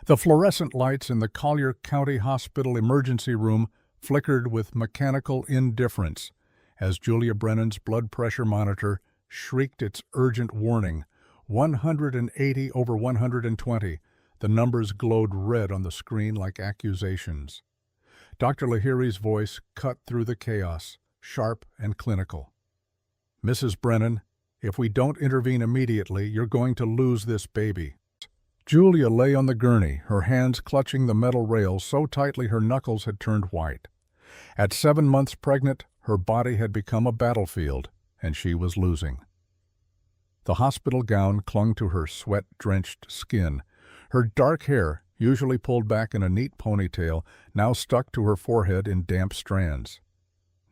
The fluorescent lights in the Collier County Hospital emergency room flickered with mechanical indifference as Julia Brennan's blood pressure monitor shrieked its urgent warning, 180 over 120. The numbers glowed red on the screen like accusations. Dr. Lahiri's voice cut through the chaos, sharp and clinical. "Mrs. Brennan, if we don't intervene immediately, you're going to lose this baby." Julia lay on the gurney, her hands clutching the metal rail so tightly her knuckles had turned white. At 7 months pregnant, her body had become a battlefield, and she was losing. The hospital gown clung to her sweat-drenched skin. Her dark hair, usually pulled back in a neat ponytail, now stuck to her forehead in damp strands.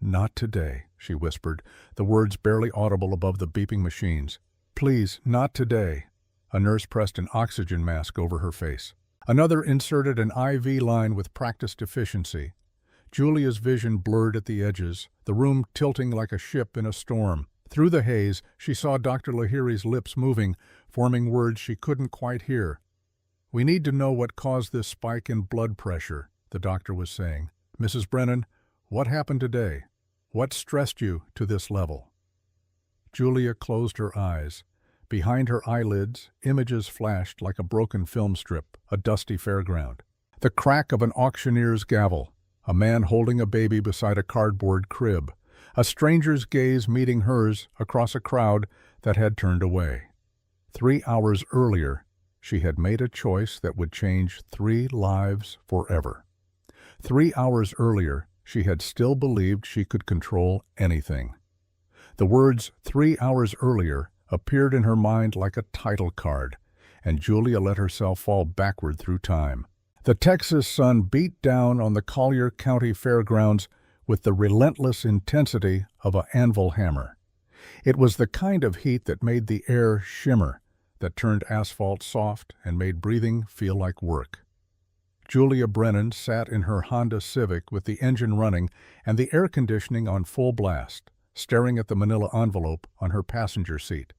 "Not today," she whispered, the words barely audible above the beeping machines. "Please, not today." A nurse pressed an oxygen mask over her face. Another inserted an IV line with practiced efficiency. Julia's vision blurred at the edges, the room tilting like a ship in a storm. Through the haze, she saw Dr. Lahiri's lips moving, forming words she couldn't quite hear. "We need to know what caused this spike in blood pressure," the doctor was saying. "Mrs. Brennan, what happened today? What stressed you to this level?" Julia closed her eyes. Behind her eyelids, images flashed like a broken film strip, a dusty fairground. The crack of an auctioneer's gavel, a man holding a baby beside a cardboard crib, a stranger's gaze meeting hers across a crowd that had turned away. 3 hours earlier, she had made a choice that would change 3 lives forever. 3 hours earlier, she had still believed she could control anything. The words 3 hours earlier appeared in her mind like a title card, and Julia let herself fall backward through time. The Texas sun beat down on the Collier County Fairgrounds with the relentless intensity of an anvil hammer. It was the kind of heat that made the air shimmer, that turned asphalt soft and made breathing feel like work. Julia Brennan sat in her Honda Civic with the engine running and the air conditioning on full blast, staring at the manila envelope on her passenger seat.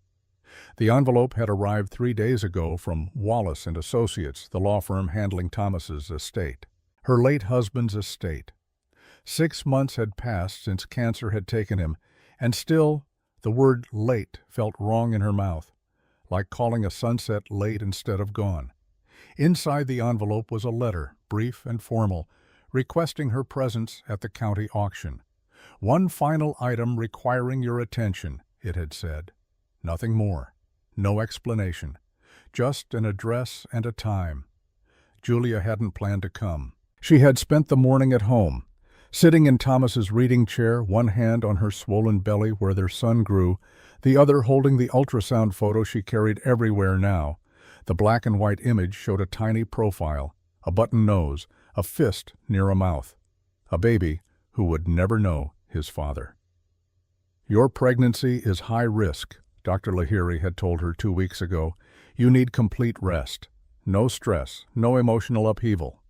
The envelope had arrived 3 days ago from Wallace and Associates, the law firm handling Thomas's estate. Her late husband's estate. 6 months had passed since cancer had taken him, and still the word late felt wrong in her mouth, like calling a sunset late instead of gone. Inside the envelope was a letter, brief and formal, requesting her presence at the county auction. "One final item requiring your attention," it had said. Nothing more. No explanation. Just an address and a time. Julia hadn't planned to come. She had spent the morning at home, sitting in Thomas's reading chair, one hand on her swollen belly where their son grew, the other holding the ultrasound photo she carried everywhere now. The black and white image showed a tiny profile, a button nose, a fist near a mouth. A baby who would never know his father. "Your pregnancy is high risk," Dr. Lahiri had told her 2 weeks ago. "You need complete rest. No stress, no emotional upheaval."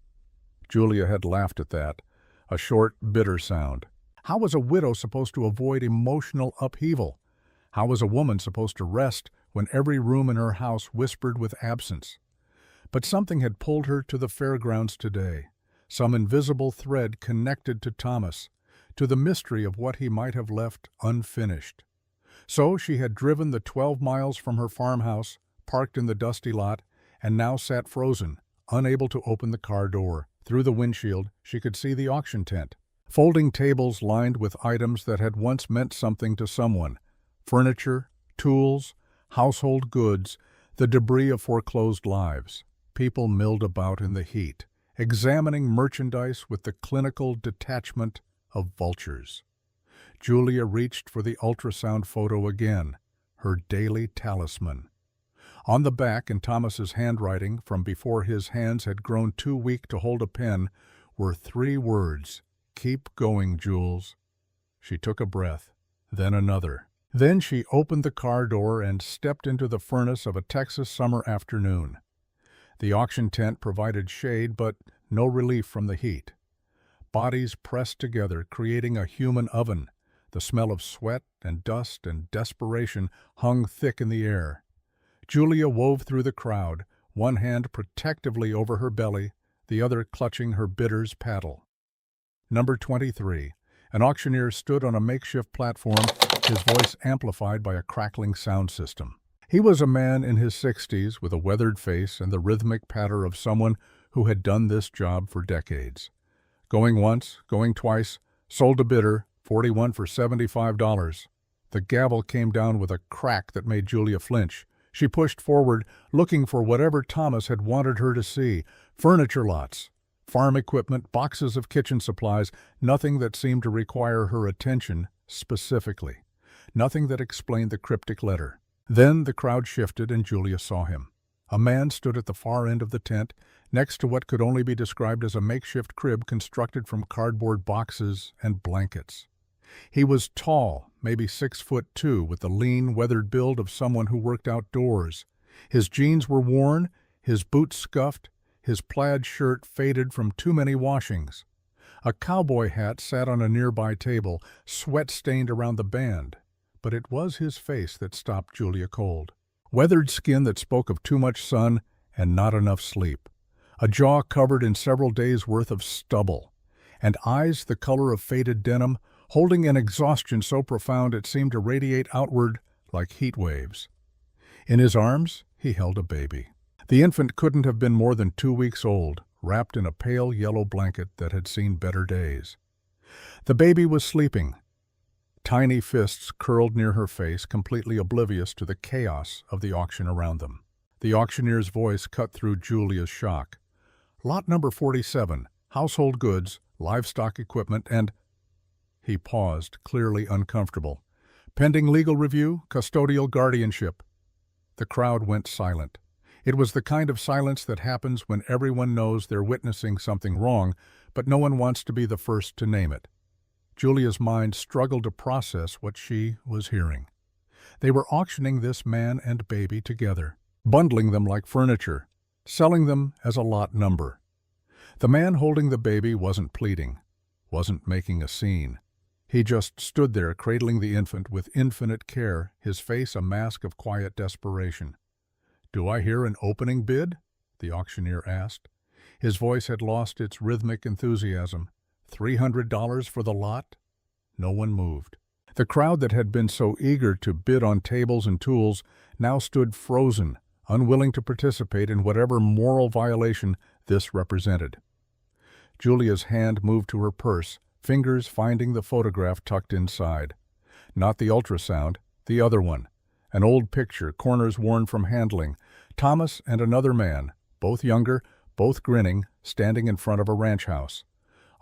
Julia had laughed at that, a short, bitter sound. How was a widow supposed to avoid emotional upheaval? How was a woman supposed to rest when every room in her house whispered with absence? But something had pulled her to the fairgrounds today, some invisible thread connected to Thomas, to the mystery of what he might have left unfinished. So she had driven the 12 miles from her farmhouse, parked in the dusty lot, and now sat frozen, unable to open the car door. Through the windshield, she could see the auction tent. Folding tables lined with items that had once meant something to someone. Furniture, tools, household goods, the debris of foreclosed lives. People milled about in the heat, examining merchandise with the clinical detachment of vultures. Julia reached for the ultrasound photo again, her daily talisman. On the back, in Thomas's handwriting, from before his hands had grown too weak to hold a pen, were 3 words, "Keep going, Jules." She took a breath, then another. Then she opened the car door and stepped into the furnace of a Texas summer afternoon. The auction tent provided shade, but no relief from the heat. Bodies pressed together, creating a human oven. The smell of sweat and dust and desperation hung thick in the air. Julia wove through the crowd, one hand protectively over her belly, the other clutching her bidder's paddle. Number 23. An auctioneer stood on a makeshift platform, his voice amplified by a crackling sound system. He was a man in his 60s with a weathered face and the rhythmic patter of someone who had done this job for decades. Going once, going twice, sold a bidder, 41 for $75. The gavel came down with a crack that made Julia flinch. She pushed forward, looking for whatever Thomas had wanted her to see. Furniture lots, farm equipment, boxes of kitchen supplies, nothing that seemed to require her attention specifically. Nothing that explained the cryptic letter. Then the crowd shifted and Julia saw him. A man stood at the far end of the tent, next to what could only be described as a makeshift crib constructed from cardboard boxes and blankets. He was tall, maybe 6'2", with the lean, weathered build of someone who worked outdoors. His jeans were worn, his boots scuffed, his plaid shirt faded from too many washings. A cowboy hat sat on a nearby table, sweat stained around the band. But it was his face that stopped Julia cold. Weathered skin that spoke of too much sun and not enough sleep. A jaw covered in several days' worth of stubble. And eyes the color of faded denim, holding an exhaustion so profound it seemed to radiate outward like heat waves. In his arms, he held a baby. The infant couldn't have been more than 2 weeks old, wrapped in a pale yellow blanket that had seen better days. The baby was sleeping. Tiny fists curled near her face, completely oblivious to the chaos of the auction around them. The auctioneer's voice cut through Julia's shock. Lot number 47, household goods, livestock equipment, and... He paused, clearly uncomfortable. Pending legal review, custodial guardianship. The crowd went silent. It was the kind of silence that happens when everyone knows they're witnessing something wrong, but no one wants to be the first to name it. Julia's mind struggled to process what she was hearing. They were auctioning this man and baby together, bundling them like furniture, selling them as a lot number. The man holding the baby wasn't pleading, wasn't making a scene. He just stood there cradling the infant with infinite care, his face a mask of quiet desperation. "Do I hear an opening bid?" the auctioneer asked. His voice had lost its rhythmic enthusiasm. $300 for the lot? No one moved. The crowd that had been so eager to bid on tables and tools now stood frozen, unwilling to participate in whatever moral violation this represented. Julia's hand moved to her purse, fingers finding the photograph tucked inside. Not the ultrasound, the other one. An old picture, corners worn from handling. Thomas and another man, both younger, both grinning, standing in front of a ranch house.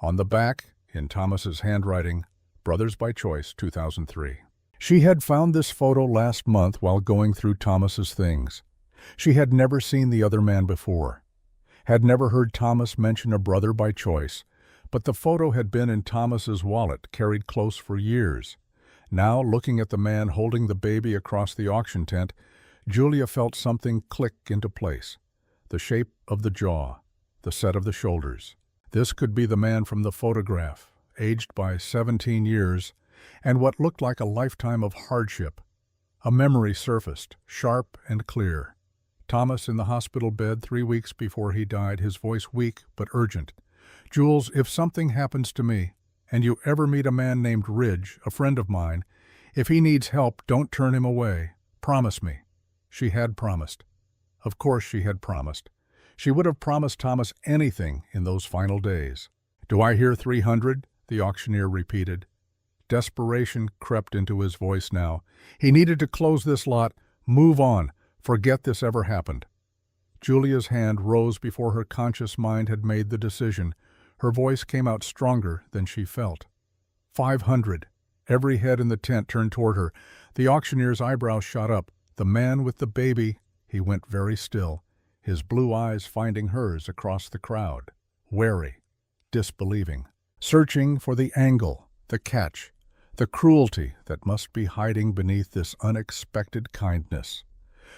On the back, in Thomas's handwriting, Brothers by Choice, 2003. She had found this photo last month while going through Thomas's things. She had never seen the other man before, had never heard Thomas mention a brother by choice, but the photo had been in Thomas's wallet, carried close for years. Now, looking at the man holding the baby across the auction tent, Julia felt something click into place. The shape of the jaw, the set of the shoulders. This could be the man from the photograph, aged by 17 years, and what looked like a lifetime of hardship. A memory surfaced, sharp and clear. Thomas in the hospital bed 3 weeks before he died, his voice weak but urgent. "Jules, if something happens to me, and you ever meet a man named Ridge, a friend of mine, if he needs help, don't turn him away. Promise me." She had promised. Of course she had promised. She would have promised Thomas anything in those final days. "Do I hear 300? The auctioneer repeated. Desperation crept into his voice now. He needed to close this lot, move on, forget this ever happened. Julia's hand rose before her conscious mind had made the decision. Her voice came out stronger than she felt. 500. Every head in the tent turned toward her. The auctioneer's eyebrows shot up. The man with the baby, he went very still, his blue eyes finding hers across the crowd, wary, disbelieving, searching for the angle, the catch, the cruelty that must be hiding beneath this unexpected kindness.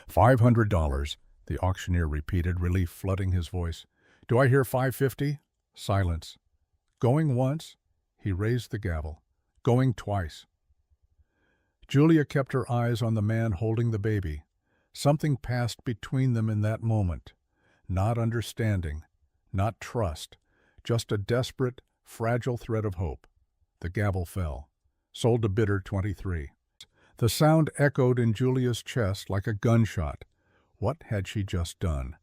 $500, the auctioneer repeated, relief flooding his voice. "Do I hear 550? Silence. "Going once?" He raised the gavel. "Going twice." Julia kept her eyes on the man holding the baby. Something passed between them in that moment, Not understanding, not trust, just a desperate, fragile thread of hope. The gavel fell. Sold to bidder 23. The sound echoed in Julia's chest like a gunshot. What had she just done?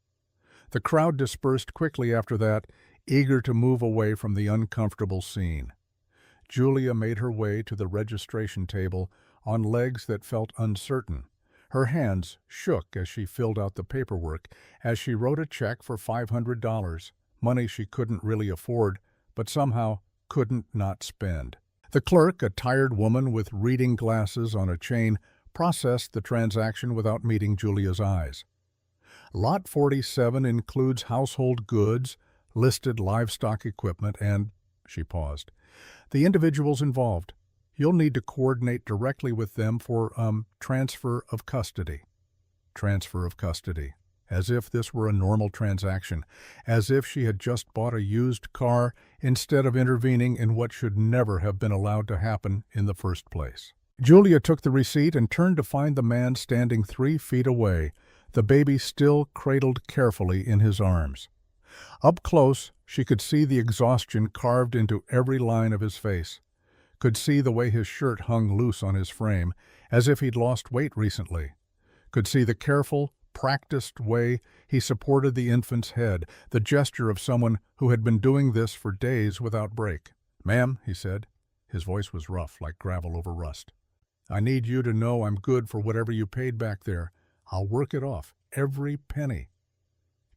The crowd dispersed quickly after that, eager to move away from the uncomfortable scene. Julia made her way to the registration table on legs that felt uncertain. Her hands shook as she filled out the paperwork, as she wrote a check for $500, money she couldn't really afford, but somehow couldn't not spend. The clerk, a tired woman with reading glasses on a chain, processed the transaction without meeting Julia's eyes. Lot 47 includes household goods, listed livestock equipment, and, she paused, the individuals involved. You'll need to coordinate directly with them for, transfer of custody. Transfer of custody. As if this were a normal transaction. As if she had just bought a used car instead of intervening in what should never have been allowed to happen in the first place. Julia took the receipt and turned to find the man standing 3 feet away, the baby still cradled carefully in his arms. Up close, she could see the exhaustion carved into every line of his face. Could see the way his shirt hung loose on his frame, as if he'd lost weight recently. Could see the careful, practiced way he supported the infant's head, the gesture of someone who had been doing this for days without break. "Ma'am," he said. His voice was rough, like gravel over rust. "I need you to know I'm good for whatever you paid back there. I'll work it off, every penny."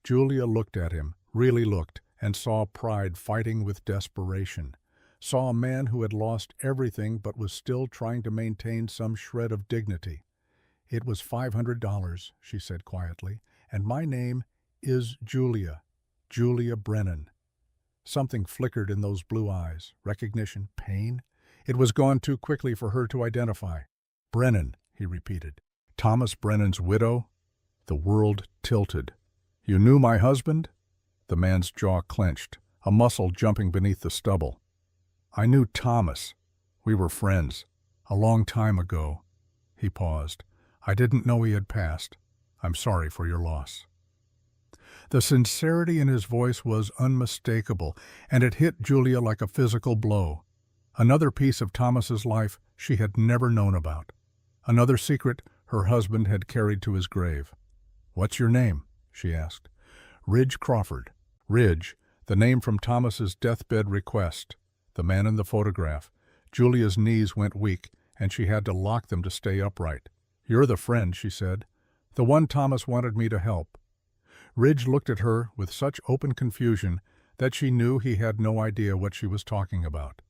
Julia looked at him, really looked, and saw pride fighting with desperation. Saw a man who had lost everything but was still trying to maintain some shred of dignity. "It was $500, she said quietly, "and my name is Julia, Julia Brennan." Something flickered in those blue eyes. Recognition, pain? It was gone too quickly for her to identify. "Brennan," he repeated. "Thomas Brennan's widow?" The world tilted. "You knew my husband?" The man's jaw clenched, a muscle jumping beneath the stubble. "I knew Thomas. We were friends. A long time ago." He paused. "I didn't know he had passed. I'm sorry for your loss." The sincerity in his voice was unmistakable, and it hit Julia like a physical blow. Another piece of Thomas's life she had never known about. Another secret her husband had carried to his grave. "What's your name?" she asked. "Ridge Crawford." Ridge, the name from Thomas's deathbed request. The man in the photograph. Julia's knees went weak, and she had to lock them to stay upright. "You're the friend," she said. "The one Thomas wanted me to help." Ridge looked at her with such open confusion that she knew he had no idea what she was talking about.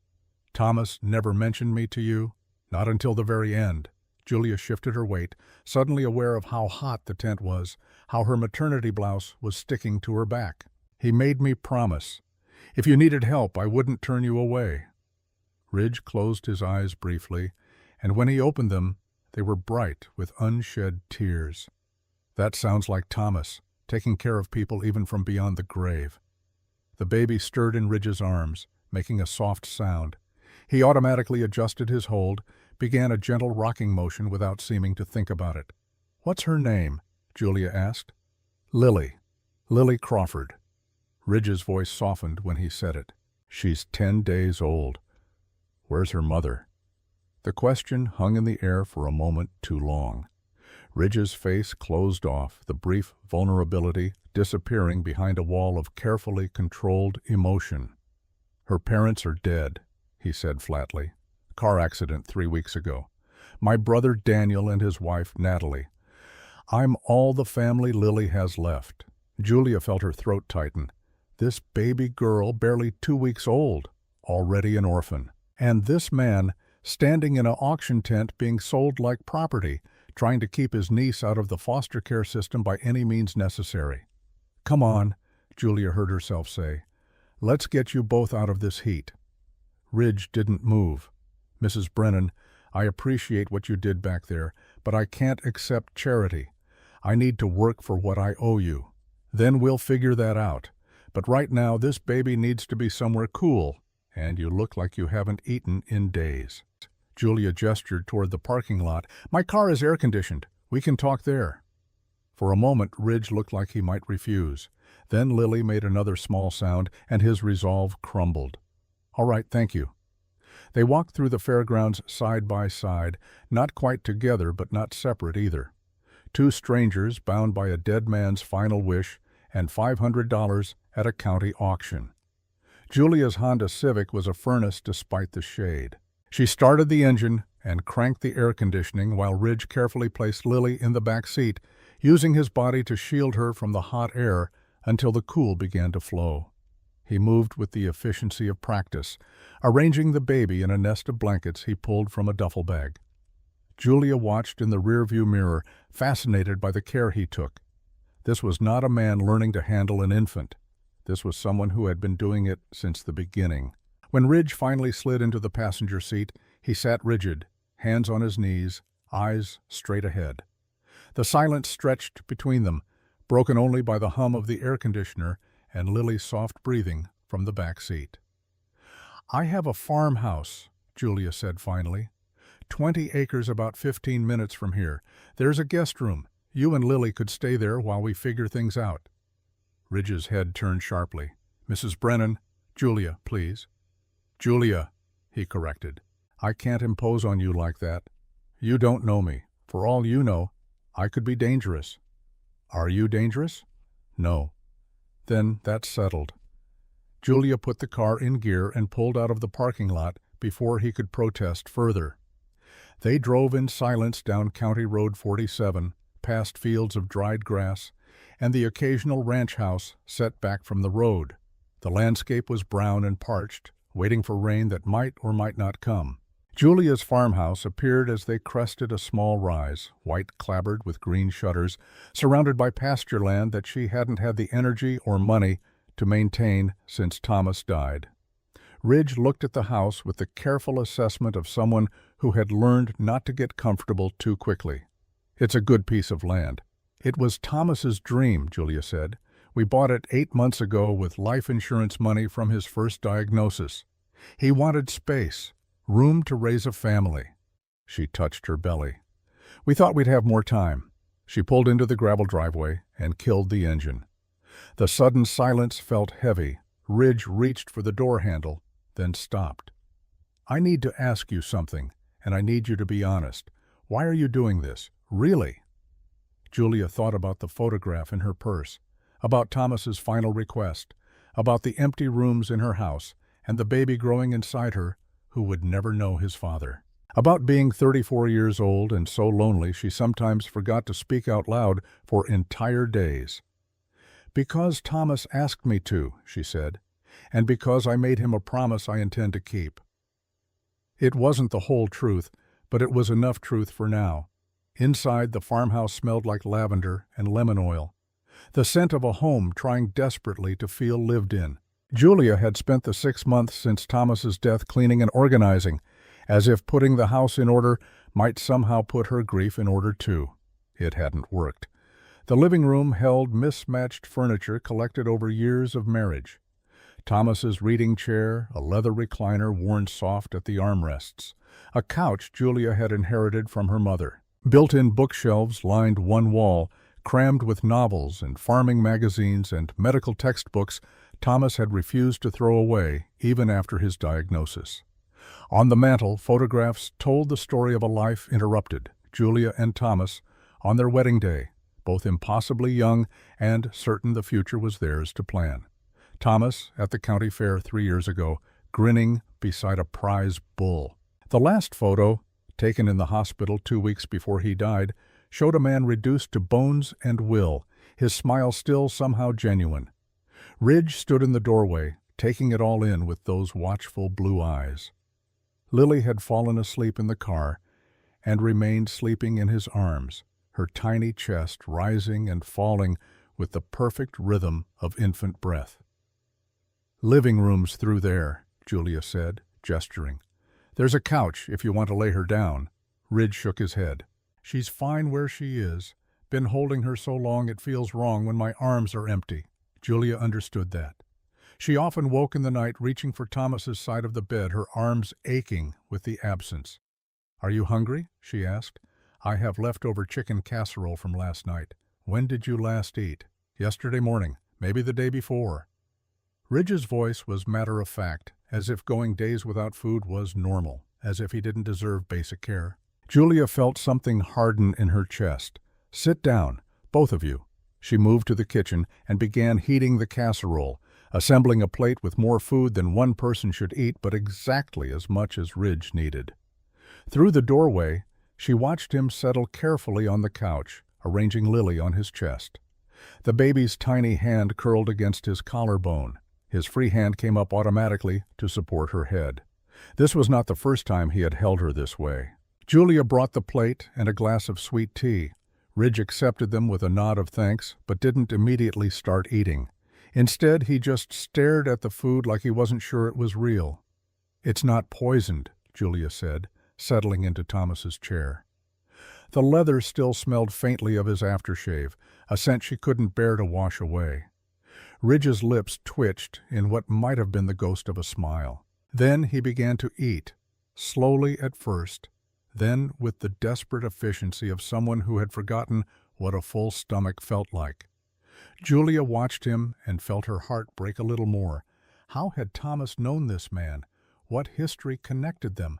"Thomas never mentioned me to you?" "Not until the very end." Julia shifted her weight, suddenly aware of how hot the tent was, how her maternity blouse was sticking to her back. "He made me promise. If you needed help, I wouldn't turn you away." Ridge closed his eyes briefly, and when he opened them, they were bright with unshed tears. "That sounds like Thomas, taking care of people even from beyond the grave." The baby stirred in Ridge's arms, making a soft sound. He automatically adjusted his hold, began a gentle rocking motion without seeming to think about it. "What's her name?" Julia asked. "Lily. Lily Crawford." Ridge's voice softened when he said it. "She's 10 days old. Where's her mother?" The question hung in the air for a moment too long. Ridge's face closed off, the brief vulnerability disappearing behind a wall of carefully controlled emotion. "Her parents are dead," he said flatly. "Car accident 3 weeks ago. My brother Daniel and his wife Natalie. I'm all the family Lily has left." Julia felt her throat tighten. This baby girl, barely 2 weeks old, already an orphan. And this man, standing in an auction tent being sold like property, trying to keep his niece out of the foster care system by any means necessary. "Come on," Julia heard herself say. "Let's get you both out of this heat." Ridge didn't move. "Mrs. Brennan, I appreciate what you did back there, but I can't accept charity. I need to work for what I owe you. Then we'll figure that out. But right now, this baby needs to be somewhere cool, and you look like you haven't eaten in days." Julia gestured toward the parking lot. "My car is air-conditioned. We can talk there." For a moment, Ridge looked like he might refuse. Then Lily made another small sound, and his resolve crumbled. "All right, thank you." They walked through the fairgrounds side by side, not quite together but not separate either. Two strangers bound by a dead man's final wish and $500 at a county auction. Julia's Honda Civic was a furnace despite the shade. She started the engine and cranked the air conditioning while Ridge carefully placed Lily in the back seat, using his body to shield her from the hot air until the cool began to flow. He moved with the efficiency of practice, arranging the baby in a nest of blankets he pulled from a duffel bag. Julia watched in the rearview mirror, fascinated by the care he took. This was not a man learning to handle an infant. This was someone who had been doing it since the beginning. When Ridge finally slid into the passenger seat, he sat rigid, hands on his knees, eyes straight ahead. The silence stretched between them, broken only by the hum of the air conditioner and Lily's soft breathing from the back seat. "I have a farmhouse," Julia said finally. 20 acres about 15 minutes from here. There's a guest room. You and Lily could stay there while we figure things out." Ridge's head turned sharply. "Mrs. Brennan, Julia, please." "Julia," he corrected. "I can't impose on you like that. You don't know me. For all you know, I could be dangerous." "Are you dangerous?" "No." "Then that's settled." Julia put the car in gear and pulled out of the parking lot before he could protest further. They drove in silence down County Road 47, past fields of dried grass, and the occasional ranch house set back from the road. The landscape was brown and parched, waiting for rain that might or might not come. Julia's farmhouse appeared as they crested a small rise, white-clabbered with green shutters, surrounded by pasture land that she hadn't had the energy or money to maintain since Thomas died. Ridge looked at the house with the careful assessment of someone who had learned not to get comfortable too quickly. "It's a good piece of land." "It was Thomas's dream," Julia said. "We bought it 8 months ago with life insurance money from his first diagnosis. He wanted space, room to raise a family." She touched her belly. "We thought we'd have more time." She pulled into the gravel driveway and killed the engine. The sudden silence felt heavy. Ridge reached for the door handle, then stopped. "I need to ask you something, and I need you to be honest. Why are you doing this? Really?" Julia thought about the photograph in her purse, about Thomas's final request, about the empty rooms in her house, and the baby growing inside her who would never know his father. About being 34 years old and so lonely she sometimes forgot to speak out loud for entire days. "Because Thomas asked me to," she said, "and because I made him a promise I intend to keep." It wasn't the whole truth, but it was enough truth for now. Inside, the farmhouse smelled like lavender and lemon oil, the scent of a home trying desperately to feel lived in. Julia had spent the 6 months since Thomas's death cleaning and organizing, as if putting the house in order might somehow put her grief in order too. It hadn't worked. The living room held mismatched furniture collected over years of marriage. Thomas's reading chair, a leather recliner worn soft at the armrests, a couch Julia had inherited from her mother. Built-in bookshelves lined one wall, crammed with novels and farming magazines and medical textbooks Thomas had refused to throw away even after his diagnosis. On the mantel, photographs told the story of a life interrupted, Julia and Thomas, on their wedding day, both impossibly young and certain the future was theirs to plan. Thomas, at the county fair 3 years ago, grinning beside a prize bull. The last photo, taken in the hospital 2 weeks before he died, showed a man reduced to bones and will, his smile still somehow genuine. Ridge stood in the doorway, taking it all in with those watchful blue eyes. Lily had fallen asleep in the car and remained sleeping in his arms, her tiny chest rising and falling with the perfect rhythm of infant breath. "Living room's through there," Julia said, gesturing. "There's a couch if you want to lay her down." Ridge shook his head. "She's fine where she is. Been holding her so long it feels wrong when my arms are empty." Julia understood that. She often woke in the night reaching for Thomas's side of the bed, her arms aching with the absence. "Are you hungry?" she asked. "I have leftover chicken casserole from last night." "When did you last eat?" "Yesterday morning. maybe the day before. Ridge's voice was matter-of-fact, as if going days without food was normal, as if he didn't deserve basic care. Julia felt something harden in her chest. "Sit down, both of you." She moved to the kitchen and began heating the casserole, assembling a plate with more food than one person should eat, but exactly as much as Ridge needed. Through the doorway, she watched him settle carefully on the couch, arranging Lily on his chest. The baby's tiny hand curled against his collarbone. His free hand came up automatically to support her head. This was not the first time he had held her this way. Julia brought the plate and a glass of sweet tea. Ridge accepted them with a nod of thanks, but didn't immediately start eating. Instead, he just stared at the food like he wasn't sure it was real. "It's not poisoned," Julia said, settling into Thomas's chair. The leather still smelled faintly of his aftershave, a scent she couldn't bear to wash away. Ridge's lips twitched in what might have been the ghost of a smile. Then he began to eat, slowly at first, then with the desperate efficiency of someone who had forgotten what a full stomach felt like. Julia watched him and felt her heart break a little more. How had Thomas known this man? What history connected them?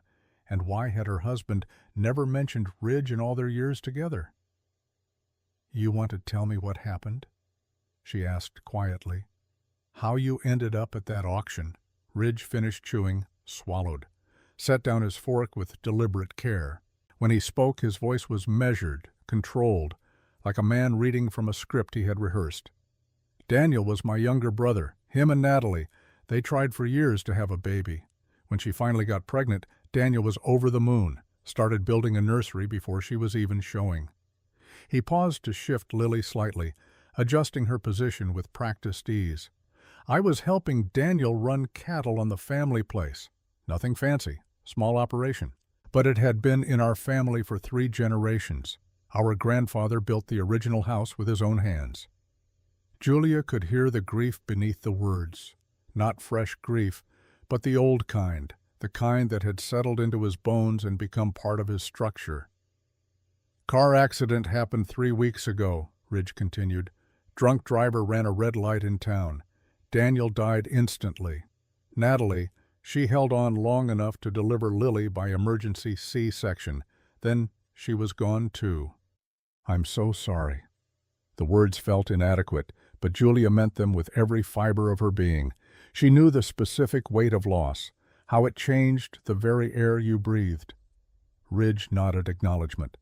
And why had her husband never mentioned Ridge in all their years together? "You want to tell me what happened?" she asked quietly. "How you ended up at that auction?" Ridge finished chewing, swallowed, set down his fork with deliberate care. When he spoke, his voice was measured, controlled, like a man reading from a script he had rehearsed. "Daniel was my younger brother. Him and Natalie. They tried for years to have a baby. When she finally got pregnant, Daniel was over the moon, started building a nursery before she was even showing." He paused to shift Lily slightly, adjusting her position with practiced ease. "I was helping Daniel run cattle on the family place. Nothing fancy, small operation. But it had been in our family for 3 generations. Our grandfather built the original house with his own hands." Julia could hear the grief beneath the words. Not fresh grief, but the old kind, the kind that had settled into his bones and become part of his structure. "Car accident happened 3 weeks ago," Ridge continued. "Drunk driver ran a red light in town. Daniel died instantly. Natalie, she held on long enough to deliver Lily by emergency C-section. Then she was gone too." "I'm so sorry." The words felt inadequate, but Julia meant them with every fiber of her being. She knew the specific weight of loss, how it changed the very air you breathed. Ridge nodded acknowledgement.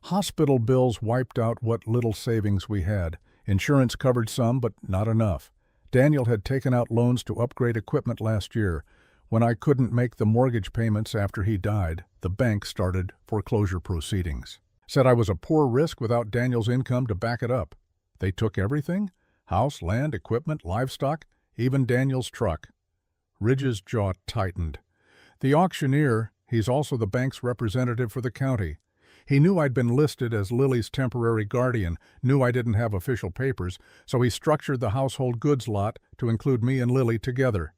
"Hospital bills wiped out what little savings we had. Insurance covered some, but not enough. Daniel had taken out loans to upgrade equipment last year. When I couldn't make the mortgage payments after he died, the bank started foreclosure proceedings. Said I was a poor risk without Daniel's income to back it up. They took everything? House, land, equipment, livestock, even Daniel's truck." Ridge's jaw tightened. "The auctioneer, he's also the bank's representative for the county. He knew I'd been listed as Lily's temporary guardian, knew I didn't have official papers, so he structured the household goods lot to include me and Lily together."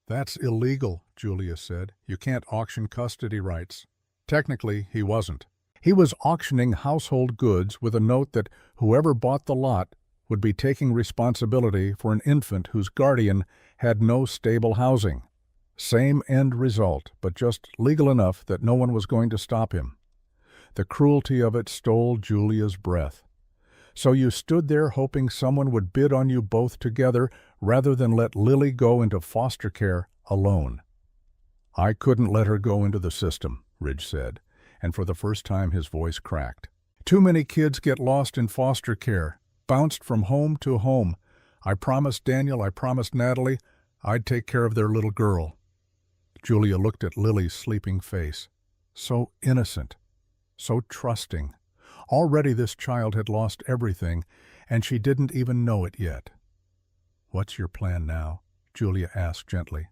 "That's illegal," Julia said. "You can't auction custody rights." Technically, he wasn't. He was auctioning household goods with a note that whoever bought the lot would be taking responsibility for an infant whose guardian had no stable housing. Same end result, but just legal enough that no one was going to stop him. The cruelty of it stole Julia's breath. "So you stood there hoping someone would bid on you both together rather than let Lily go into foster care alone." "I couldn't let her go into the system," Ridge said, and for the first time his voice cracked. "Too many kids get lost in foster care, bounced from home to home. I promised Daniel, I promised Natalie, I'd take care of their little girl." Julia looked at Lily's sleeping face. So innocent, so trusting. Already this child had lost everything, and she didn't even know it yet. "What's your plan now?" Julia asked gently.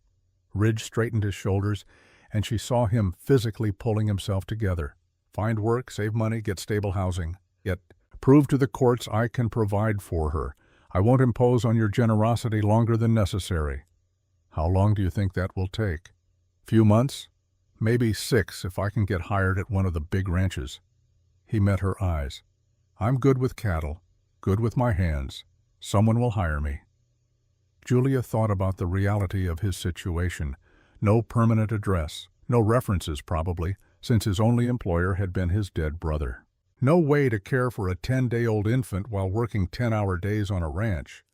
Ridge straightened his shoulders, and she saw him physically pulling himself together. "Find work, save money, get stable housing. Yet prove to the courts I can provide for her. I won't impose on your generosity longer than necessary." "How long do you think that will take?" "Few months? Maybe 6 if I can get hired at one of the big ranches." He met her eyes. "I'm good with cattle, good with my hands. Someone will hire me. Julia thought about the reality of his situation. No permanent address, no references probably, since his only employer had been his dead brother. No way to care for a 10-day-old infant while working 10-hour days on a ranch.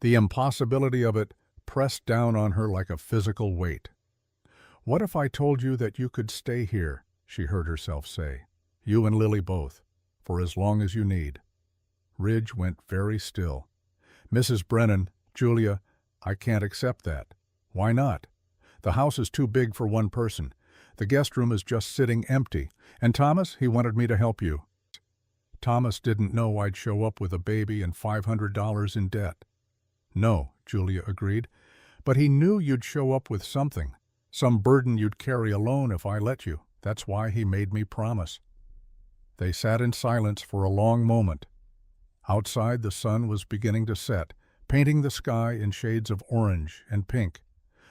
The impossibility of it pressed down on her like a physical weight. "What if I told you that you could stay here?" she heard herself say. "You and Lily both, for as long as you need." Ridge went very still. "Mrs. Brennan, Julia, I can't accept that." "Why not?" "The house is too big for one person. The guest room is just sitting empty. And Thomas, he wanted me to help you." "Thomas didn't know I'd show up with a baby and $500 in debt." "No," Julia agreed, "but he knew you'd show up with something, some burden you'd carry alone if I let you. That's why he made me promise." They sat in silence for a long moment. Outside, the sun was beginning to set, painting the sky in shades of orange and pink.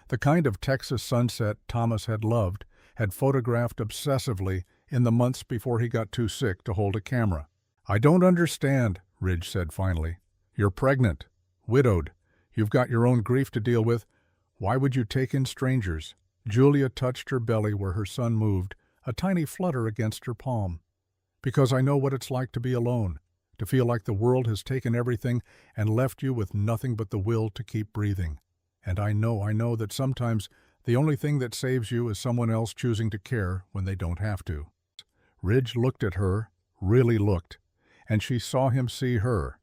The kind of Texas sunset Thomas had loved, had photographed obsessively in the months before he got too sick to hold a camera. "I don't understand," Ridge said finally. "You're pregnant, widowed. You've got your own grief to deal with. Why would you take in strangers?" Julia touched her belly where her son moved, a tiny flutter against her palm. "Because I know what it's like to be alone, to feel like the world has taken everything and left you with nothing but the will to keep breathing. And I know that sometimes the only thing that saves you is someone else choosing to care when they don't have to." Ridge looked at her, really looked, and she saw him see her,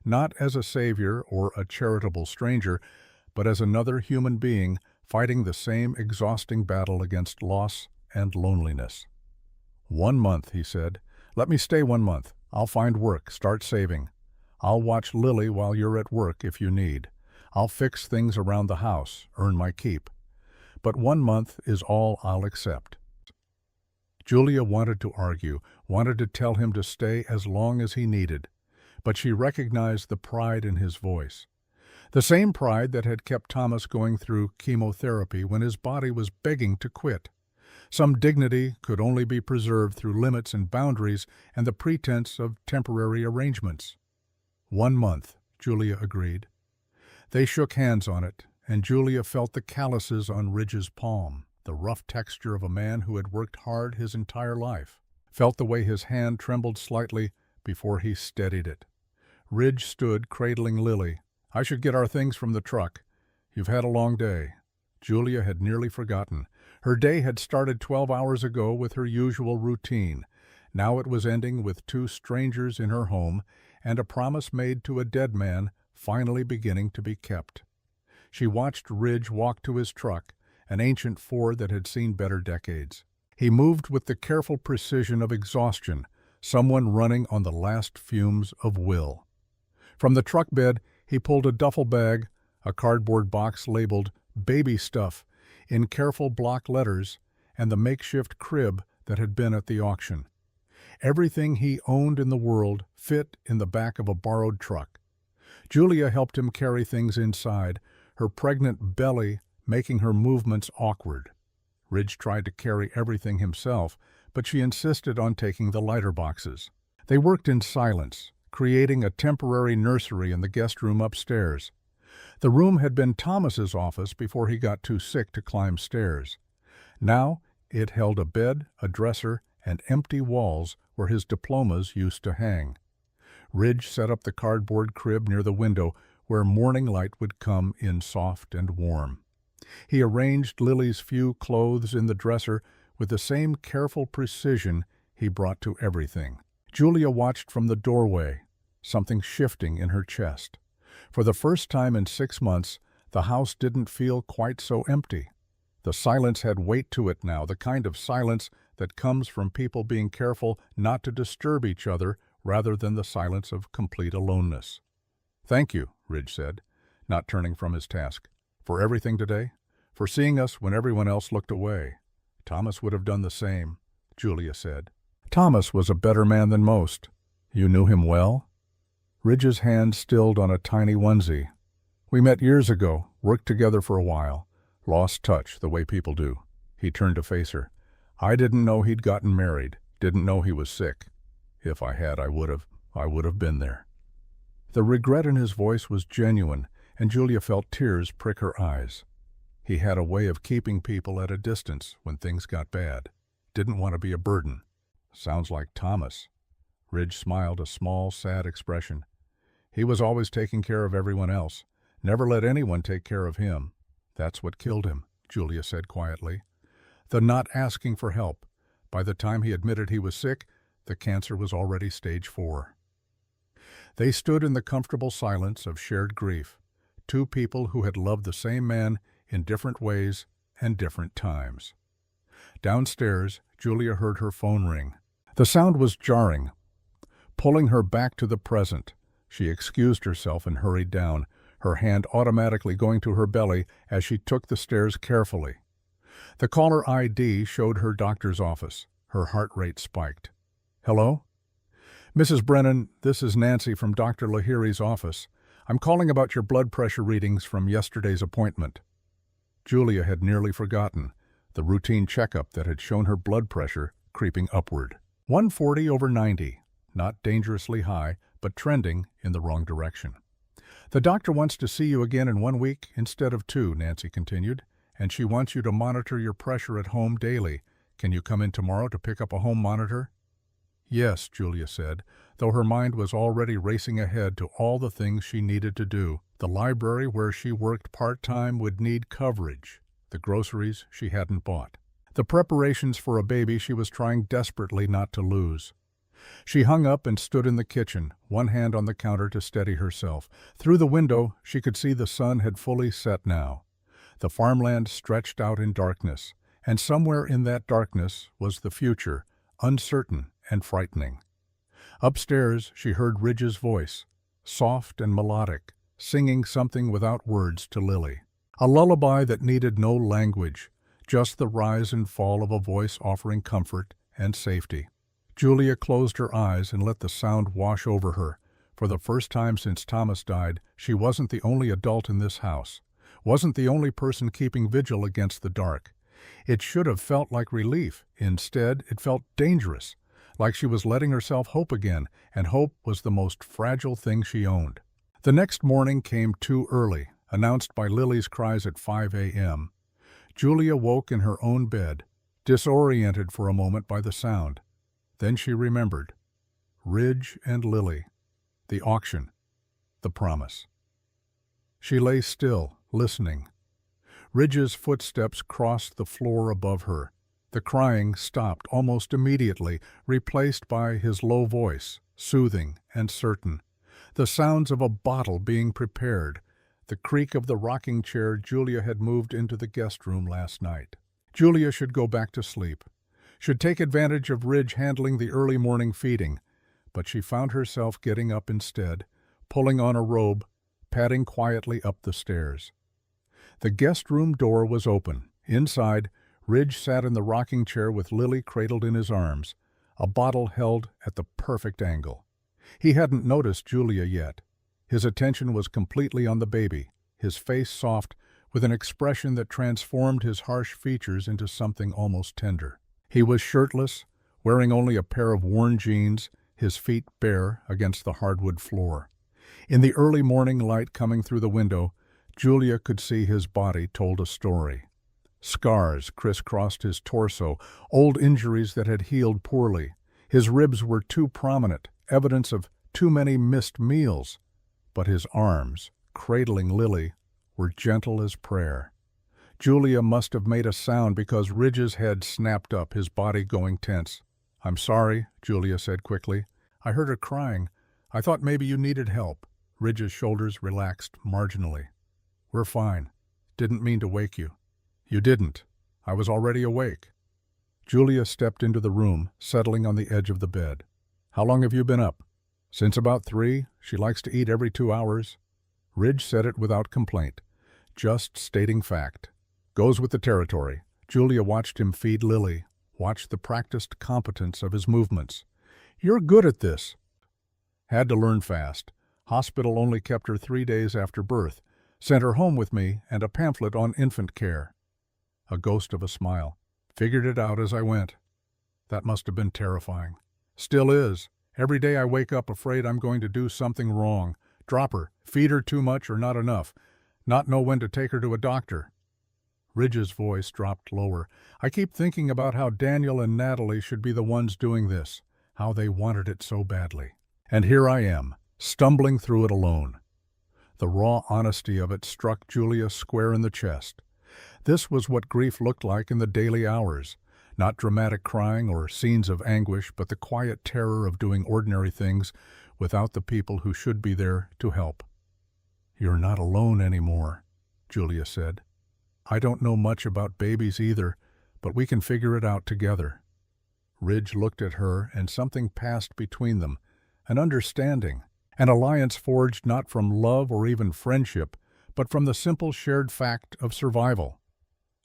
not as a savior or a charitable stranger, but as another human being fighting the same exhausting battle against loss and loneliness. "1 month," he said. "Let me stay 1 month. I'll find work, start saving. I'll watch Lily while you're at work if you need. I'll fix things around the house, earn my keep. But 1 month is all I'll accept." Julia wanted to argue, wanted to tell him to stay as long as he needed, but she recognized the pride in his voice. The same pride that had kept Thomas going through chemotherapy when his body was begging to quit. Some dignity could only be preserved through limits and boundaries and the pretense of temporary arrangements. 1 month, Julia agreed. They shook hands on it, and Julia felt the calluses on Ridge's palm, the rough texture of a man who had worked hard his entire life, felt the way his hand trembled slightly before he steadied it. Ridge stood cradling Lily. "I should get our things from the truck. You've had a long day." Julia had nearly forgotten. Her day had started 12 hours ago with her usual routine. Now it was ending with 2 strangers in her home and a promise made to a dead man finally beginning to be kept. She watched Ridge walk to his truck, an ancient Ford that had seen better decades. He moved with the careful precision of exhaustion, someone running on the last fumes of will. From the truck bed, he pulled a duffel bag, a cardboard box labeled "baby stuff" in careful block letters, and the makeshift crib that had been at the auction. Everything he owned in the world fit in the back of a borrowed truck. Julia helped him carry things inside, her pregnant belly making her movements awkward. Ridge tried to carry everything himself, but she insisted on taking the lighter boxes. They worked in silence, creating a temporary nursery in the guest room upstairs. The room had been Thomas's office before he got too sick to climb stairs. Now it held a bed, a dresser, and empty walls where his diplomas used to hang. Ridge set up the cardboard crib near the window where morning light would come in soft and warm. He arranged Lily's few clothes in the dresser with the same careful precision he brought to everything. Julia watched from the doorway, something shifting in her chest. For the first time in 6 months, the house didn't feel quite so empty. The silence had weight to it now, the kind of silence that comes from people being careful not to disturb each other rather than the silence of complete aloneness. "Thank you," Ridge said, not turning from his task. "For everything today? For seeing us when everyone else looked away." "Thomas would have done the same," Julia said. "Thomas was a better man than most." "You knew him well?" Ridge's hand stilled on a tiny onesie. "We met years ago, worked together for a while. Lost touch, the way people do." He turned to face her. "I didn't know he'd gotten married, didn't know he was sick. If I had, I would have been there." The regret in his voice was genuine, and Julia felt tears prick her eyes. He had a way of keeping people at a distance when things got bad. Didn't want to be a burden. Sounds like Thomas. Ridge smiled, a small, sad expression. He was always taking care of everyone else. Never let anyone take care of him. That's what killed him, Julia said quietly. The not asking for help. By the time he admitted he was sick, the cancer was already stage 4. They stood in the comfortable silence of shared grief, two people who had loved the same man in different ways and different times. Downstairs, Julia heard her phone ring. The sound was jarring, pulling her back to the present. She excused herself and hurried down, her hand automatically going to her belly as she took the stairs carefully. The caller ID showed her doctor's office. Her heart rate spiked. "Hello? Mrs. Brennan, this is Nancy from Dr. Lahiri's office. I'm calling about your blood pressure readings from yesterday's appointment." Julia had nearly forgotten the routine checkup that had shown her blood pressure creeping upward. 140/90, not dangerously high, but trending in the wrong direction. "The doctor wants to see you again in 1 week instead of 2, Nancy continued, "and she wants you to monitor your pressure at home daily. Can you come in tomorrow to pick up a home monitor?" "Yes," Julia said, though her mind was already racing ahead to all the things she needed to do. The library where she worked part-time would need coverage. The groceries she hadn't bought. The preparations for a baby she was trying desperately not to lose. She hung up and stood in the kitchen, one hand on the counter to steady herself. Through the window, she could see the sun had fully set now. The farmland stretched out in darkness, and somewhere in that darkness was the future, uncertain and frightening. Upstairs, she heard Ridge's voice, soft and melodic, singing something without words to Lily. A lullaby that needed no language, just the rise and fall of a voice offering comfort and safety. Julia closed her eyes and let the sound wash over her. For the first time since Thomas died, she wasn't the only adult in this house, wasn't the only person keeping vigil against the dark. It should have felt like relief. Instead, it felt dangerous, like she was letting herself hope again, and hope was the most fragile thing she owned. The next morning came too early, announced by Lily's cries at 5 a.m. Julia woke in her own bed, disoriented for a moment by the sound. Then she remembered. Ridge and Lily. The auction. The promise. She lay still, listening. Ridge's footsteps crossed the floor above her. The crying stopped almost immediately, replaced by his low voice, soothing and certain. The sounds of a bottle being prepared. The creak of the rocking chair Julia had moved into the guest room last night. Julia should go back to sleep. Should take advantage of Ridge handling the early morning feeding. But she found herself getting up instead, pulling on a robe, padding quietly up the stairs. The guest room door was open. Inside, Ridge sat in the rocking chair with Lily cradled in his arms, a bottle held at the perfect angle. He hadn't noticed Julia yet. His attention was completely on the baby, his face soft, with an expression that transformed his harsh features into something almost tender. He was shirtless, wearing only a pair of worn jeans, his feet bare against the hardwood floor. In the early morning light coming through the window, Julia could see his body told a story. Scars crisscrossed his torso, old injuries that had healed poorly. His ribs were too prominent, evidence of too many missed meals. But his arms, cradling Lily, were gentle as prayer. Julia must have made a sound because Ridge's head snapped up, his body going tense. "I'm sorry," Julia said quickly. "I heard her crying. I thought maybe you needed help." Ridge's shoulders relaxed marginally. "We're fine. Didn't mean to wake you." "You didn't. I was already awake." Julia stepped into the room, settling on the edge of the bed. "How long have you been up?" "Since about 3. She likes to eat every 2 hours." Ridge said it without complaint, just stating fact. Goes with the territory. Julia watched him feed Lily, watched the practiced competence of his movements. "You're good at this." "Had to learn fast. Hospital only kept her 3 days after birth. Sent her home with me and a pamphlet on infant care." A ghost of a smile. "Figured it out as I went." "That must have been terrifying." "Still is. Every day I wake up afraid I'm going to do something wrong, Drop her. Feed her too much or not enough. Not know when to take her to a doctor." Ridge's voice dropped lower. "I keep thinking about how Daniel and Natalie should be the ones doing this, how they wanted it so badly. And here I am, stumbling through it alone." The raw honesty of it struck Julia square in the chest. This was what grief looked like in the daily hours. Not dramatic crying or scenes of anguish, but the quiet terror of doing ordinary things without the people who should be there to help. "You're not alone anymore," Julia said. "I don't know much about babies either, but we can figure it out together." Ridge looked at her, and something passed between them, an understanding, an alliance forged not from love or even friendship, but from the simple shared fact of survival.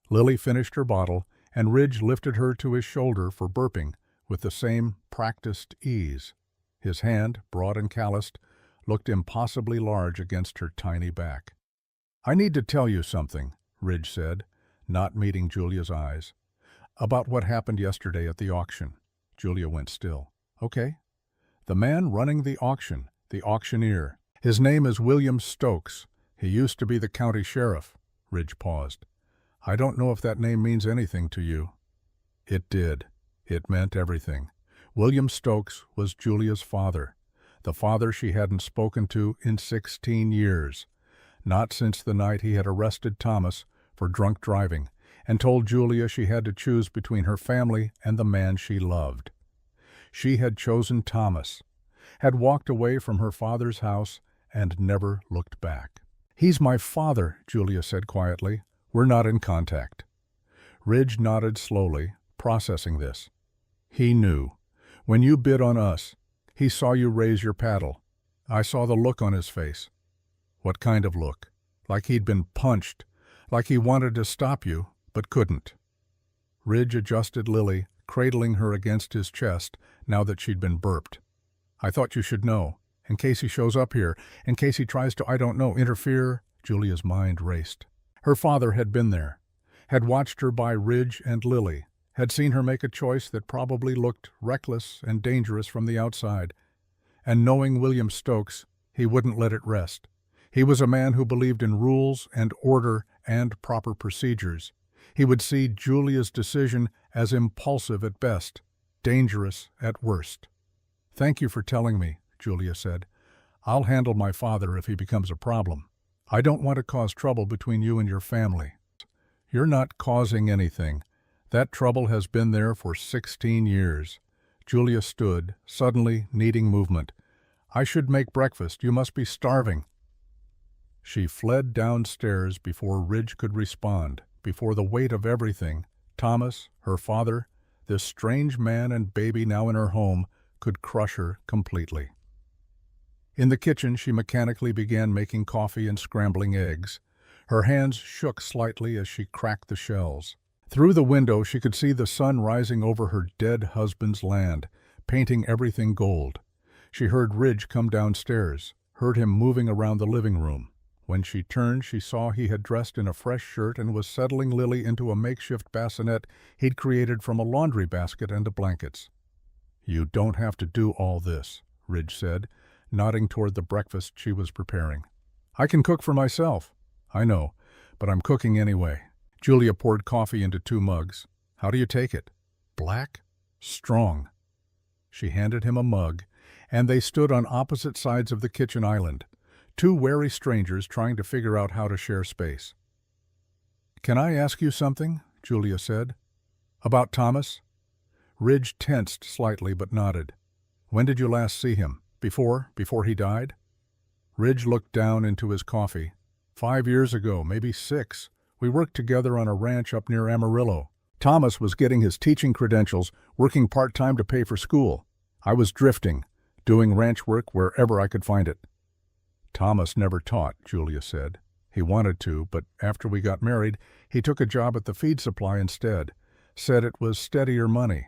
Lily finished her bottle, and Ridge lifted her to his shoulder for burping with the same practiced ease. His hand, broad and calloused, looked impossibly large against her tiny back. "I need to tell you something," Ridge said, not meeting Julia's eyes. "About what happened yesterday at the auction." Julia went still. "Okay." "The man running the auction, the auctioneer. His name is William Stokes. He used to be the county sheriff." Ridge paused. "I don't know if that name means anything to you." It did. It meant everything. William Stokes was Julia's father, the father she hadn't spoken to in 16 years, not since the night he had arrested Thomas for drunk driving and told Julia she had to choose between her family and the man she loved. She had chosen Thomas, had walked away from her father's house, and never looked back. "He's my father," Julia said quietly. "We're not in contact." Ridge nodded slowly, processing this. "He knew. When you bid on us, he saw you raise your paddle. I saw the look on his face." "What kind of look?" "Like he'd been punched, like he wanted to stop you, but couldn't." Ridge adjusted Lily, cradling her against his chest now that she'd been burped. "I thought you should know, in case he shows up here, in case he tries to, I don't know, interfere." Julia's mind raced. Her father had been there, had watched her buy Ridge and Lily, had seen her make a choice that probably looked reckless and dangerous from the outside. And knowing William Stokes, he wouldn't let it rest. He was a man who believed in rules and order and proper procedures. He would see Julia's decision as impulsive at best, dangerous at worst. "Thank you for telling me," Julia said. "I'll handle my father if he becomes a problem. I don't want to cause trouble between you and your family." "You're not causing anything. That trouble has been there for 16 years. Julia stood, suddenly needing movement. "I should make breakfast. You must be starving." She fled downstairs before Ridge could respond, before the weight of everything, Thomas, her father, this strange man and baby now in her home, could crush her completely. In the kitchen, she mechanically began making coffee and scrambling eggs. Her hands shook slightly as she cracked the shells. Through the window, she could see the sun rising over her dead husband's land, painting everything gold. She heard Ridge come downstairs, heard him moving around the living room. When she turned, she saw he had dressed in a fresh shirt and was settling Lily into a makeshift bassinet he'd created from a laundry basket and blankets. "You don't have to do all this," Ridge said, nodding toward the breakfast she was preparing. "I can cook for myself." "I know, but I'm cooking anyway." Julia poured coffee into 2 mugs. "How do you take it?" "Black? Strong." She handed him a mug, and they stood on opposite sides of the kitchen island, 2 wary strangers trying to figure out how to share space. "Can I ask you something?" Julia said. "About Thomas?" Ridge tensed slightly but nodded. "When did you last see him? Before he died?" Ridge looked down into his coffee. 5 years ago, maybe 6. We worked together on a ranch up near Amarillo. Thomas was getting his teaching credentials, working part-time to pay for school. I was drifting, doing ranch work wherever I could find it. "Thomas never taught," Julia said. "He wanted to, but after we got married, he took a job at the feed supply instead. Said it was steadier money."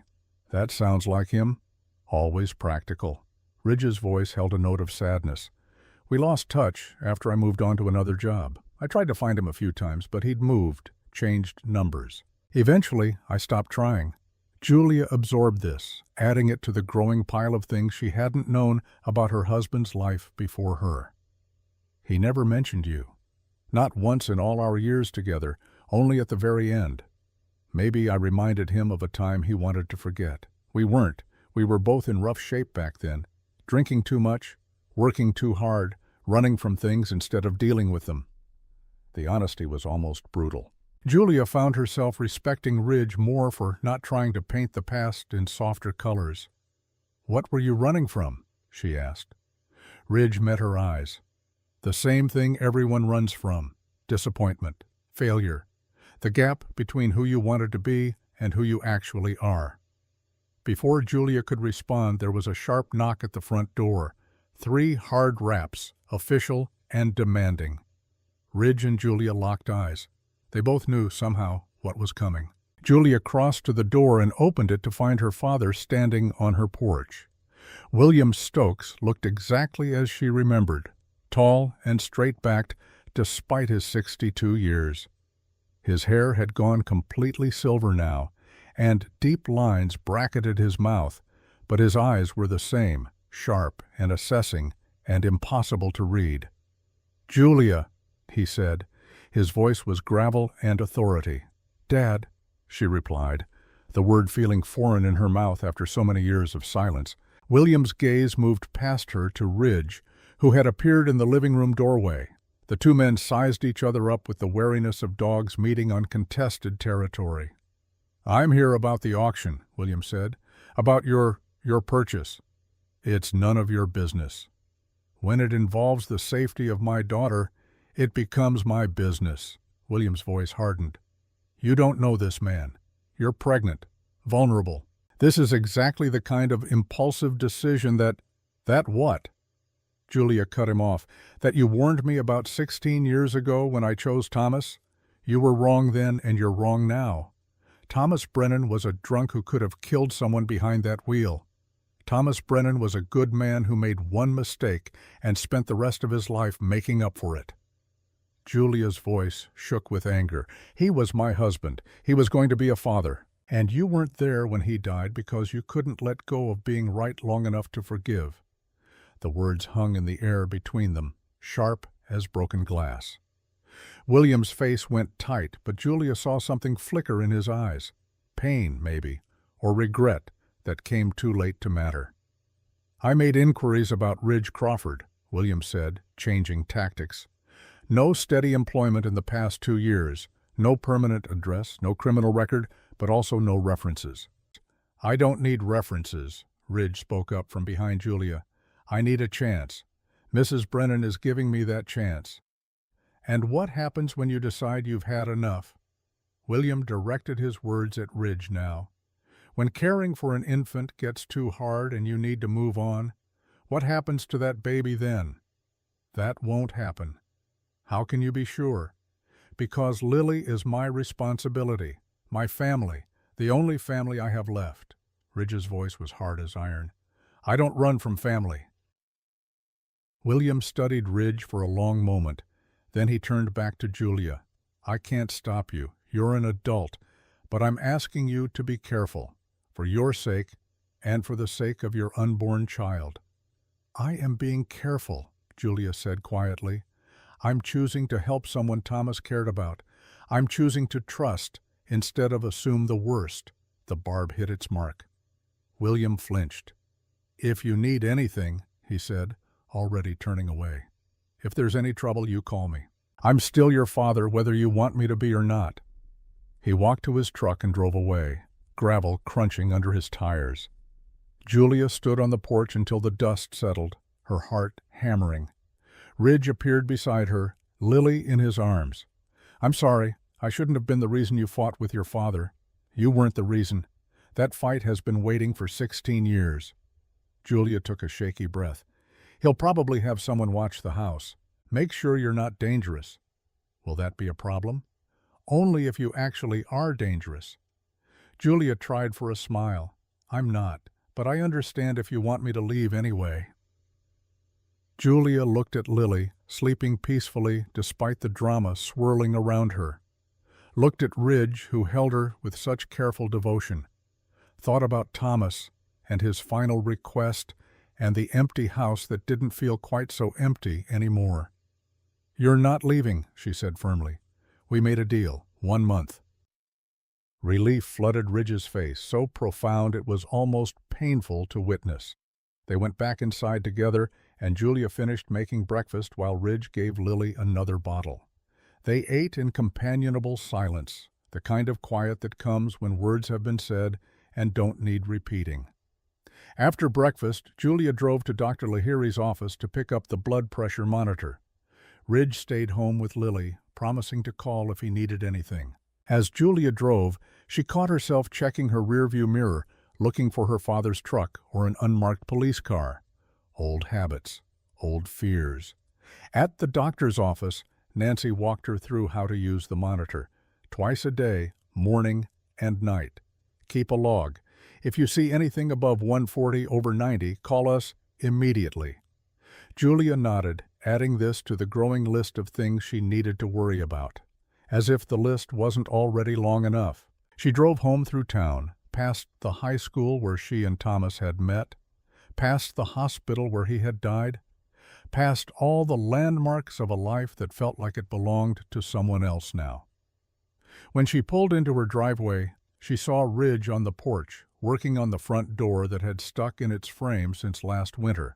"That sounds like him. Always practical." Ridge's voice held a note of sadness. "We lost touch after I moved on to another job. I tried to find him a few times, but he'd moved, changed numbers. Eventually, I stopped trying." Julia absorbed this, adding it to the growing pile of things she hadn't known about her husband's life before her. He never mentioned you. Not once in all our years together, only at the very end. Maybe I reminded him of a time he wanted to forget. We weren't. We were both in rough shape back then. Drinking too much, working too hard, running from things instead of dealing with them. The honesty was almost brutal. Julia found herself respecting Ridge more for not trying to paint the past in softer colors. "What were you running from?" she asked. Ridge met her eyes. "The same thing everyone runs from. Disappointment. Failure. The gap between who you wanted to be and who you actually are." Before Julia could respond, there was a sharp knock at the front door. 3 hard raps, official and demanding. Ridge and Julia locked eyes. They both knew, somehow, what was coming. Julia crossed to the door and opened it to find her father standing on her porch. William Stokes looked exactly as she remembered, tall and straight-backed despite his 62 years. His hair had gone completely silver now, and deep lines bracketed his mouth, but his eyes were the same, sharp and assessing and impossible to read. "Julia," he said. His voice was gravel and authority. "Dad," she replied, the word feeling foreign in her mouth after so many years of silence. William's gaze moved past her to Ridge, who had appeared in the living room doorway. The two men sized each other up with the wariness of dogs meeting on contested territory. "I'm here about the auction," William said. "About your purchase. It's none of your business. When it involves the safety of my daughter, it becomes my business." William's voice hardened. "You don't know this man. You're pregnant, vulnerable. This is exactly the kind of impulsive decision that what?" Julia cut him off. "That you warned me about 16 years ago when I chose Thomas? You were wrong then and you're wrong now. Thomas Brennan was a drunk who could have killed someone behind that wheel. Thomas Brennan was a good man who made one mistake and spent the rest of his life making up for it." Julia's voice shook with anger. "He was my husband. He was going to be a father. And you weren't there when he died because you couldn't let go of being right long enough to forgive." The words hung in the air between them, sharp as broken glass. William's face went tight, but Julia saw something flicker in his eyes. Pain, maybe, or regret that came too late to matter. "I made inquiries about Ridge Crawford," William said, changing tactics. "No steady employment in the past 2 years, no permanent address, no criminal record, but also no references." "I don't need references," Ridge spoke up from behind Julia. "I need a chance. Mrs. Brennan is giving me that chance." "And what happens when you decide you've had enough?" William directed his words at Ridge now. "When caring for an infant gets too hard and you need to move on, what happens to that baby then?" "That won't happen." "How can you be sure?" "Because Lily is my responsibility, my family, the only family I have left." Ridge's voice was hard as iron. "I don't run from family." William studied Ridge for a long moment. Then he turned back to Julia. "I can't stop you. You're an adult. But I'm asking you to be careful, for your sake and for the sake of your unborn child." "I am being careful," Julia said quietly. "I'm choosing to help someone Thomas cared about. I'm choosing to trust instead of assume the worst." The barb hit its mark. William flinched. "If you need anything," he said, already turning away. "If there's any trouble, you call me. I'm still your father whether you want me to be or not." He walked to his truck and drove away, gravel crunching under his tires. Julia stood on the porch until the dust settled, her heart hammering. Ridge appeared beside her, Lily in his arms. "I'm sorry. I shouldn't have been the reason you fought with your father. You weren't the reason. That fight has been waiting for 16 years. Julia took a shaky breath. "He'll probably have someone watch the house. Make sure you're not dangerous." "Will that be a problem?" "Only if you actually are dangerous." Julia tried for a smile. "I'm not, but I understand if you want me to leave anyway." Julia looked at Lily, sleeping peacefully despite the drama swirling around her. Looked at Ridge, who held her with such careful devotion. Thought about Thomas and his final request and the empty house that didn't feel quite so empty anymore. "You're not leaving," she said firmly. "We made a deal. 1 month." Relief flooded Ridge's face, so profound it was almost painful to witness. They went back inside together, and Julia finished making breakfast while Ridge gave Lily another bottle. They ate in companionable silence, the kind of quiet that comes when words have been said and don't need repeating. After breakfast, Julia drove to Dr. Lahiri's office to pick up the blood pressure monitor. Ridge stayed home with Lily, promising to call if he needed anything. As Julia drove, she caught herself checking her rearview mirror, looking for her father's truck or an unmarked police car. Old habits, old fears. At the doctor's office, Nancy walked her through how to use the monitor. Twice a day, morning and night. Keep a log. If you see anything above 140/90, call us immediately. Julia nodded, adding this to the growing list of things she needed to worry about. As if the list wasn't already long enough. She drove home through town, past the high school where she and Thomas had met, past the hospital where he had died, past all the landmarks of a life that felt like it belonged to someone else now. When she pulled into her driveway, she saw Ridge on the porch, working on the front door that had stuck in its frame since last winter.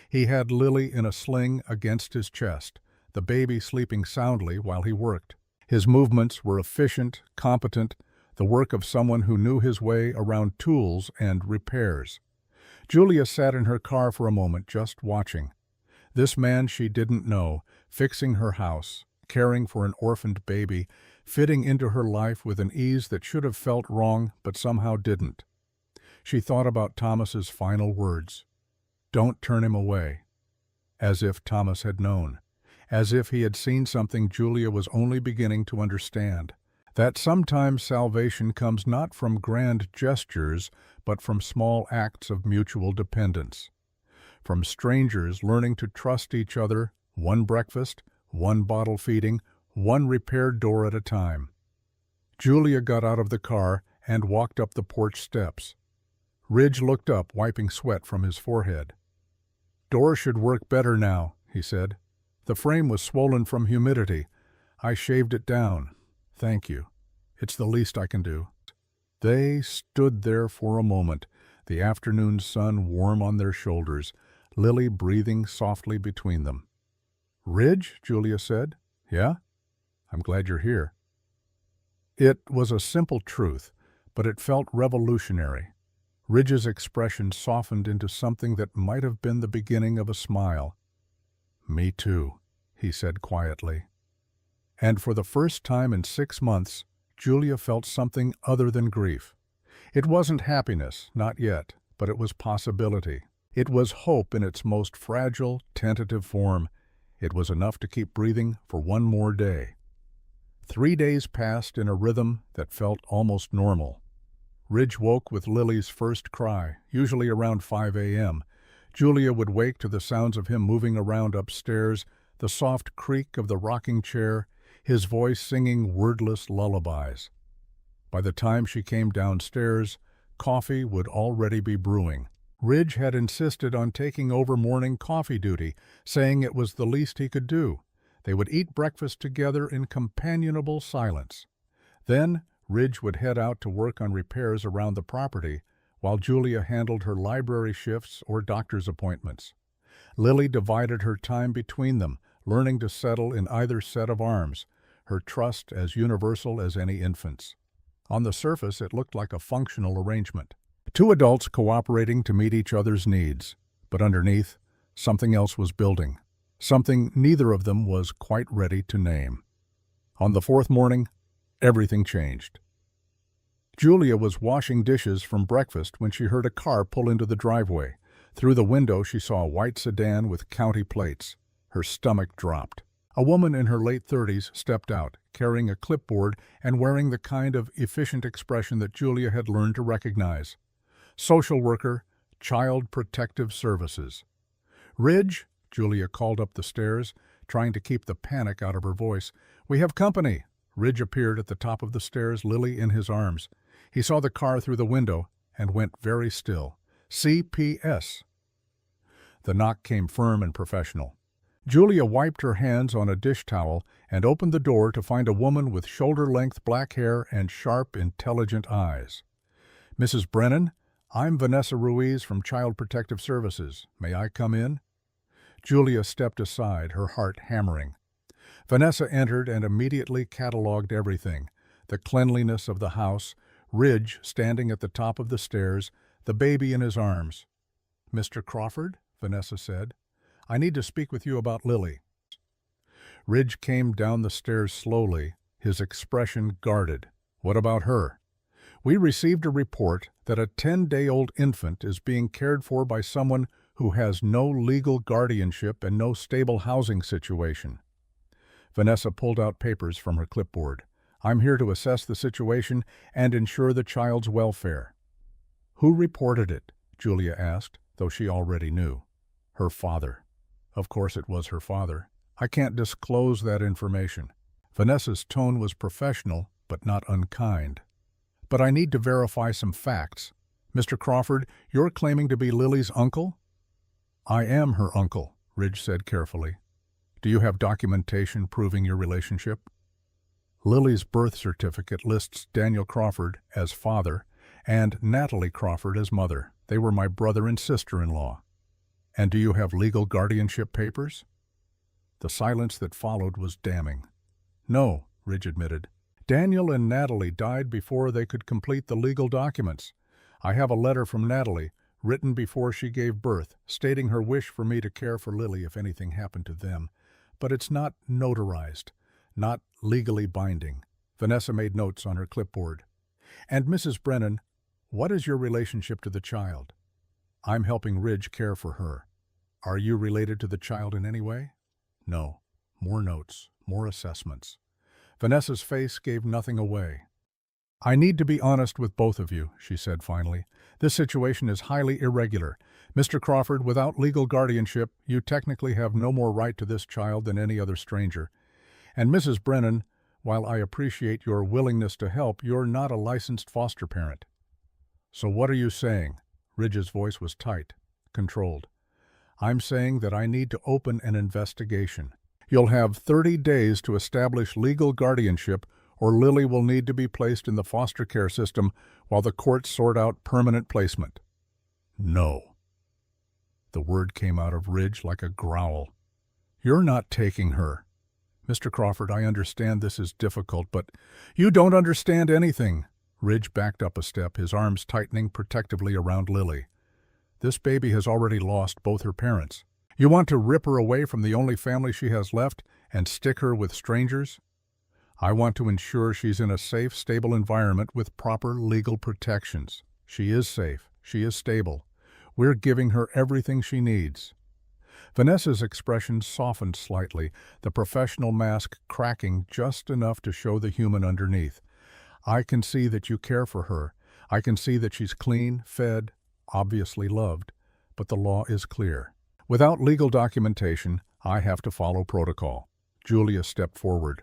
He had Lily in a sling against his chest, the baby sleeping soundly while he worked. His movements were efficient, competent, the work of someone who knew his way around tools and repairs. Julia sat in her car for a moment, just watching. This man she didn't know, fixing her house, caring for an orphaned baby, fitting into her life with an ease that should have felt wrong but somehow didn't. She thought about Thomas's final words. "Don't turn him away." As if Thomas had known. As if he had seen something Julia was only beginning to understand. That sometimes salvation comes not from grand gestures, but from small acts of mutual dependence. From strangers learning to trust each other, one breakfast, one bottle feeding, one repaired door at a time. Julia got out of the car and walked up the porch steps. Ridge looked up, wiping sweat from his forehead. "Door should work better now," he said. "The frame was swollen from humidity. I shaved it down. Thank you. It's the least I can do." They stood there for a moment, the afternoon sun warm on their shoulders, Lily breathing softly between them. "Ridge?" Julia said. "Yeah? I'm glad you're here." It was a simple truth, but it felt revolutionary. Ridge's expression softened into something that might have been the beginning of a smile. "Me too," he said quietly. And for the first time in 6 months, Julia felt something other than grief. It wasn't happiness, not yet, but it was possibility. It was hope in its most fragile, tentative form. It was enough to keep breathing for one more day. 3 days passed in a rhythm that felt almost normal. Ridge woke with Lily's first cry, usually around 5 a.m. Julia would wake to the sounds of him moving around upstairs, the soft creak of the rocking chair, his voice singing wordless lullabies. By the time she came downstairs, coffee would already be brewing. Ridge had insisted on taking over morning coffee duty, saying it was the least he could do. They would eat breakfast together in companionable silence. Then Ridge would head out to work on repairs around the property, while Julia handled her library shifts or doctor's appointments. Lily divided her time between them, learning to settle in either set of arms, her trust as universal as any infant's. On the surface, it looked like a functional arrangement. 2 adults cooperating to meet each other's needs. But underneath, something else was building. Something neither of them was quite ready to name. On the 4th morning, everything changed. Julia was washing dishes from breakfast when she heard a car pull into the driveway. Through the window, she saw a white sedan with county plates. Her stomach dropped. A woman in her late 30s stepped out, carrying a clipboard and wearing the kind of efficient expression that Julia had learned to recognize. Social worker, Child Protective Services. "Ridge," Julia called up the stairs, trying to keep the panic out of her voice. "We have company." Ridge appeared at the top of the stairs, Lily in his arms. He saw the car through the window and went very still. "CPS." The knock came firm and professional. Julia wiped her hands on a dish towel and opened the door to find a woman with shoulder-length black hair and sharp, intelligent eyes. "Mrs. Brennan, I'm Vanessa Ruiz from Child Protective Services. May I come in?" Julia stepped aside, her heart hammering. Vanessa entered and immediately catalogued everything: the cleanliness of the house, Ridge standing at the top of the stairs, the baby in his arms. "Mr. Crawford," Vanessa said, "I need to speak with you about Lily." Ridge came down the stairs slowly, his expression guarded. "What about her?" "We received a report that a 10-day-old infant is being cared for by someone who has no legal guardianship and no stable housing situation." Vanessa pulled out papers from her clipboard. "I'm here to assess the situation and ensure the child's welfare." "Who reported it?" Julia asked, though she already knew. "Her father." Of course it was her father. "I can't disclose that information." Vanessa's tone was professional, but not unkind. "But I need to verify some facts. Mr. Crawford, you're claiming to be Lily's uncle?" "I am her uncle," Ridge said carefully. "Do you have documentation proving your relationship?" "Lily's birth certificate lists Daniel Crawford as father and Natalie Crawford as mother. They were my brother and sister-in-law." "And do you have legal guardianship papers?" The silence that followed was damning. "No," Ridge admitted. "Daniel and Natalie died before they could complete the legal documents. I have a letter from Natalie, written before she gave birth, stating her wish for me to care for Lily if anything happened to them. But it's not notarized, not legally binding." Vanessa made notes on her clipboard. "And Mrs. Brennan, what is your relationship to the child?" "I'm helping Ridge care for her." "Are you related to the child in any way?" "No." More notes, more assessments. Vanessa's face gave nothing away. "I need to be honest with both of you," she said finally. "This situation is highly irregular. Mr. Crawford, without legal guardianship, you technically have no more right to this child than any other stranger. And Mrs. Brennan, while I appreciate your willingness to help, you're not a licensed foster parent." "So what are you saying?" Ridge's voice was tight, controlled. "I'm saying that I need to open an investigation. You'll have 30 days to establish legal guardianship, or Lily will need to be placed in the foster care system while the courts sort out permanent placement." "No." The word came out of Ridge like a growl. "You're not taking her." "Mr. Crawford, I understand this is difficult, but—" "You don't understand anything." Ridge backed up a step, his arms tightening protectively around Lily. "This baby has already lost both her parents. You want to rip her away from the only family she has left and stick her with strangers? I want to ensure she's in a safe, stable environment with proper legal protections. She is safe. She is stable. We're giving her everything she needs." Vanessa's expression softened slightly, the professional mask cracking just enough to show the human underneath. "I can see that you care for her. I can see that she's clean, fed, obviously loved, but the law is clear. Without legal documentation, I have to follow protocol." Julia stepped forward.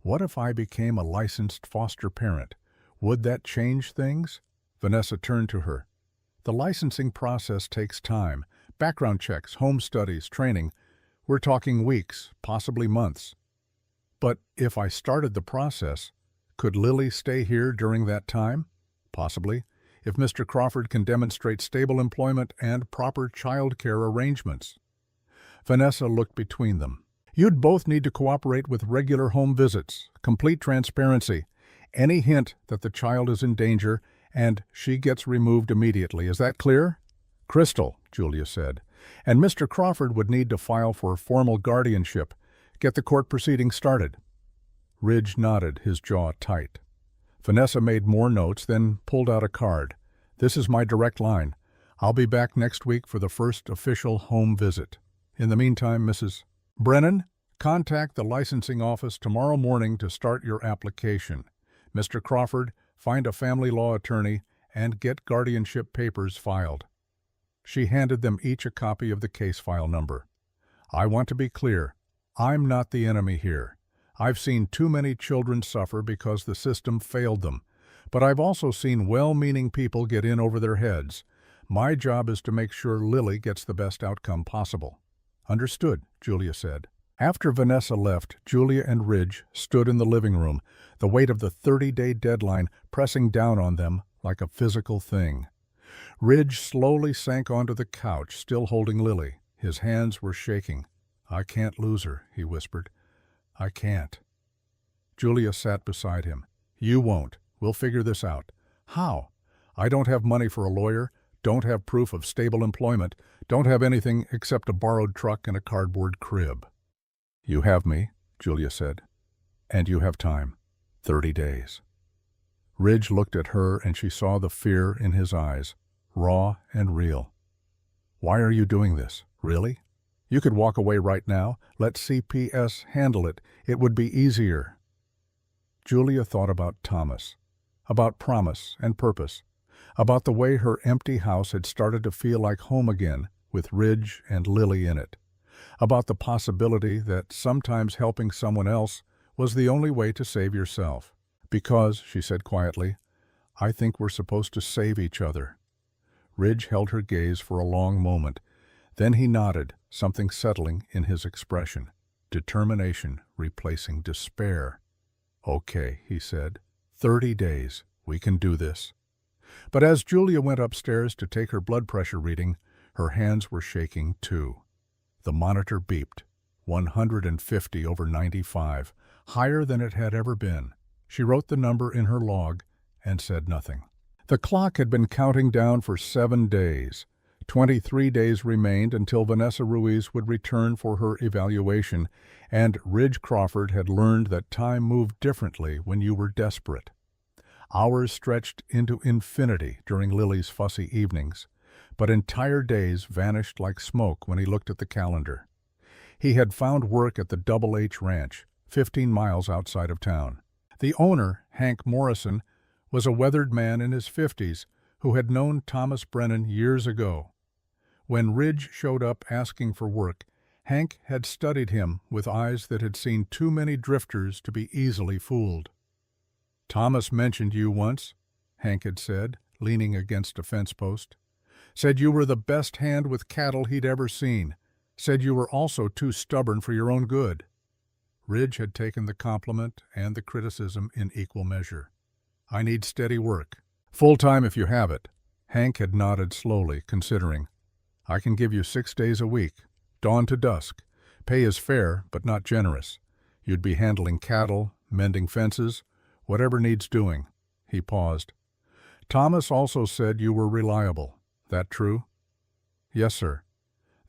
"What if I became a licensed foster parent? Would that change things?" Vanessa turned to her. "The licensing process takes time. Background checks, home studies, training. We're talking weeks, possibly months. But if I started the process, could Lily stay here during that time? Possibly, if Mr. Crawford can demonstrate stable employment and proper child care arrangements." Vanessa looked between them. "You'd both need to cooperate with regular home visits, complete transparency, any hint that the child is in danger, and she gets removed immediately. Is that clear?" "Crystal," Julia said. "And Mr. Crawford would need to file for formal guardianship, get the court proceedings started." Ridge nodded, his jaw tight. Vanessa made more notes, then pulled out a card. "This is my direct line. I'll be back next week for the first official home visit. In the meantime, Mrs. Brennan, contact the licensing office tomorrow morning to start your application. Mr. Crawford, find a family law attorney and get guardianship papers filed." She handed them each a copy of the case file number. "I want to be clear. I'm not the enemy here. I've seen too many children suffer because the system failed them. But I've also seen well-meaning people get in over their heads. My job is to make sure Lily gets the best outcome possible." Understood, Julia said. After Vanessa left, Julia and Ridge stood in the living room, the weight of the 30-day deadline pressing down on them like a physical thing. Ridge slowly sank onto the couch, still holding Lily. His hands were shaking. "I can't lose her," he whispered. "I can't." Julia sat beside him. "You won't. We'll figure this out." "How?" "I don't have money for a lawyer, don't have proof of stable employment, don't have anything except a borrowed truck and a cardboard crib." "You have me," Julia said. "And you have time. 30 days. Ridge looked at her and she saw the fear in his eyes, raw and real. "Why are you doing this? Really? You could walk away right now. Let CPS handle it. It would be easier." Julia thought about Thomas, about promise and purpose, about the way her empty house had started to feel like home again with Ridge and Lily in it, about the possibility that sometimes helping someone else was the only way to save yourself. "Because," she said quietly, "I think we're supposed to save each other." Ridge held her gaze for a long moment. Then he nodded, something settling in his expression. Determination replacing despair. "Okay," he said. 30 days. We can do this." But as Julia went upstairs to take her blood pressure reading, her hands were shaking too. The monitor beeped. 150/95, higher than it had ever been. She wrote the number in her log and said nothing. The clock had been counting down for 7 days. 23 days remained until Vanessa Ruiz would return for her evaluation, and Ridge Crawford had learned that time moved differently when you were desperate. Hours stretched into infinity during Lily's fussy evenings, but entire days vanished like smoke when he looked at the calendar. He had found work at the Double H Ranch, 15 miles outside of town. The owner, Hank Morrison, was a weathered man in his 50s who had known Thomas Brennan years ago. When Ridge showed up asking for work, Hank had studied him with eyes that had seen too many drifters to be easily fooled. "Thomas mentioned you once," Hank had said, leaning against a fence post. "Said you were the best hand with cattle he'd ever seen. Said you were also too stubborn for your own good." Ridge had taken the compliment and the criticism in equal measure. "I need steady work. Full-time if you have it." Hank had nodded slowly, considering. "I can give you 6 days a week, dawn to dusk. Pay is fair, but not generous. You'd be handling cattle, mending fences, whatever needs doing." He paused. "Thomas also said you were reliable. That true?" "Yes, sir."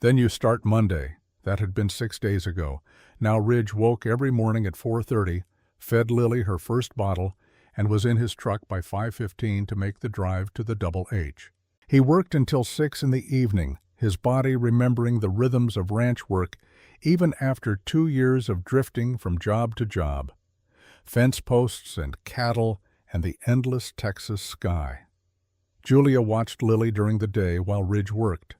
"Then you start Monday." That had been 6 days ago. Now Ridge woke every morning at 4:30, fed Lily her first bottle, and was in his truck by 5:15 to make the drive to the Double H. He worked until 6 in the evening, his body remembering the rhythms of ranch work even after 2 years of drifting from job to job. Fence posts and cattle and the endless Texas sky. Julia watched Lily during the day while Ridge worked.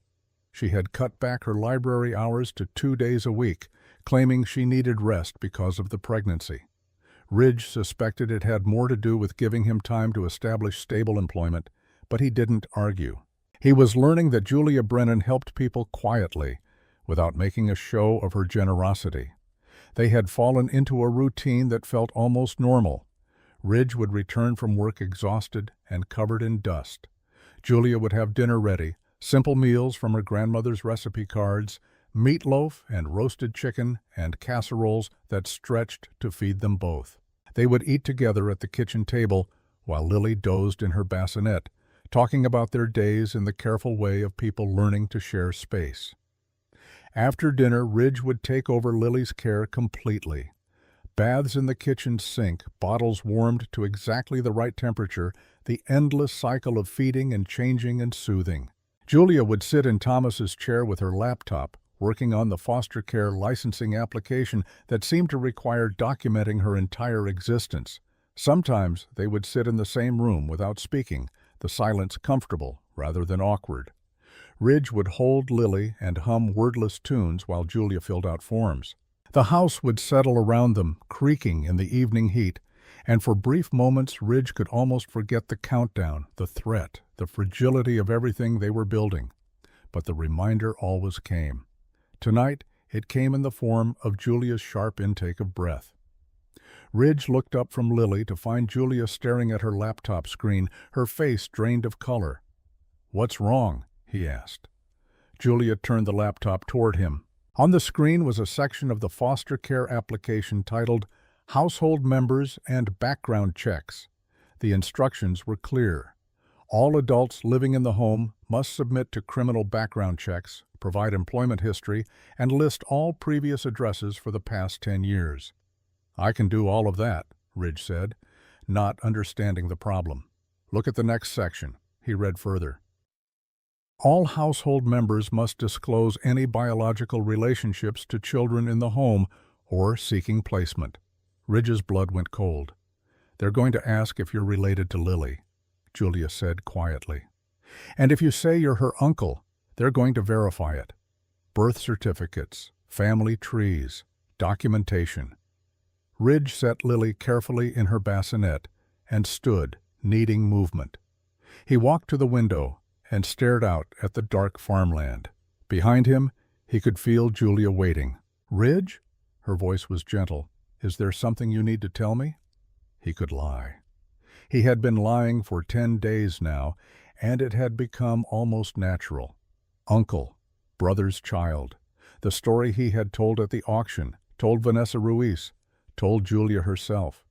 She had cut back her library hours to 2 days a week, claiming she needed rest because of the pregnancy. Ridge suspected it had more to do with giving him time to establish stable employment, but he didn't argue. He was learning that Julia Brennan helped people quietly, without making a show of her generosity. They had fallen into a routine that felt almost normal. Ridge would return from work exhausted and covered in dust. Julia would have dinner ready, simple meals from her grandmother's recipe cards, meatloaf and roasted chicken and casseroles that stretched to feed them both. They would eat together at the kitchen table while Lily dozed in her bassinet, talking about their days in the careful way of people learning to share space. After dinner, Ridge would take over Lily's care completely. Baths in the kitchen sink, bottles warmed to exactly the right temperature, the endless cycle of feeding and changing and soothing. Julia would sit in Thomas's chair with her laptop, working on the foster care licensing application that seemed to require documenting her entire existence. Sometimes they would sit in the same room without speaking, the silence comfortable rather than awkward. Ridge would hold Lily and hum wordless tunes while Julia filled out forms. The house would settle around them, creaking in the evening heat, and for brief moments Ridge could almost forget the countdown, the threat, the fragility of everything they were building. But the reminder always came. Tonight, it came in the form of Julia's sharp intake of breath. Ridge looked up from Lily to find Julia staring at her laptop screen, her face drained of color. "What's wrong?" he asked. Julia turned the laptop toward him. On the screen was a section of the foster care application titled Household Members and Background Checks. The instructions were clear. All adults living in the home must submit to criminal background checks, provide employment history, and list all previous addresses for the past 10 years. "I can do all of that," Ridge said, not understanding the problem. "Look at the next section." He read further. All household members must disclose any biological relationships to children in the home or seeking placement. Ridge's blood went cold. "They're going to ask if you're related to Lily," Julia said quietly. "And if you say you're her uncle, they're going to verify it. Birth certificates, family trees, documentation." Ridge set Lily carefully in her bassinet and stood, needing movement. He walked to the window and stared out at the dark farmland. Behind him, he could feel Julia waiting. "Ridge?" Her voice was gentle. "Is there something you need to tell me?" He could lie. He had been lying for 10 days now, and it had become almost natural. Uncle, brother's child, the story he had told at the auction, told Vanessa Ruiz, told Julia herself.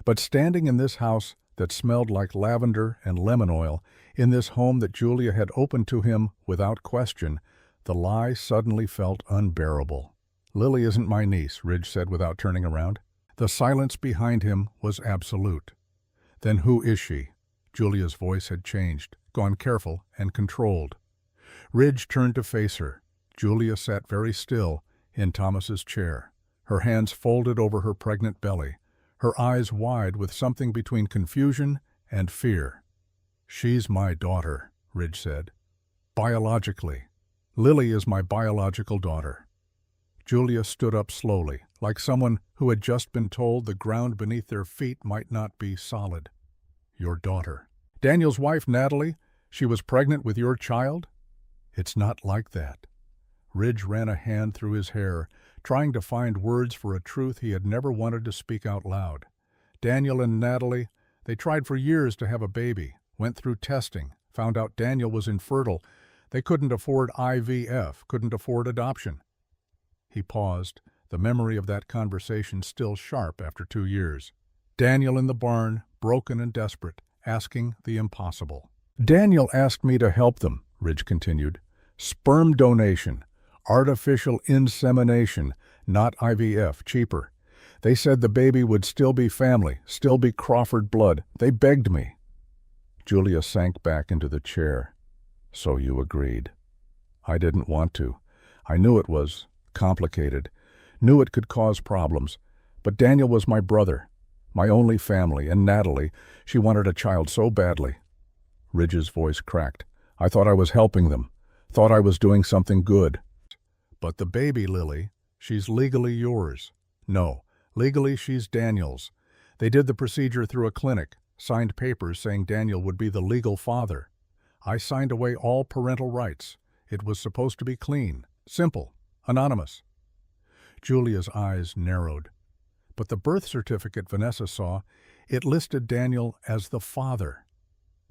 But standing in this house that smelled like lavender and lemon oil, in this home that Julia had opened to him without question, the lie suddenly felt unbearable. "Lily isn't my niece," Ridge said without turning around. The silence behind him was absolute. "Then who is she?" Julia's voice had changed, gone careful and controlled. Ridge turned to face her. Julia sat very still in Thomas's chair, her hands folded over her pregnant belly, her eyes wide with something between confusion and fear. "She's my daughter," Ridge said. "Biologically. Lily is my biological daughter." Julia stood up slowly, like someone who had just been told the ground beneath their feet might not be solid. "Your daughter. Daniel's wife, Natalie, she was pregnant with your child?" "It's not like that." Ridge ran a hand through his hair, trying to find words for a truth he had never wanted to speak out loud. "Daniel and Natalie, they tried for years to have a baby, went through testing, found out Daniel was infertile. They couldn't afford IVF, couldn't afford adoption." He paused, the memory of that conversation still sharp after 2 years. Daniel in the barn, broken and desperate, asking the impossible. "Daniel asked me to help them," Ridge continued. "Sperm donation, artificial insemination, not IVF, cheaper. They said the baby would still be family, still be Crawford blood. They begged me." Julia sank back into the chair. "So you agreed." "I didn't want to. I knew it was complicated, knew it could cause problems. But Daniel was my brother, my only family, and Natalie, she wanted a child so badly." Ridge's voice cracked. "I thought I was helping them, thought I was doing something good." "But the baby, Lily, she's legally yours." "No, legally she's Daniel's. They did the procedure through a clinic, signed papers saying Daniel would be the legal father. I signed away all parental rights. It was supposed to be clean, simple, anonymous." Julia's eyes narrowed. But the birth certificate Vanessa saw, it listed Daniel as the father.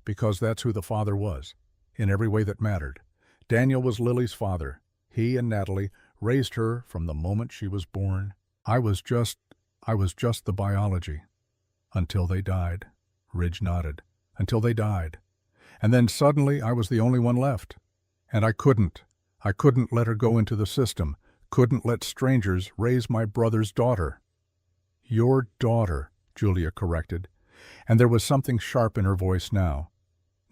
Because that's who the father was, in every way that mattered. Daniel was Lily's father. He and Natalie raised her from the moment she was born. I was just the biology. Until they died." Ridge nodded. "Until they died. And then suddenly I was the only one left. And I couldn't let her go into the system, couldn't let strangers raise my brother's daughter." "Your daughter," Julia corrected, and there was something sharp in her voice now.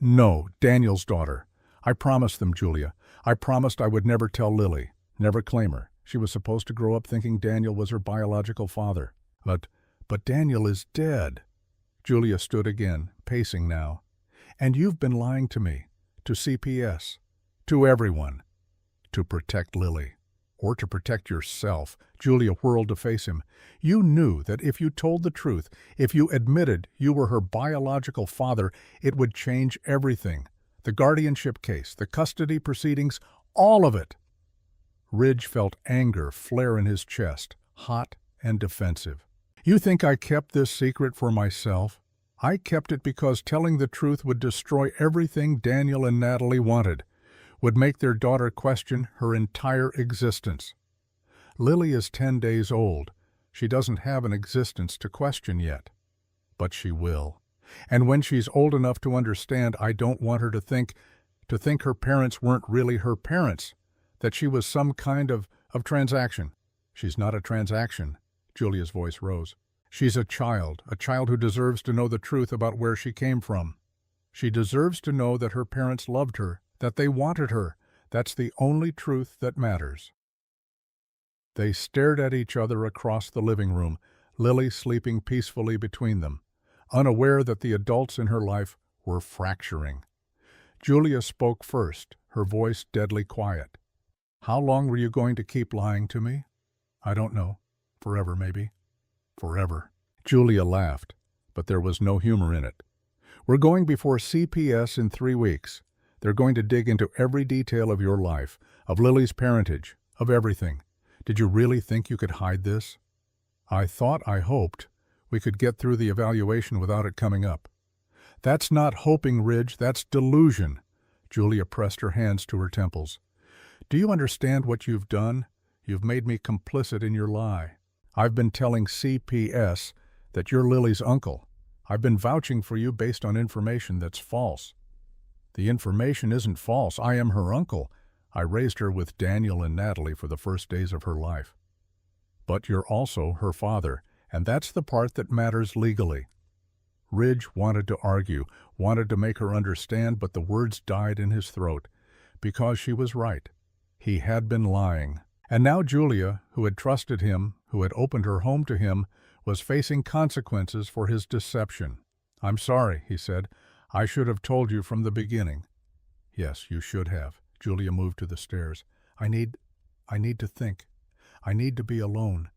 "No, Daniel's daughter. I promised them, Julia. I promised I would never tell Lily, never claim her. She was supposed to grow up thinking Daniel was her biological father. But Daniel is dead." Julia stood again, pacing now. "And you've been lying to me, to CPS, to everyone, to protect Lily. Or to protect yourself." Julia whirled to face him. "You knew that if you told the truth, if you admitted you were her biological father, it would change everything. The guardianship case, the custody proceedings, all of it." Ridge felt anger flare in his chest, hot and defensive. "You think I kept this secret for myself? I kept it because telling the truth would destroy everything Daniel and Natalie wanted, would make their daughter question her entire existence. Lily is 10 days old. She doesn't have an existence to question yet. But she will. And when she's old enough to understand, I don't want her to think her parents weren't really her parents, that she was some kind of transaction." "She's not a transaction." Julia's voice rose. "She's a child who deserves to know the truth about where she came from. She deserves to know that her parents loved her, that they wanted her. That's the only truth that matters." They stared at each other across the living room, Lily sleeping peacefully between them, unaware that the adults in her life were fracturing. Julia spoke first, her voice deadly quiet. "How long were you going to keep lying to me?" "I don't know. Forever, maybe." "Forever." Julia laughed, but there was no humor in it. "We're going before CPS in 3 weeks. They're going to dig into every detail of your life, of Lily's parentage, of everything. Did you really think you could hide this?" I hoped, we could get through the evaluation without it coming up." "That's not hoping, Ridge, that's delusion." Julia pressed her hands to her temples. "Do you understand what you've done? You've made me complicit in your lie. I've been telling CPS that you're Lily's uncle. I've been vouching for you based on information that's false." "The information isn't false. I am her uncle. I raised her with Daniel and Natalie for the first days of her life." "But you're also her father, and that's the part that matters legally." Ridge wanted to argue, wanted to make her understand, but the words died in his throat. Because she was right. He had been lying. And now Julia, who had trusted him, who had opened her home to him, was facing consequences for his deception. "I'm sorry," he said. "I should have told you from the beginning." "Yes, you should have." Julia moved to the stairs. I need to think. I need to be alone."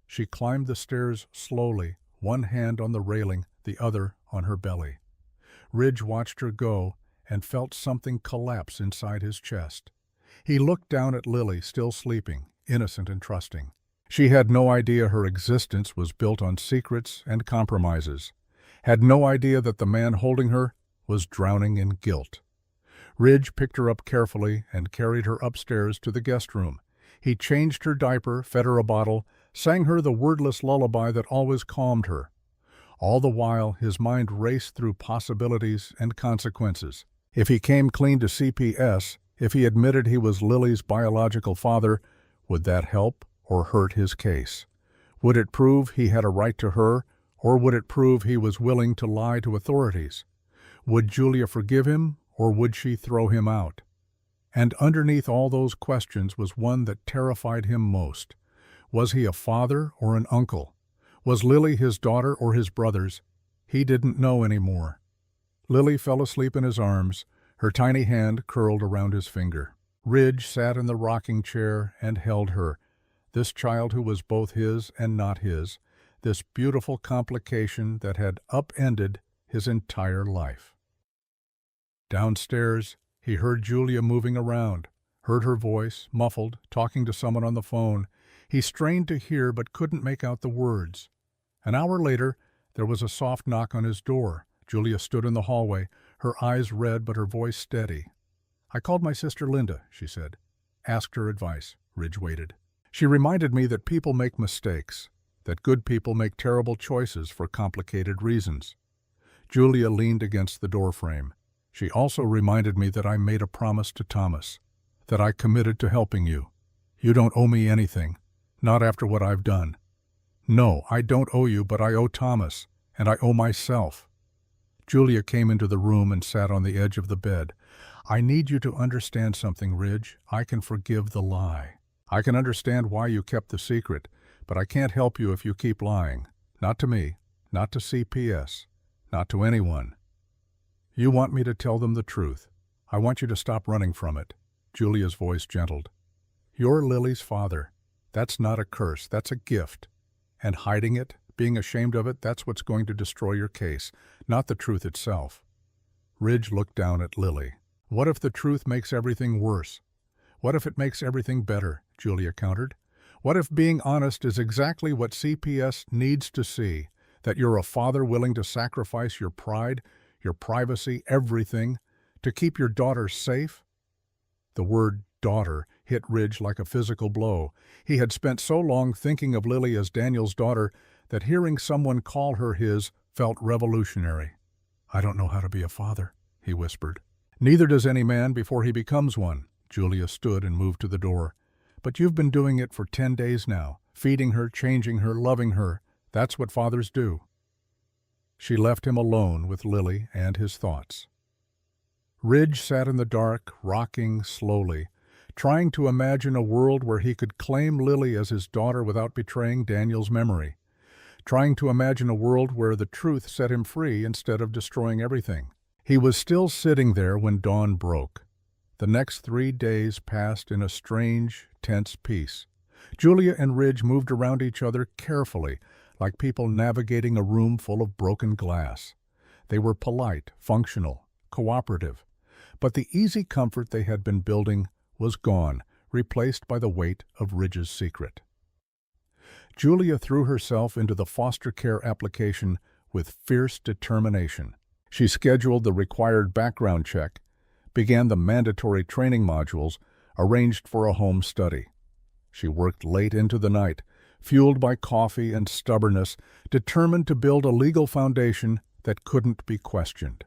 She climbed the stairs slowly, one hand on the railing, the other on her belly. Ridge watched her go and felt something collapse inside his chest. He looked down at Lily, still sleeping, innocent and trusting. She had no idea her existence was built on secrets and compromises, had no idea that the man holding her was drowning in guilt. Ridge picked her up carefully and carried her upstairs to the guest room. He changed her diaper, fed her a bottle, sang her the wordless lullaby that always calmed her. All the while, his mind raced through possibilities and consequences. If he came clean to CPS, if he admitted he was Lily's biological father, would that help or hurt his case? Would it prove he had a right to her, or would it prove he was willing to lie to authorities? Would Julia forgive him, or would she throw him out? And underneath all those questions was one that terrified him most. Was he a father or an uncle? Was Lily his daughter or his brother's? He didn't know anymore. Lily fell asleep in his arms, her tiny hand curled around his finger. Ridge sat in the rocking chair and held her, this child who was both his and not his, this beautiful complication that had upended his entire life. Downstairs, he heard Julia moving around, heard her voice, muffled, talking to someone on the phone. He strained to hear but couldn't make out the words. An hour later, there was a soft knock on his door. Julia stood in the hallway, her eyes red but her voice steady. "I called my sister Linda," she said. "Asked her advice." Ridge waited. "She reminded me that people make mistakes, that good people make terrible choices for complicated reasons." Julia leaned against the doorframe. "She also reminded me that I made a promise to Thomas, that I committed to helping you. You don't owe me anything, not after what I've done. No, I don't owe you, but I owe Thomas, and I owe myself." Julia came into the room and sat on the edge of the bed. "I need you to understand something, Ridge. I can forgive the lie. I can understand why you kept the secret, but I can't help you if you keep lying. Not to me, not to CPS, not to anyone. You want me to tell them the truth. I want you to stop running from it." Julia's voice gentled. "You're Lily's father. That's not a curse, that's a gift. And hiding it, being ashamed of it, that's what's going to destroy your case, not the truth itself." Ridge looked down at Lily. "What if the truth makes everything worse? What if it makes everything better? Julia countered. What if being honest is exactly what CPS needs to see? That you're a father willing to sacrifice your pride, your privacy, everything, to keep your daughter safe? The word daughter hit Ridge like a physical blow. He had spent so long thinking of Lily as Daniel's daughter that hearing someone call her his felt revolutionary. I don't know how to be a father, he whispered. Neither does any man before he becomes one. Julia stood and moved to the door. But you've been doing it for 10 days now, feeding her, changing her, loving her. That's what fathers do. She left him alone with Lily and his thoughts. Ridge sat in the dark, rocking slowly, trying to imagine a world where he could claim Lily as his daughter without betraying Daniel's memory, trying to imagine a world where the truth set him free instead of destroying everything. He was still sitting there when dawn broke. The next 3 days passed in a strange, tense peace. Julia and Ridge moved around each other carefully, like people navigating a room full of broken glass. They were polite, functional, cooperative. But the easy comfort they had been building was gone, replaced by the weight of Ridge's secret. Julia threw herself into the foster care application with fierce determination. She scheduled the required background check, began the mandatory training modules, arranged for a home study. She worked late into the night, fueled by coffee and stubbornness, determined to build a legal foundation that couldn't be questioned.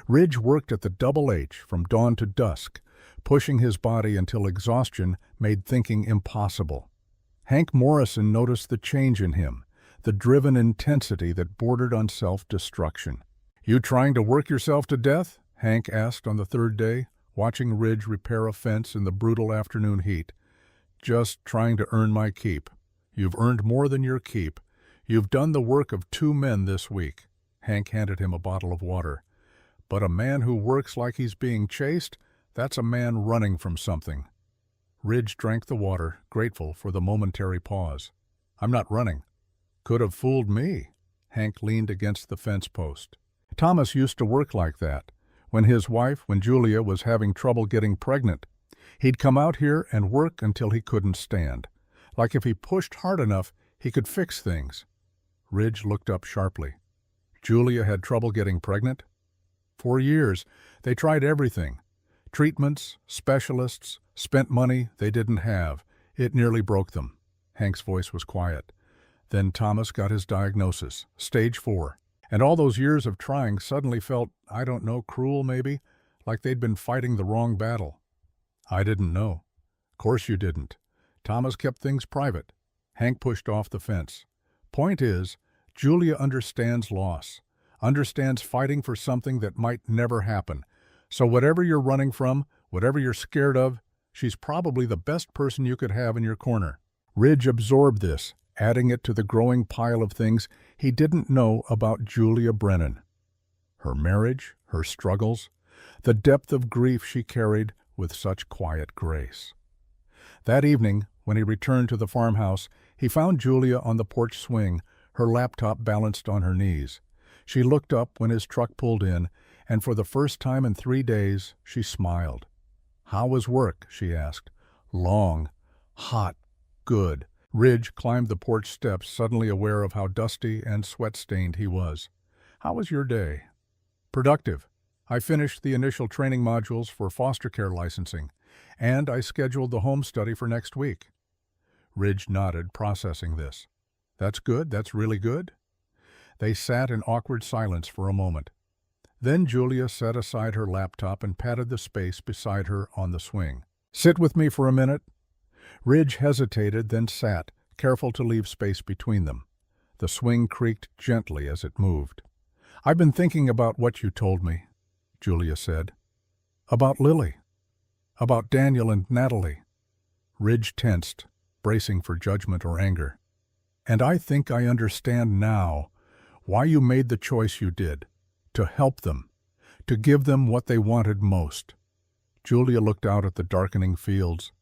Ridge worked at the Double H from dawn to dusk, pushing his body until exhaustion made thinking impossible. Hank Morrison noticed the change in him, the driven intensity that bordered on self-destruction. "You trying to work yourself to death?" Hank asked on the third day, watching Ridge repair a fence in the brutal afternoon heat. "Just trying to earn my keep." "You've earned more than your keep. You've done the work of 2 men this week." Hank handed him a bottle of water. "But a man who works like he's being chased, that's a man running from something." Ridge drank the water, grateful for the momentary pause. "I'm not running." "Could have fooled me." Hank leaned against the fence post. "Thomas used to work like that. When Julia was having trouble getting pregnant, he'd come out here and work until he couldn't stand. Like if he pushed hard enough, he could fix things." Ridge looked up sharply. "Julia had trouble getting pregnant?" "For years. They tried everything. Treatments, specialists, spent money they didn't have. It nearly broke them." Hank's voice was quiet. "Then Thomas got his diagnosis, stage 4. And all those years of trying suddenly felt, I don't know, cruel maybe, like they'd been fighting the wrong battle." "I didn't know." "Course you didn't. Thomas kept things private." Hank pushed off the fence. "Point is, Julia understands loss, understands fighting for something that might never happen. So whatever you're running from, whatever you're scared of, she's probably the best person you could have in your corner." Ridge absorbed this, adding it to the growing pile of things he didn't know about Julia Brennan. Her marriage, her struggles, the depth of grief she carried with such quiet grace. That evening, when he returned to the farmhouse, he found Julia on the porch swing, her laptop balanced on her knees. She looked up when his truck pulled in, and for the first time in 3 days, she smiled. "How was work?" she asked. "Long. Hot. Good." Ridge climbed the porch steps, suddenly aware of how dusty and sweat-stained he was. "How was your day?" "Productive. I finished the initial training modules for foster care licensing, and I scheduled the home study for next week." Ridge nodded, processing this. "That's good. That's really good." They sat in awkward silence for a moment. Then Julia set aside her laptop and patted the space beside her on the swing. "Sit with me for a minute." Ridge hesitated, then sat, careful to leave space between them. The swing creaked gently as it moved. "I've been thinking about what you told me," Julia said. "About Lily. About Daniel and Natalie." Ridge tensed, bracing for judgment or anger. "And I think I understand now why you made the choice you did. To help them. To give them what they wanted most." Julia looked out at the darkening fields.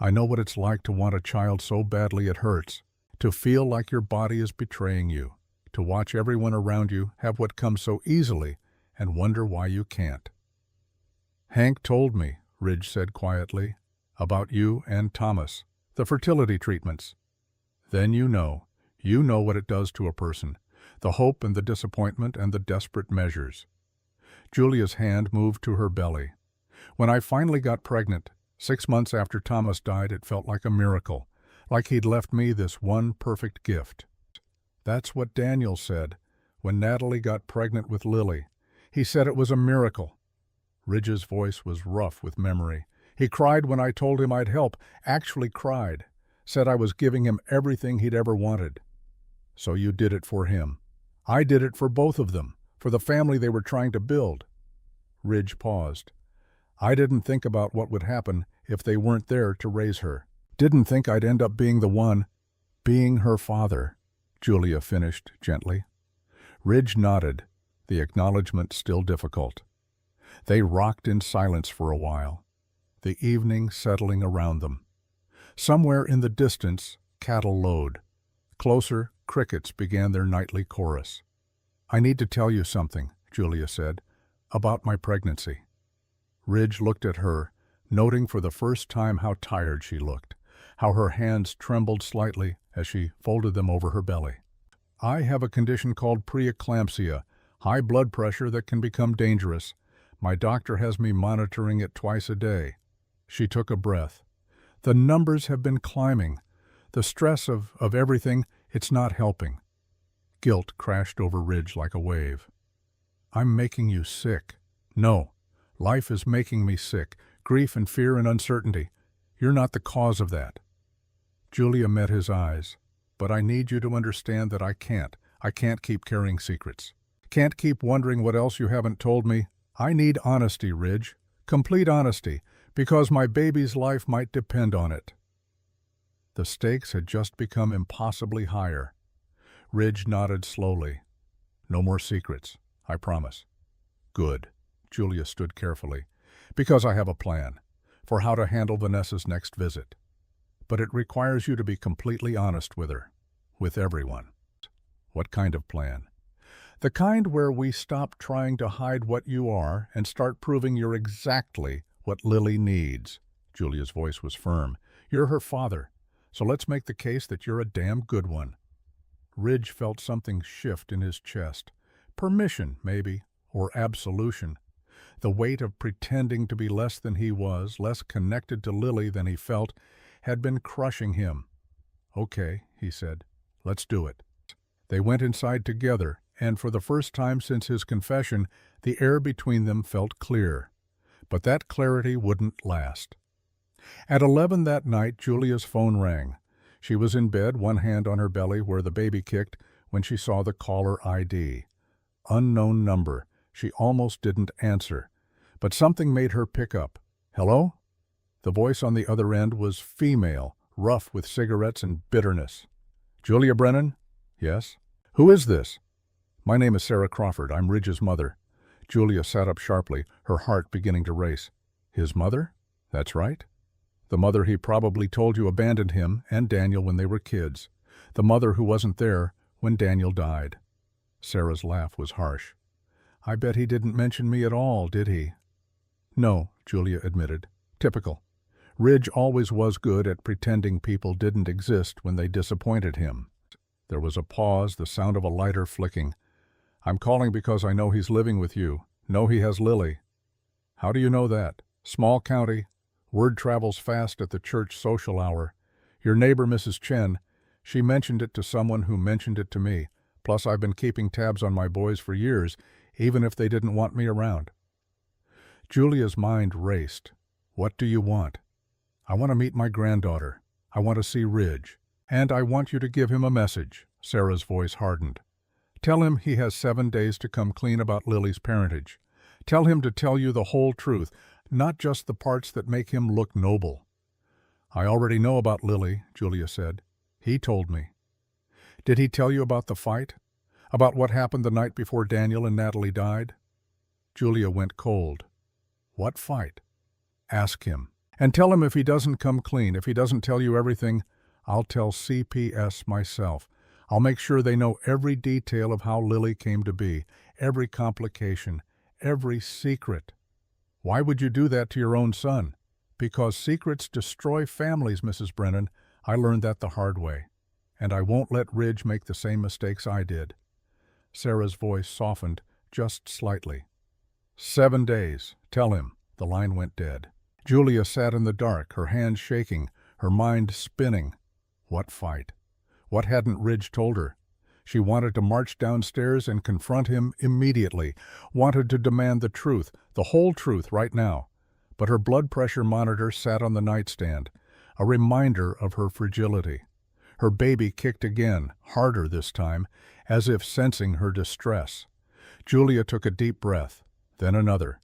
"I know what it's like to want a child so badly it hurts. To feel like your body is betraying you. To watch everyone around you have what comes so easily and wonder why you can't." "Hank told me," Ridge said quietly. About you and Thomas, the fertility treatments. Then you know what it does to a person, the hope and the disappointment and the desperate measures. Julia's hand moved to her belly. When I finally got pregnant, 6 months after Thomas died, it felt like a miracle, like he'd left me this one perfect gift. That's what Daniel said when Natalie got pregnant with Lily. He said it was a miracle. Ridge's voice was rough with memory. He cried when I told him I'd help, actually cried, said I was giving him everything he'd ever wanted. So you did it for him. I did it for both of them, for the family they were trying to build. Ridge paused. I didn't think about what would happen if they weren't there to raise her. Didn't think I'd end up being the one, being her father, Julia finished gently. Ridge nodded, the acknowledgement still difficult. They rocked in silence for a while, the evening settling around them. Somewhere in the distance, cattle lowed. Closer, crickets began their nightly chorus. I need to tell you something, Julia said, about my pregnancy. Ridge looked at her, noting for the first time how tired she looked, how her hands trembled slightly as she folded them over her belly. I have a condition called preeclampsia, high blood pressure that can become dangerous. My doctor has me monitoring it twice a day. She took a breath. The numbers have been climbing. The stress of everything, it's not helping. Guilt crashed over Ridge like a wave. I'm making you sick. No, life is making me sick. Grief and fear and uncertainty. You're not the cause of that. Julia met his eyes. But I need you to understand that I can't. I can't keep carrying secrets. Can't keep wondering what else you haven't told me. I need honesty, Ridge. Complete honesty, because my baby's life might depend on it. The stakes had just become impossibly higher. Ridge nodded slowly. No more secrets, I promise. Good. Julia stood carefully. Because I have a plan for how to handle Vanessa's next visit. But it requires you to be completely honest with her, with everyone. What kind of plan? The kind where we stop trying to hide what you are and start proving you're exactly what Lily needs. Julia's voice was firm. You're her father, so let's make the case that you're a damn good one. Ridge felt something shift in his chest. Permission, maybe, or absolution. The weight of pretending to be less than he was, less connected to Lily than he felt, had been crushing him. Okay, he said, let's do it. They went inside together, and for the first time since his confession, the air between them felt clear. But that clarity wouldn't last. At 11 that night, Julia's phone rang. She was in bed, one hand on her belly where the baby kicked, when she saw the caller ID. Unknown number. She almost didn't answer. But something made her pick up. Hello? The voice on the other end was female, rough with cigarettes and bitterness. Julia Brennan? Yes. Who is this? My name is Sarah Crawford. I'm Ridge's mother. Julia sat up sharply, her heart beginning to race. His mother? That's right. The mother he probably told you abandoned him and Daniel when they were kids. The mother who wasn't there when Daniel died. Sarah's laugh was harsh. I bet he didn't mention me at all, did he? No, Julia admitted. Typical. Ridge always was good at pretending people didn't exist when they disappointed him. There was a pause, the sound of a lighter flicking. I'm calling because I know he's living with you. Know he has Lily. How do you know that? Small county. Word travels fast at the church social hour. Your neighbor, Mrs. Chen, she mentioned it to someone who mentioned it to me. Plus, I've been keeping tabs on my boys for years, even if they didn't want me around. Julia's mind raced. What do you want? I want to meet my granddaughter. I want to see Ridge. And I want you to give him a message. Sarah's voice hardened. Tell him he has 7 days to come clean about Lily's parentage. Tell him to tell you the whole truth, not just the parts that make him look noble. I already know about Lily, Julia said. He told me. Did he tell you about the fight? About what happened the night before Daniel and Natalie died? Julia went cold. What fight? Ask him. And tell him if he doesn't come clean, if he doesn't tell you everything, I'll tell CPS myself. I'll make sure they know every detail of how Lily came to be, every complication, every secret. Why would you do that to your own son? Because secrets destroy families, Mrs. Brennan. I learned that the hard way. And I won't let Ridge make the same mistakes I did." Sarah's voice softened just slightly. 7 days. Tell him." The line went dead. Julia sat in the dark, her hands shaking, her mind spinning. What fight? What hadn't Ridge told her? She wanted to march downstairs and confront him immediately, wanted to demand the truth, the whole truth right now. But her blood pressure monitor sat on the nightstand, a reminder of her fragility. Her baby kicked again, harder this time, as if sensing her distress. Julia took a deep breath, then another,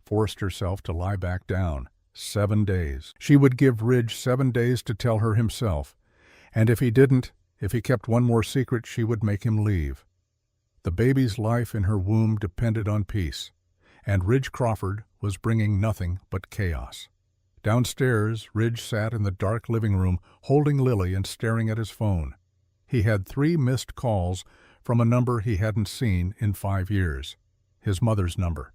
forced herself to lie back down. 7 days. She would give Ridge 7 days to tell her himself, and if he didn't, if he kept one more secret, she would make him leave. The baby's life in her womb depended on peace, and Ridge Crawford was bringing nothing but chaos. Downstairs, Ridge sat in the dark living room, holding Lily and staring at his phone. He had 3 missed calls from a number he hadn't seen in 5 years, his mother's number.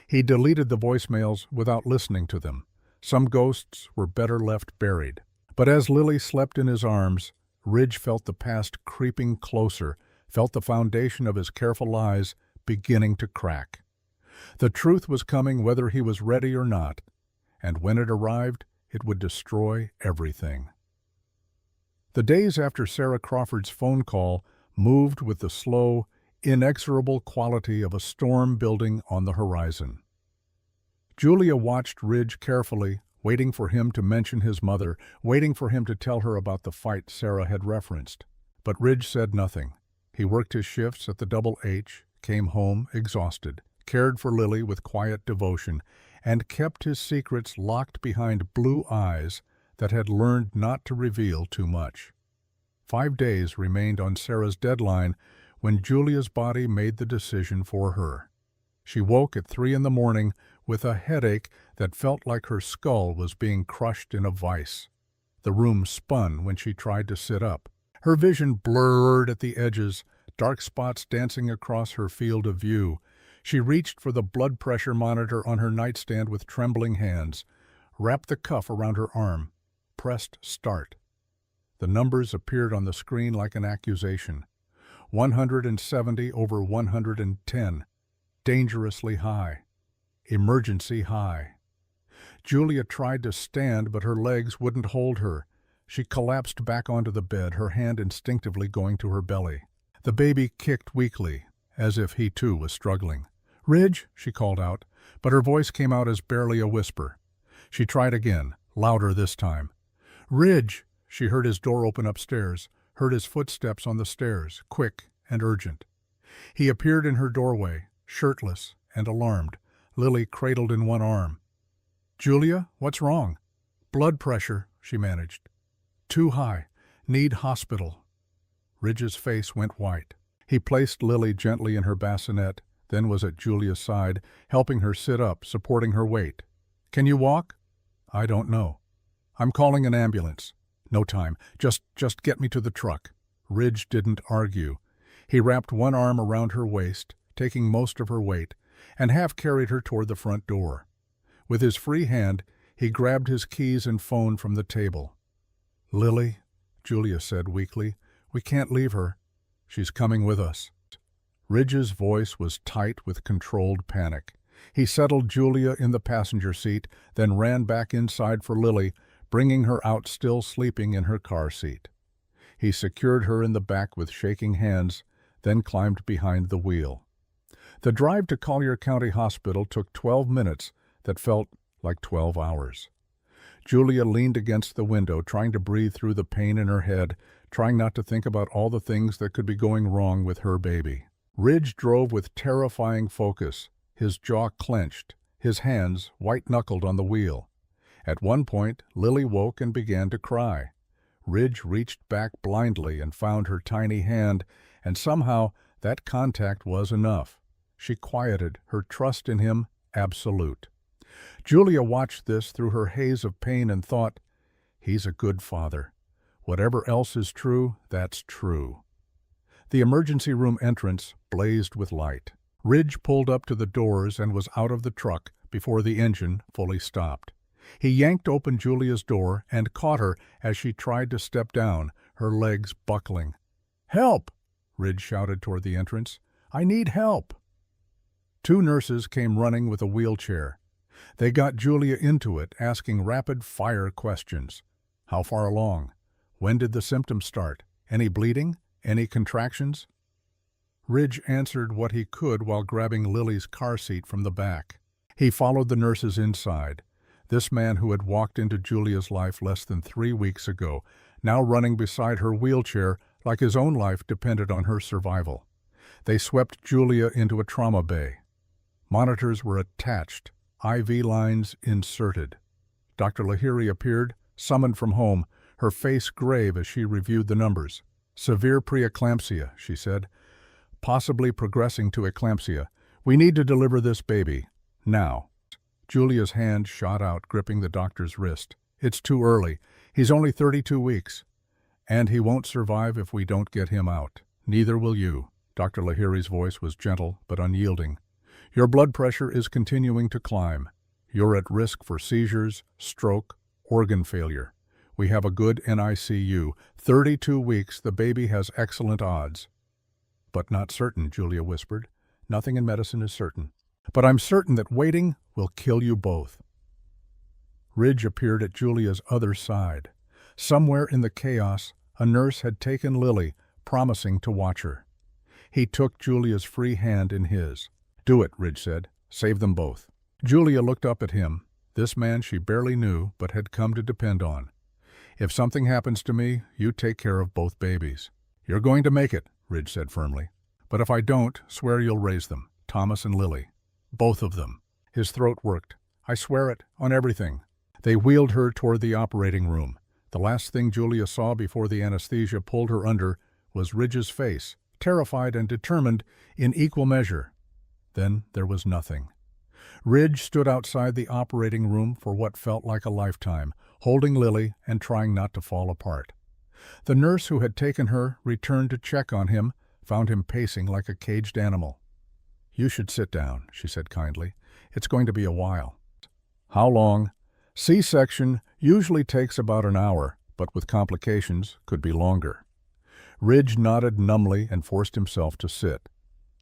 He deleted the voicemails without listening to them. Some ghosts were better left buried. But as Lily slept in his arms, Ridge felt the past creeping closer, felt the foundation of his careful lies beginning to crack. The truth was coming whether he was ready or not, and when it arrived, it would destroy everything. The days after Sarah Crawford's phone call moved with the slow, inexorable quality of a storm building on the horizon. Julia watched Ridge carefully, waiting for him to mention his mother, waiting for him to tell her about the fight Sarah had referenced. But Ridge said nothing. He worked his shifts at the Double H, came home exhausted, cared for Lily with quiet devotion, and kept his secrets locked behind blue eyes that had learned not to reveal too much. 5 days remained on Sarah's deadline when Julia's body made the decision for her. She woke at 3 in the morning with a headache that felt like her skull was being crushed in a vice. The room spun when she tried to sit up. Her vision blurred at the edges, dark spots dancing across her field of view. She reached for the blood pressure monitor on her nightstand with trembling hands, wrapped the cuff around her arm, pressed start. The numbers appeared on the screen like an accusation. 170 over 110. Dangerously high. Emergency high. Julia tried to stand, but her legs wouldn't hold her. She collapsed back onto the bed, her hand instinctively going to her belly. The baby kicked weakly, as if he too was struggling. "Ridge," she called out, but her voice came out as barely a whisper. She tried again, louder this time. "Ridge!" She heard his door open upstairs, heard his footsteps on the stairs, quick and urgent. He appeared in her doorway, shirtless and alarmed, Lily cradled in one arm. "Julia, what's wrong?" "Blood pressure," she managed. "Too high. Need hospital." Ridge's face went white. He placed Lily gently in her bassinet, then was at Julia's side, helping her sit up, supporting her weight. "Can you walk?" "I don't know." "I'm calling an ambulance." "No time. Just get me to the truck." Ridge didn't argue. He wrapped one arm around her waist, taking most of her weight, and half-carried her toward the front door. With his free hand, he grabbed his keys and phone from the table. "Lily," Julia said weakly, "we can't leave her. She's coming with us." Ridge's voice was tight with controlled panic. He settled Julia in the passenger seat, then ran back inside for Lily, bringing her out still sleeping in her car seat. He secured her in the back with shaking hands, then climbed behind the wheel. The drive to Collier County Hospital took 12 minutes that felt like 12 hours. Julia leaned against the window, trying to breathe through the pain in her head, trying not to think about all the things that could be going wrong with her baby. Ridge drove with terrifying focus, his jaw clenched, his hands white-knuckled on the wheel. At one point, Lily woke and began to cry. Ridge reached back blindly and found her tiny hand, and somehow that contact was enough. She quieted, her trust in him absolute. Julia watched this through her haze of pain and thought, "He's a good father. Whatever else is true, that's true." The emergency room entrance blazed with light. Ridge pulled up to the doors and was out of the truck before the engine fully stopped. He yanked open Julia's door and caught her as she tried to step down, her legs buckling. "Help!" Ridge shouted toward the entrance. "I need help!" Two nurses came running with a wheelchair. They got Julia into it, asking rapid-fire questions. How far along? When did the symptoms start? Any bleeding? Any contractions? Ridge answered what he could while grabbing Lily's car seat from the back. He followed the nurses inside. This man who had walked into Julia's life less than 3 weeks ago, now running beside her wheelchair like his own life depended on her survival. They swept Julia into a trauma bay. Monitors were attached, IV lines inserted. Dr. Lahiri appeared, summoned from home, her face grave as she reviewed the numbers. "Severe preeclampsia," she said. "Possibly progressing to eclampsia. We need to deliver this baby. Now." Julia's hand shot out, gripping the doctor's wrist. "It's too early. He's only 32 weeks. And he won't survive if we don't get him out. Neither will you." Dr. Lahiri's voice was gentle but unyielding. "Your blood pressure is continuing to climb. You're at risk for seizures, stroke, organ failure. We have a good NICU. 32 weeks, the baby has excellent odds." "But not certain," Julia whispered. "Nothing in medicine is certain. But I'm certain that waiting will kill you both." Ridge appeared at Julia's other side. Somewhere in the chaos, a nurse had taken Lily, promising to watch her. He took Julia's free hand in his. "Do it," Ridge said. "Save them both." Julia looked up at him, this man she barely knew but had come to depend on. "If something happens to me, you take care of both babies." "You're going to make it," Ridge said firmly. "But if I don't, swear you'll raise them, Thomas and Lily. Both of them." His throat worked. "I swear it, on everything." They wheeled her toward the operating room. The last thing Julia saw before the anesthesia pulled her under was Ridge's face, terrified and determined in equal measure. Then there was nothing. Ridge stood outside the operating room for what felt like a lifetime, holding Lily and trying not to fall apart. The nurse who had taken her returned to check on him, found him pacing like a caged animal. "You should sit down," she said kindly. "It's going to be a while." "How long?" "C-section usually takes about an hour, but with complications could be longer." Ridge nodded numbly and forced himself to sit.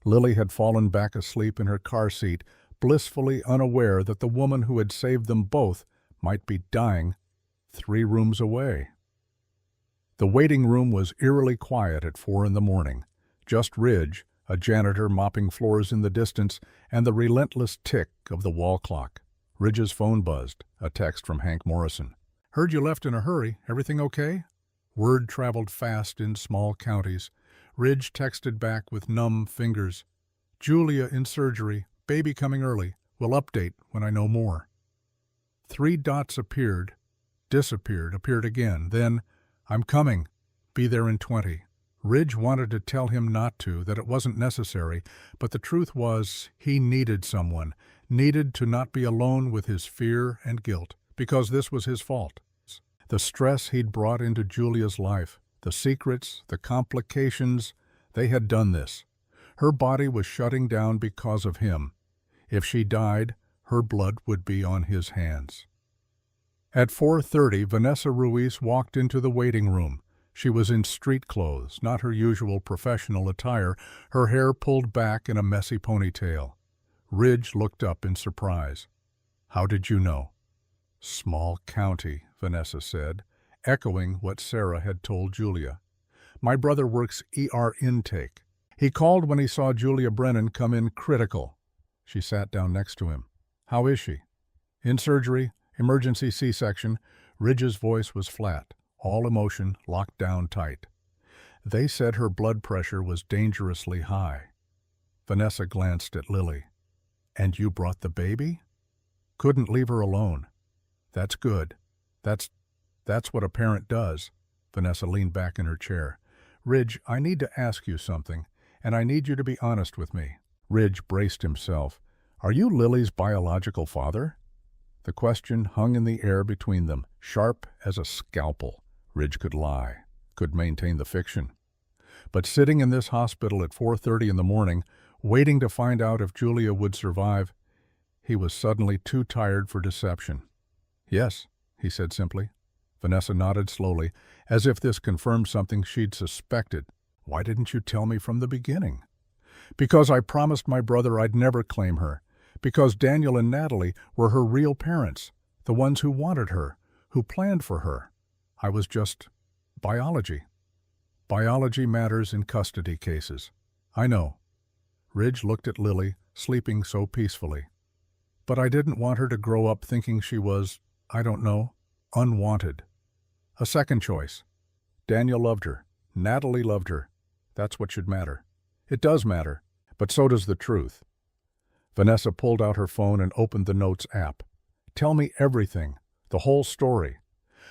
Lily had fallen back asleep in her car seat, blissfully unaware that the woman who had saved them both might be dying 3 rooms away. The waiting room was eerily quiet at 4 in the morning. Just Ridge, a janitor mopping floors in the distance, and the relentless tick of the wall clock. Ridge's phone buzzed, a text from Hank Morrison. "Heard you left in a hurry. Everything okay?" Word traveled fast in small counties. Ridge texted back with numb fingers. "Julia in surgery. Baby coming early. Will update when I know more." 3 dots appeared, disappeared, appeared again. Then, "I'm coming. Be there in 20. Ridge wanted to tell him not to, that it wasn't necessary, but the truth was he needed someone, needed to not be alone with his fear and guilt, because this was his fault. The stress he'd brought into Julia's life, the secrets, the complications, they had done this. Her body was shutting down because of him. If she died, her blood would be on his hands. At 4:30, Vanessa Ruiz walked into the waiting room. She was in street clothes, not her usual professional attire, her hair pulled back in a messy ponytail. Ridge looked up in surprise. "How did you know?" "Small county," Vanessa said, echoing what Sarah had told Julia. "My brother works ER intake. He called when he saw Julia Brennan come in critical." She sat down next to him. "How is she?" "In surgery, emergency C-section." Ridge's voice was flat, all emotion locked down tight. "They said her blood pressure was dangerously high." Vanessa glanced at Lily. "And you brought the baby?" "Couldn't leave her alone." "That's good. That's what a parent does." Vanessa leaned back in her chair. "Ridge, I need to ask you something, and I need you to be honest with me." Ridge braced himself. "Are you Lily's biological father?" The question hung in the air between them, sharp as a scalpel. Ridge could lie, could maintain the fiction. But sitting in this hospital at 4:30 in the morning, waiting to find out if Julia would survive, he was suddenly too tired for deception. Yes, he said simply. Vanessa nodded slowly, as if this confirmed something she'd suspected. Why didn't you tell me from the beginning? Because I promised my brother I'd never claim her. Because Daniel and Natalie were her real parents, the ones who wanted her, who planned for her. I was just biology. Biology matters in custody cases. I know. Ridge looked at Lily, sleeping so peacefully. But I didn't want her to grow up thinking she was, I don't know, unwanted. A second choice. Daniel loved her. Natalie loved her. That's what should matter. It does matter, but so does the truth. Vanessa pulled out her phone and opened the Notes app. Tell me everything, the whole story.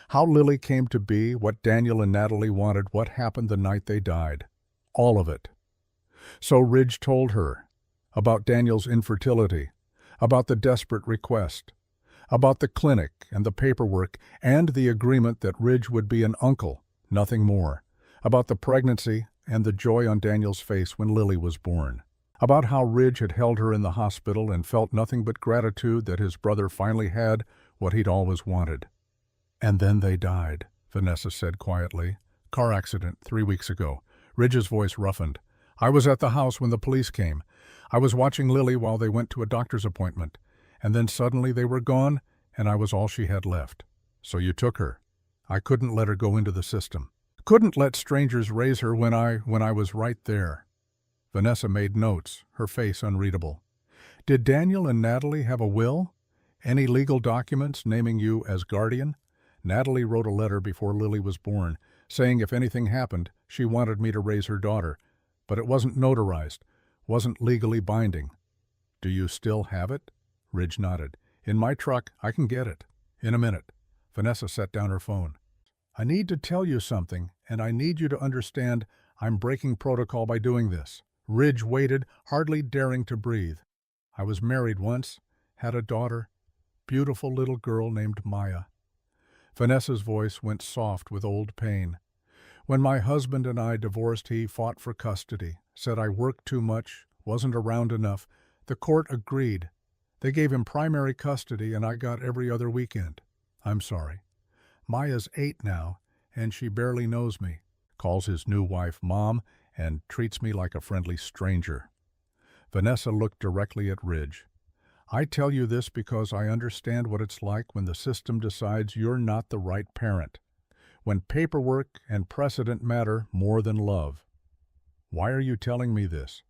How Lily came to be, what Daniel and Natalie wanted, what happened the night they died. All of it. So Ridge told her about Daniel's infertility, about the desperate request, about the clinic and the paperwork and the agreement that Ridge would be an uncle, nothing more, about the pregnancy and the joy on Daniel's face when Lily was born, about how Ridge had held her in the hospital and felt nothing but gratitude that his brother finally had what he'd always wanted. And then they died, Vanessa said quietly. Car accident 3 weeks ago. Ridge's voice roughened. I was at the house when the police came. I was watching Lily while they went to a doctor's appointment. And then suddenly they were gone, and I was all she had left. So you took her. I couldn't let her go into the system. Couldn't let strangers raise her when I was right there. Vanessa made notes, her face unreadable. Did Daniel and Natalie have a will? Any legal documents naming you as guardian? Natalie wrote a letter before Lily was born, saying if anything happened, she wanted me to raise her daughter. But it wasn't notarized, wasn't legally binding. Do you still have it? Ridge nodded. In my truck, I can get it. In a minute. Vanessa set down her phone. I need to tell you something, and I need you to understand I'm breaking protocol by doing this. Ridge waited, hardly daring to breathe. I was married once, had a daughter, beautiful little girl named Maya. Vanessa's voice went soft with old pain. When my husband and I divorced, he fought for custody, said I worked too much, wasn't around enough. The court agreed. They gave him primary custody, and I got every other weekend. I'm sorry. Maya's 8 now, and she barely knows me, calls his new wife Mom, and treats me like a friendly stranger. Vanessa looked directly at Ridge. I tell you this because I understand what it's like when the system decides you're not the right parent, when paperwork and precedent matter more than love. Why are you telling me this?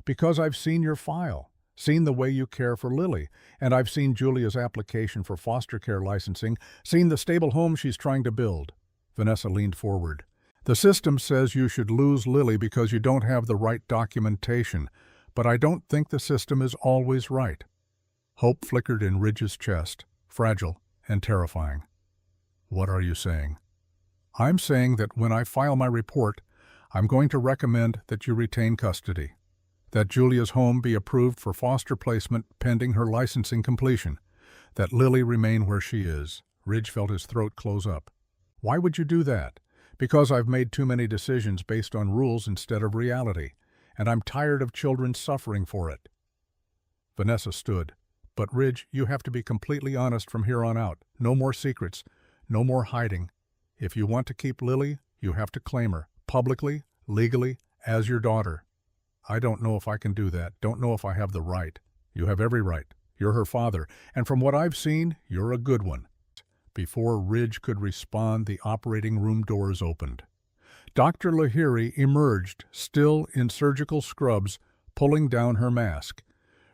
Because I've seen your file, seen the way you care for Lily, and I've seen Julia's application for foster care licensing, seen the stable home she's trying to build. Vanessa leaned forward. The system says you should lose Lily because you don't have the right documentation, but I don't think the system is always right. Hope flickered in Ridge's chest, fragile and terrifying. What are you saying? I'm saying that when I file my report, I'm going to recommend that you retain custody, that Julia's home be approved for foster placement pending her licensing completion, that Lily remain where she is. Ridge felt his throat close up. Why would you do that? Because I've made too many decisions based on rules instead of reality, and I'm tired of children suffering for it. Vanessa stood. But Ridge, you have to be completely honest from here on out. No more secrets, no more hiding. If you want to keep Lily, you have to claim her, publicly, legally, as your daughter. I don't know if I can do that, don't know if I have the right. You have every right. You're her father, and from what I've seen, you're a good one. Before Ridge could respond, the operating room doors opened. Dr. Lahiri emerged, still in surgical scrubs, pulling down her mask.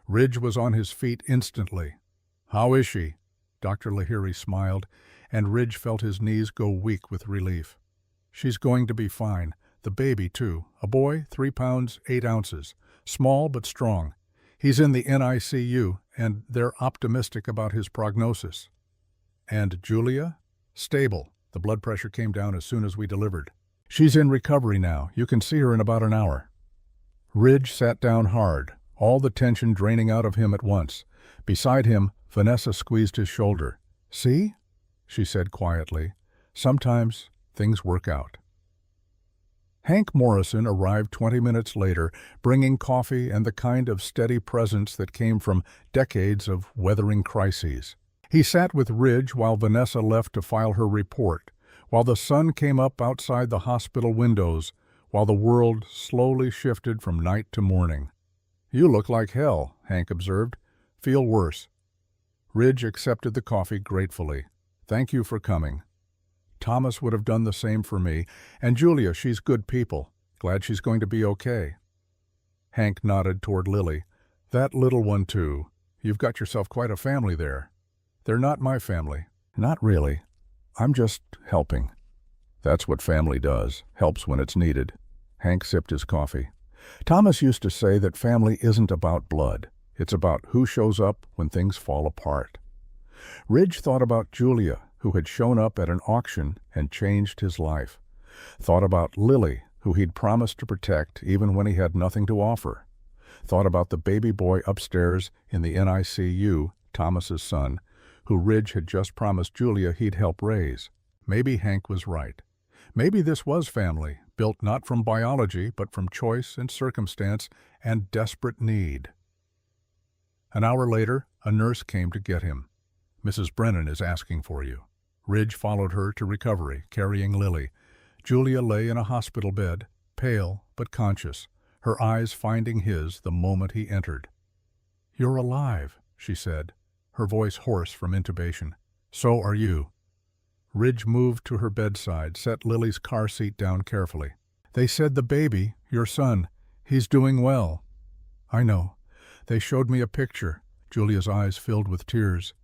Ridge was on his feet instantly. How is she? Dr. Lahiri smiled, and Ridge felt his knees go weak with relief. She's going to be fine. The baby, too. A boy, 3 pounds, 8 ounces. Small but strong. He's in the NICU, and they're optimistic about his prognosis. And Julia? Stable. The blood pressure came down as soon as we delivered. She's in recovery now. You can see her in about an hour. Ridge sat down hard, all the tension draining out of him at once. Beside him, Vanessa squeezed his shoulder. See? She said quietly. Sometimes things work out. Hank Morrison arrived 20 minutes later, bringing coffee and the kind of steady presence that came from decades of weathering crises. He sat with Ridge while Vanessa left to file her report, while the sun came up outside the hospital windows, while the world slowly shifted from night to morning. "You look like hell," Hank observed. "Feel worse." Ridge accepted the coffee gratefully. "Thank you for coming. Thomas would have done the same for me, and Julia, she's good people. Glad she's going to be okay." Hank nodded toward Lily. "That little one, too. You've got yourself quite a family there." "They're not my family." "Not really. I'm just helping." "That's what family does, helps when it's needed." Hank sipped his coffee. "Thomas used to say that family isn't about blood. It's about who shows up when things fall apart." Ridge thought about Julia, who had shown up at an auction and changed his life. Thought about Lily, who he'd promised to protect even when he had nothing to offer. Thought about the baby boy upstairs in the NICU, Thomas's son, who Ridge had just promised Julia he'd help raise. Maybe Hank was right. Maybe this was family, built not from biology but from choice and circumstance and desperate need. An hour later, a nurse came to get him. "Mrs. Brennan is asking for you." Ridge followed her to recovery, carrying Lily. Julia lay in a hospital bed, pale but conscious, her eyes finding his the moment he entered. "You're alive," she said, her voice hoarse from intubation. "So are you." Ridge moved to her bedside, set Lily's car seat down carefully. "They said the baby, your son, he's doing well." "I know. They showed me a picture." Julia's eyes filled with tears.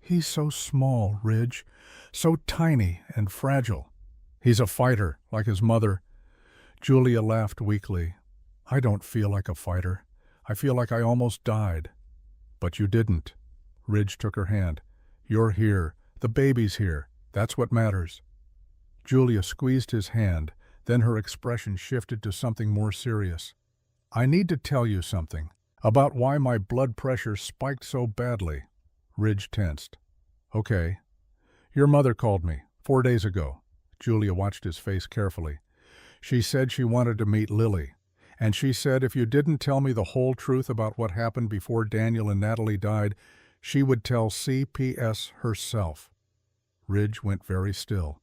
"He's so small, Ridge, so tiny and fragile." "He's a fighter, like his mother." Julia laughed weakly. "I don't feel like a fighter. I feel like I almost died." "But you didn't." Ridge took her hand. "You're here. The baby's here. That's what matters." Julia squeezed his hand, then her expression shifted to something more serious. "I need to tell you something about why my blood pressure spiked so badly." Ridge tensed. "Okay." "Your mother called me 4 days ago." Julia watched his face carefully. "She said she wanted to meet Lily. And she said if you didn't tell me the whole truth about what happened before Daniel and Natalie died, she would tell CPS herself." Ridge went very still.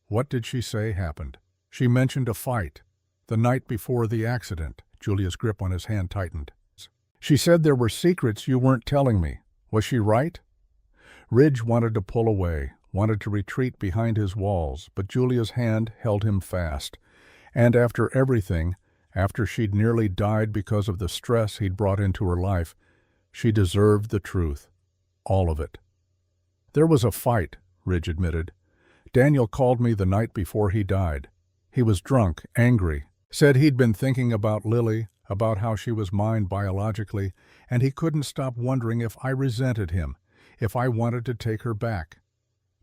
"What did she say happened?" "She mentioned a fight. The night before the accident." Julia's grip on his hand tightened. "She said there were secrets you weren't telling me. Was she right?" Ridge wanted to pull away, wanted to retreat behind his walls, but Julia's hand held him fast. And after everything, after she'd nearly died because of the stress he'd brought into her life, she deserved the truth. All of it. "There was a fight," Ridge admitted. "Daniel called me the night before he died. He was drunk, angry, said he'd been thinking about Lily, about how she was mine biologically, and he couldn't stop wondering if I resented him, if I wanted to take her back."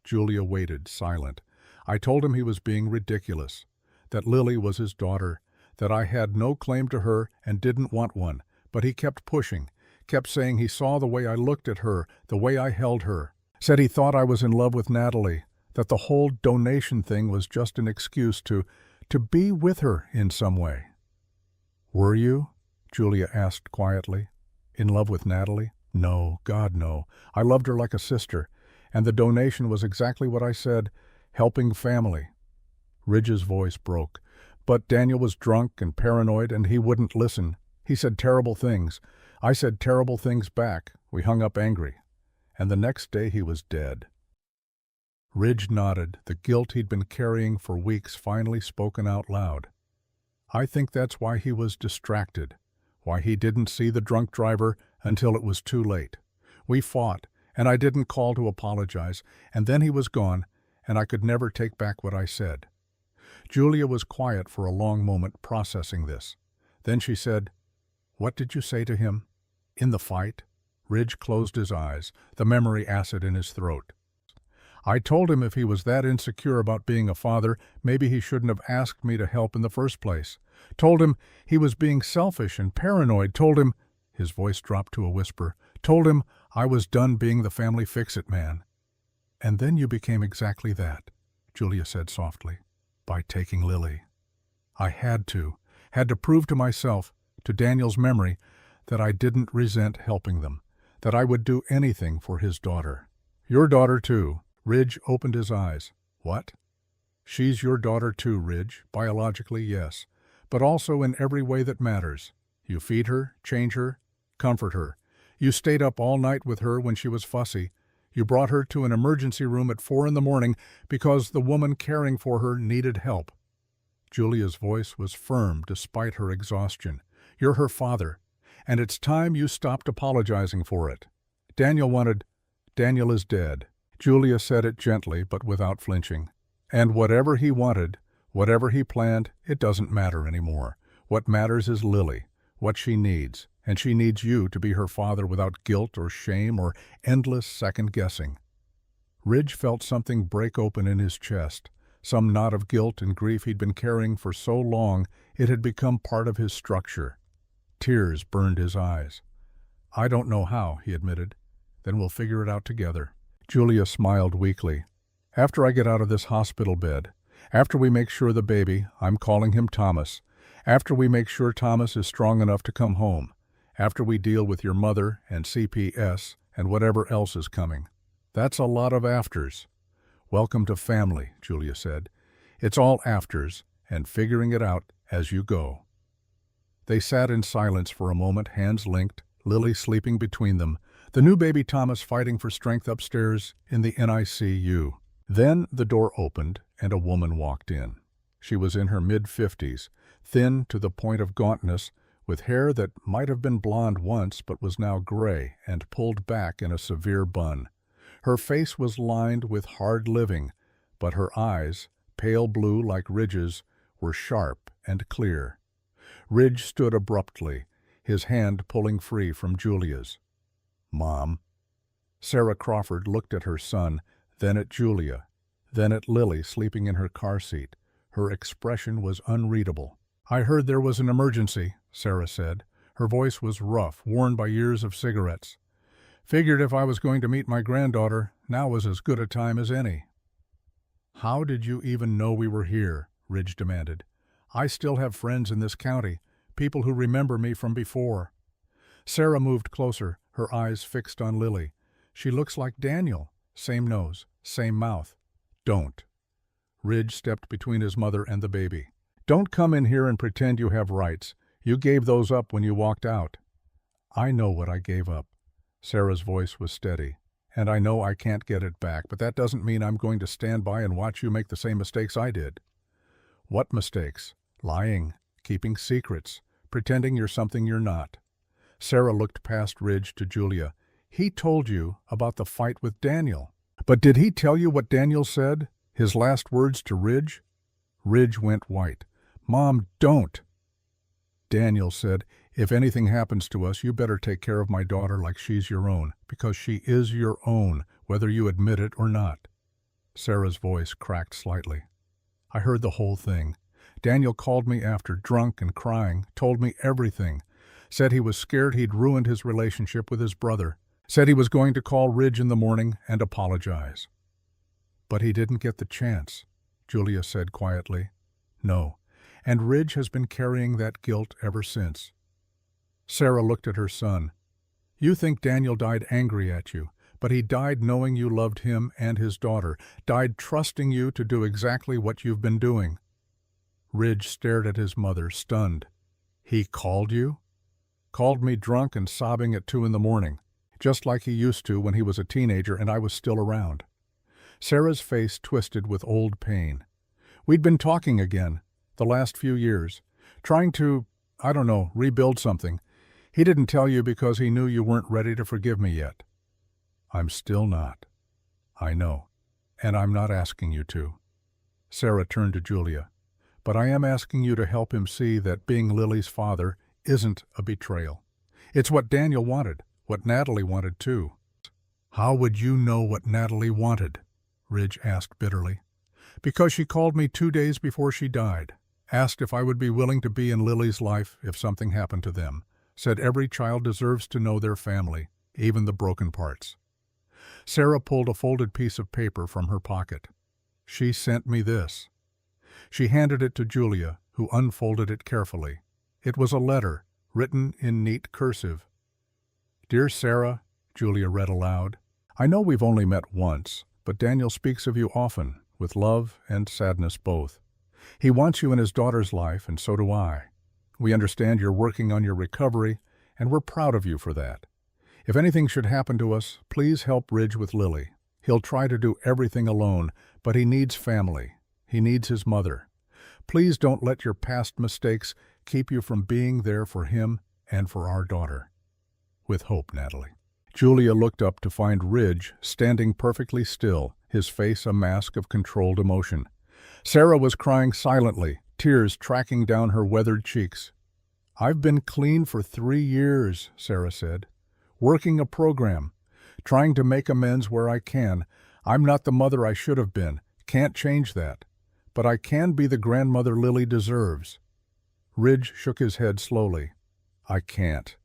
Julia waited, silent. "I told him he was being ridiculous, that Lily was his daughter, that I had no claim to her and didn't want one, but he kept pushing, kept saying he saw the way I looked at her, the way I held her, said he thought I was in love with Natalie, that the whole donation thing was just an excuse to be with her in some way." "Were you?" Julia asked quietly. "In love with Natalie? No, God, no. I loved her like a sister, and the donation was exactly what I said, helping family." Ridge's voice broke. "But Daniel was drunk and paranoid, and he wouldn't listen. He said terrible things. I said terrible things back. We hung up angry. And the next day he was dead." Ridge nodded, the guilt he'd been carrying for weeks finally spoken out loud. "I think that's why he was distracted, why he didn't see the drunk driver until it was too late. We fought, and I didn't call to apologize, and then he was gone, and I could never take back what I said." Julia was quiet for a long moment, processing this. Then she said, "What did you say to him? In the fight?" Ridge closed his eyes, the memory acid in his throat. "I told him if he was that insecure about being a father, maybe he shouldn't have asked me to help in the first place. Told him he was being selfish and paranoid. Told him," his voice dropped to a whisper, "told him I was done being the family fix-it man." "And then you became exactly that," Julia said softly, "by taking Lily. I had to prove to myself, to Daniel's memory, that I didn't resent helping them, that I would do anything for his daughter. Your daughter, too. Ridge opened his eyes. What? She's your daughter, too, Ridge. Biologically, yes. But also in every way that matters. You feed her, change her, comfort her. You stayed up all night with her when she was fussy. You brought her to an emergency room at 4 in the morning because the woman caring for her needed help. Julia's voice was firm despite her exhaustion. You're her father, and it's time you stopped apologizing for it. Daniel is dead. Julia said it gently but without flinching. And whatever he wanted, whatever he planned, it doesn't matter anymore. What matters is Lily, what she needs, and she needs you to be her father without guilt or shame or endless second-guessing. Ridge felt something break open in his chest, some knot of guilt and grief he'd been carrying for so long it had become part of his structure. Tears burned his eyes. I don't know how, he admitted. Then we'll figure it out together. Julia smiled weakly. After I get out of this hospital bed, after we make sure the baby, I'm calling him Thomas, after we make sure Thomas is strong enough to come home, after we deal with your mother and CPS and whatever else is coming. That's a lot of afters. Welcome to family, Julia said. It's all afters and figuring it out as you go. They sat in silence for a moment, hands linked, Lily sleeping between them, the new baby Thomas fighting for strength upstairs in the NICU. Then the door opened and a woman walked in. She was in her mid-50s, thin to the point of gauntness, with hair that might have been blonde once but was now gray and pulled back in a severe bun. Her face was lined with hard living, but her eyes, pale blue like Ridge's, were sharp and clear. Ridge stood abruptly, his hand pulling free from Julia's. Mom. Sarah Crawford looked at her son, then at Julia, then at Lily sleeping in her car seat. Her expression was unreadable. I heard there was an emergency, Sarah said. Her voice was rough, worn by years of cigarettes. Figured if I was going to meet my granddaughter, now was as good a time as any. How did you even know we were here? Ridge demanded. I still have friends in this county, people who remember me from before. Sarah moved closer, her eyes fixed on Lily. She looks like Daniel. Same nose, same mouth. Don't. Ridge stepped between his mother and the baby. Don't come in here and pretend you have rights. You gave those up when you walked out. I know what I gave up. Sarah's voice was steady. And I know I can't get it back, but that doesn't mean I'm going to stand by and watch you make the same mistakes I did. What mistakes? Lying, keeping secrets, pretending you're something you're not. Sarah looked past Ridge to Julia. He told you about the fight with Daniel. But did he tell you what Daniel said? His last words to Ridge? Ridge went white. Mom, don't. Daniel said, if anything happens to us, you better take care of my daughter like she's your own, because she is your own, whether you admit it or not. Sarah's voice cracked slightly. I heard the whole thing. Daniel called me after, drunk and crying, told me everything. Said he was scared he'd ruined his relationship with his brother. Said he was going to call Ridge in the morning and apologize. But he didn't get the chance, Julia said quietly. No, and Ridge has been carrying that guilt ever since. Sarah looked at her son. You think Daniel died angry at you, but he died knowing you loved him and his daughter, died trusting you to do exactly what you've been doing. Ridge stared at his mother, stunned. He called you? Called me drunk and sobbing at 2 in the morning, just like he used to when he was a teenager and I was still around. Sarah's face twisted with old pain. We'd been talking again, the last few years, trying to, rebuild something. He didn't tell you because he knew you weren't ready to forgive me yet. I'm still not. I know, and I'm not asking you to. Sarah turned to Julia. But I am asking you to help him see that being Lily's father isn't a betrayal. It's what Daniel wanted, what Natalie wanted too. How would you know what Natalie wanted? Ridge asked bitterly. Because she called me 2 days before she died, asked if I would be willing to be in Lily's life if something happened to them, said every child deserves to know their family, even the broken parts. Sarah pulled a folded piece of paper from her pocket. She sent me this. She handed it to Julia, who unfolded it carefully. It was a letter, written in neat cursive. Dear Sarah, Julia read aloud, I know we've only met once, but Daniel speaks of you often, with love and sadness both. He wants you in his daughter's life, and so do I. We understand you're working on your recovery, and we're proud of you for that. If anything should happen to us, please help Ridge with Lily. He'll try to do everything alone, but he needs family. He needs his mother. Please don't let your past mistakes keep you from being there for him and for our daughter. With hope, Natalie. Julia looked up to find Ridge standing perfectly still, his face a mask of controlled emotion. Sarah was crying silently, tears tracking down her weathered cheeks. "I've been clean for 3 years," Sarah said. "Working a program, trying to make amends where I can. I'm not the mother I should have been, can't change that. But I can be the grandmother Lily deserves." Ridge shook his head slowly. I can't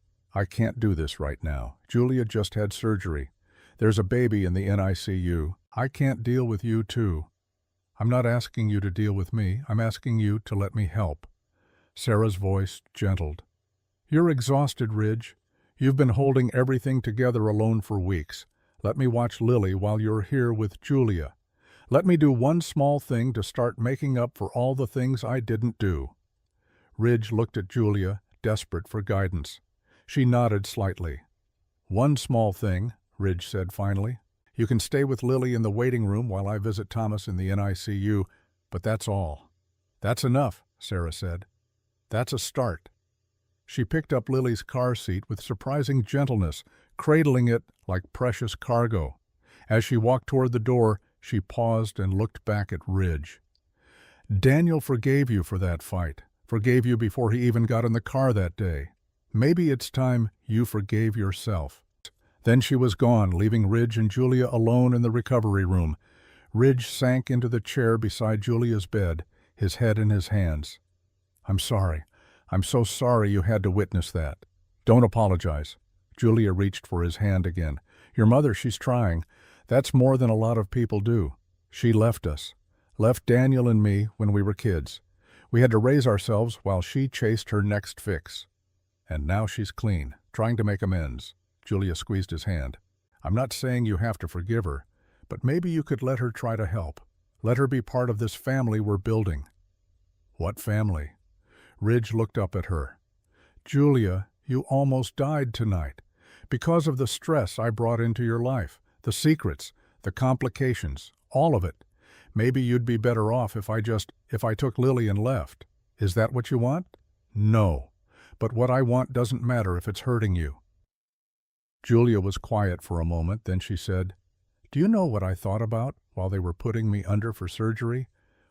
do this right now. Julia just had surgery. There's a baby in the NICU. I can't deal with you too. I'm not asking you to deal with me. I'm asking you to let me help." Sarah's voice gentled. "You're exhausted, Ridge. You've been holding everything together alone for weeks. Let me watch Lily while you're here with Julia. Let me do one small thing to start making up for all the things I didn't do." Ridge looked at Julia, desperate for guidance. She nodded slightly. "One small thing," Ridge said finally. "You can stay with Lily in the waiting room while I visit Thomas in the NICU, but that's all." "That's enough," Sarah said. "That's a start." She picked up Lily's car seat with surprising gentleness, cradling it like precious cargo. As she walked toward the door, she paused and looked back at Ridge. "Daniel forgave you for that fight, forgave you before he even got in the car that day. Maybe it's time you forgave yourself." Then she was gone, leaving Ridge and Julia alone in the recovery room. Ridge sank into the chair beside Julia's bed, his head in his hands. "I'm sorry. I'm so sorry you had to witness that." "Don't apologize." Julia reached for his hand again. "Your mother, she's trying. That's more than a lot of people do. She left us. Left Daniel and me when we were kids. We had to raise ourselves while she chased her next fix. And now she's clean, trying to make amends." Julia squeezed his hand. "I'm not saying you have to forgive her, but maybe you could let her try to help. Let her be part of this family we're building." "What family?" Ridge looked up at her. "Julia, you almost died tonight. Because of the stress I brought into your life, the secrets, the complications, all of it. Maybe you'd be better off if I took Lily and left. Is that what you want?" "No. But what I want doesn't matter if it's hurting you." Julia was quiet for a moment, then she said, "Do you know what I thought about while they were putting me under for surgery,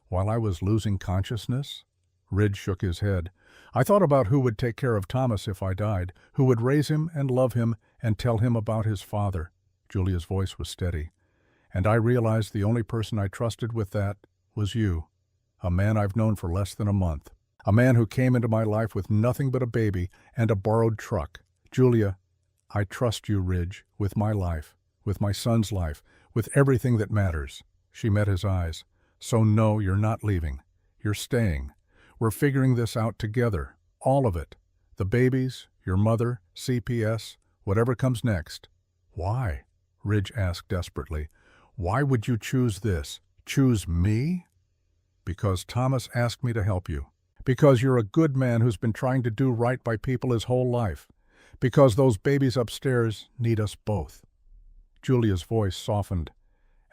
while I was losing consciousness?" Ridge shook his head. "I thought about who would take care of Thomas if I died, who would raise him and love him and tell him about his father." Julia's voice was steady. "And I realized the only person I trusted with that was you, a man I've known for less than a month. A man who came into my life with nothing but a baby and a borrowed truck. Julia, I trust you, Ridge, with my life, with my son's life, with everything that matters." She met his eyes. "So no, you're not leaving. You're staying. We're figuring this out together, all of it. The babies, your mother, CPS, whatever comes next." "Why?" Ridge asked desperately. "Why would you choose this? Choose me?" "Because Thomas asked me to help you. Because you're a good man who's been trying to do right by people his whole life. Because those babies upstairs need us both." Julia's voice softened.